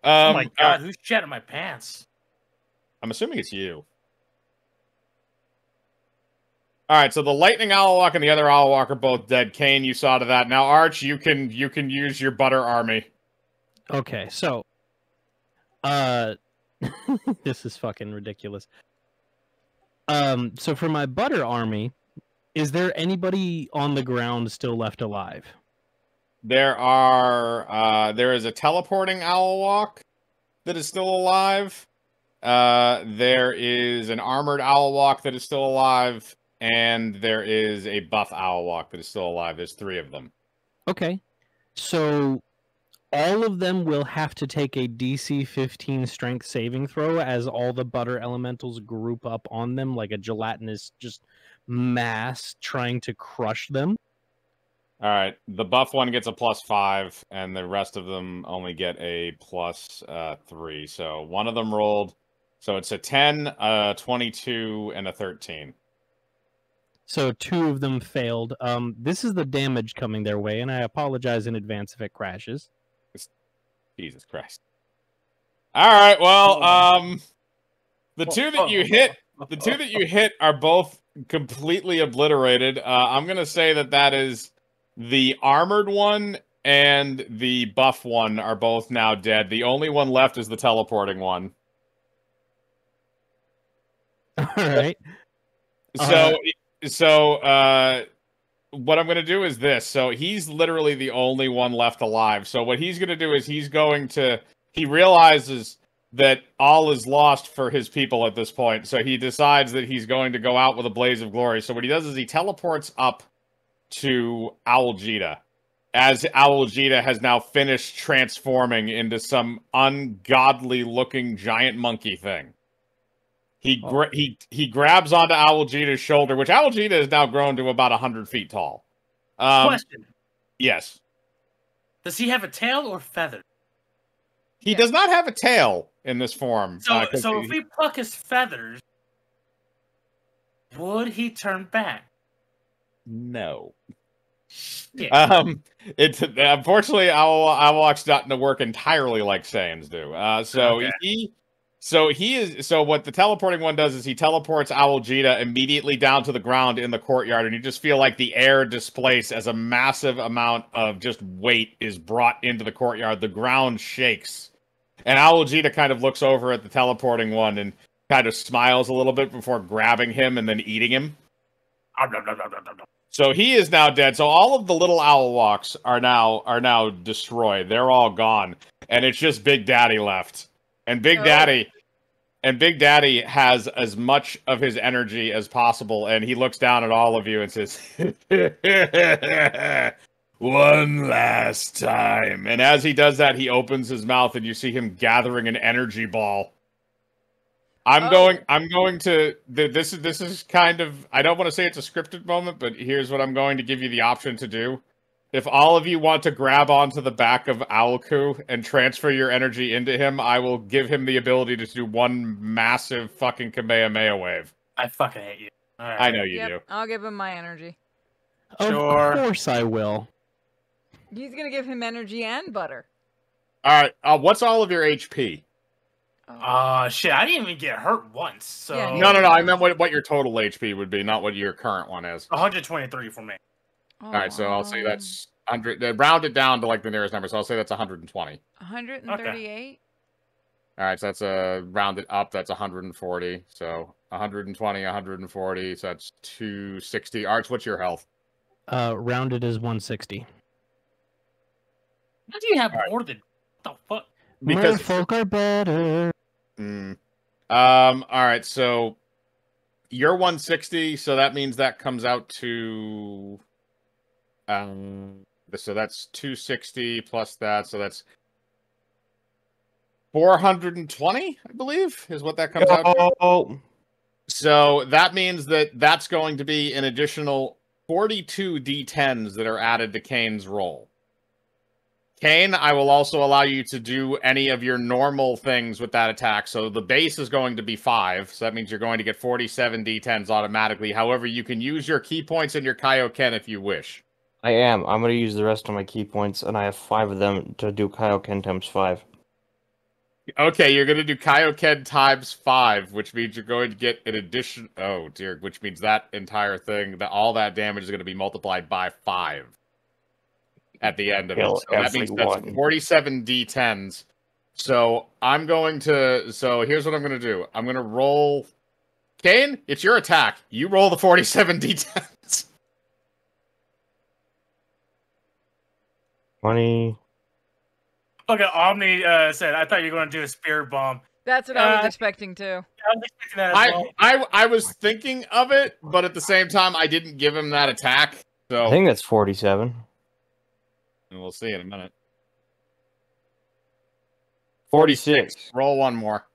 Oh my god, who's shitting my pants? I'm assuming it's you. Alright, so the Lightning Owlwalk and the other Owlwalk are both dead. Kane, you saw to that. Now, Arch, you can use your butter army. Okay, so this is fucking ridiculous. So for my butter army, is there anybody on the ground still left alive? There is a teleporting Owlwalk that is still alive. There is an armored Owlwalk that is still alive. And there is a buff Owlwalk that is still alive. There's 3 of them. Okay. So all of them will have to take a DC 15 strength saving throw as all the butter elementals group up on them like a gelatinous just mass trying to crush them. All right. The buff one gets a +5, and the rest of them only get a +3. So one of them rolled. So it's a 10, a 22, and a 13. So 2 of them failed. This is the damage coming their way, and I apologize in advance if it crashes. Jesus Christ. All right, well, the two that you hit are both completely obliterated. I'm going to say that is the armored one and the buff one are both now dead. The only one left is the teleporting one. All right. So, what I'm going to do is this. So, he's literally the only one left alive. So, what he's going to do is he realizes that all is lost for his people at this point. So, he decides that he's going to go out with a blaze of glory. So, what he does is he teleports up to Owljeeta, as Owljeeta has now finished transforming into some ungodly-looking giant monkey thing. He grabs onto Owljeeta's shoulder, which Owljeeta has now grown to about 100 feet tall. Question. Yes. Does he have a tail or feather? He does not have a tail in this form. So if we pluck his feathers, would he turn back? No. Shit. Unfortunately, Owlwalk's not to work entirely like Saiyans do. So what the teleporting one does is he teleports Owljeeta immediately down to the ground in the courtyard, and you just feel like the air displace as a massive amount of just weight is brought into the courtyard. The ground shakes And Awajita kind of looks over at the teleporting one and kind of smiles a little bit before grabbing him and then eating him. So he is now dead. So all of the little owl walks are now destroyed. They're all gone, and it's just Big Daddy left. And Big Daddy has as much of his energy as possible, and he looks down at all of you and says, "One last time." And as he does that, he opens his mouth, and you see him gathering an energy ball. I'm going to. This is kind of. I don't want to say it's a scripted moment, but here's what I'm going to give you the option to do. If all of you want to grab onto the back of Owlku and transfer your energy into him, I will give him the ability to do one massive fucking Kamehameha wave. I fucking hate you. All right. I know you do. I'll give him my energy. Sure. Of course I will. He's gonna give him energy and butter. All right. What's all of your HP? Shit, I didn't even get hurt once, so... Yeah, No. I meant what your total HP would be, not what your current one is. 123 for me. All right, so I'll say that's 100. Round it down to like the nearest number, so I'll say that's 120. 138. Okay. All right, so that's rounded up. That's 140. So 120, 140. So that's 260. Arch, what's your health? Rounded is 160. How do you have more than... What the fuck? Because folk are better. All right, so you're 160, so that means that comes out to so that's 260 plus that, so that's 420, I believe, is what that comes out to. So that means that's going to be an additional 42 D10s that are added to Kane's roll. Kane, I will also allow you to do any of your normal things with that attack. So the base is going to be 5. So that means you're going to get 47 D10s automatically. However, you can use your key points and your Kaioken if you wish. I am. I'm going to use the rest of my key points, and I have 5 of them to do Kaioken times 5. Okay, you're going to do Kaioken times 5, which means you're going to get an addition... Oh, dear. Which means that entire thing, all that damage is going to be multiplied by 5. At the end of it. So that means that's 47 D10s. So I'm going to... So here's what I'm going to do. I'm going to roll... Kane, it's your attack. You roll the 47 D10s. 20. Okay, Omni said, I thought you were going to do a spirit bomb. That's what I was expecting too. I was expecting that as well. I was thinking of it, but at the same time, I didn't give him that attack. So I think that's 47. And we'll see in a minute. 46. Roll one more.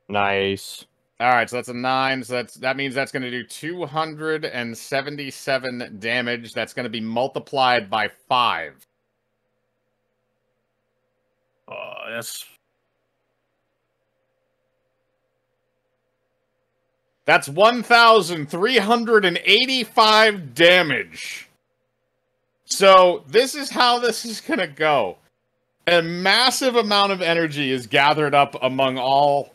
Nice. All right, so that's a 9. So that means that's going to do 277 damage. That's going to be multiplied by 5. That's 1,385 damage. So this is how this is going to go. A massive amount of energy is gathered up among all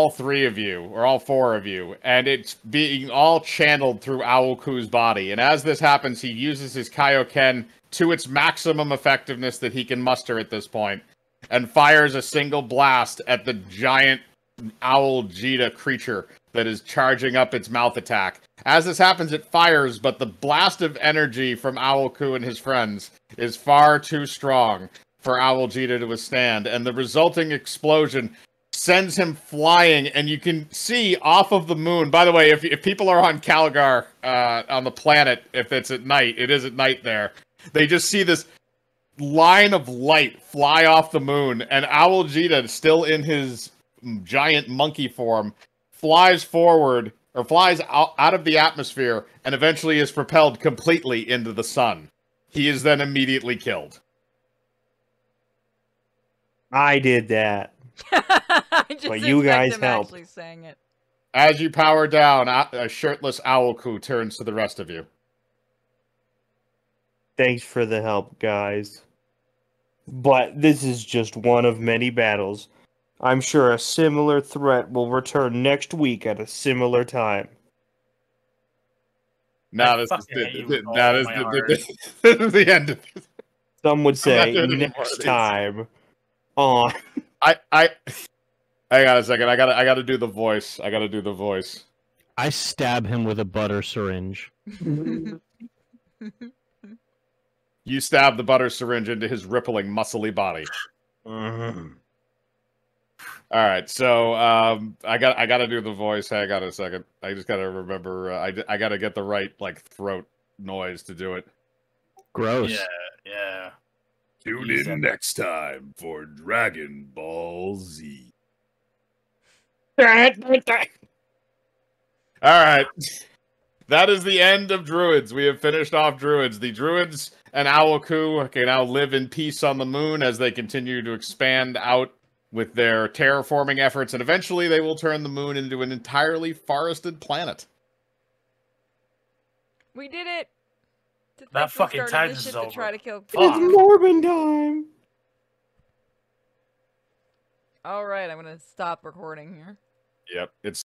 3 of you, or all 4 of you, and it's being all channeled through Owlku's body. And as this happens, he uses his Kaioken to its maximum effectiveness that he can muster at this point, and fires a single blast at the giant owl Jita creature that is charging up its mouth attack. As this happens, it fires, but the blast of energy from Owlku and his friends is far too strong for Owl Jita to withstand, and the resulting explosion sends him flying, and you can see off of the moon. By the way, if people are on Caligar, on the planet, if it's at night, it is at night there, they just see this line of light fly off the moon, and Owl Jita, still in his giant monkey form, flies forward, or flies out of the atmosphere, and eventually is propelled completely into the sun. He is then immediately killed. I did that. I just But you guys him helped. actually saying it. As you power down, a shirtless Owlku turns to the rest of you. Thanks for the help, guys. But this is just one of many battles. I'm sure a similar threat will return next week at a similar time. Now this is the end of it. Some would I'm not say doing any more of next these. time on. I hang on a second. I gotta do the voice. I gotta do the voice. I stab him with a butter syringe. You stab the butter syringe into his rippling, muscly body. All right, so I gotta do the voice. Hang on a second. I just gotta remember. I gotta get the right like throat noise to do it. Gross. Yeah. Tune in next time for Dragon Ball Z. All right. That is the end of Druids. We have finished off Druids. The Druids and Owlku can now live in peace on the moon as they continue to expand out with their terraforming efforts, and eventually they will turn the moon into an entirely forested planet. We did it. To That think we fucking started time this is shit over. To try to kill. It's Morbin time. All right, I'm gonna stop recording here. Yep, it's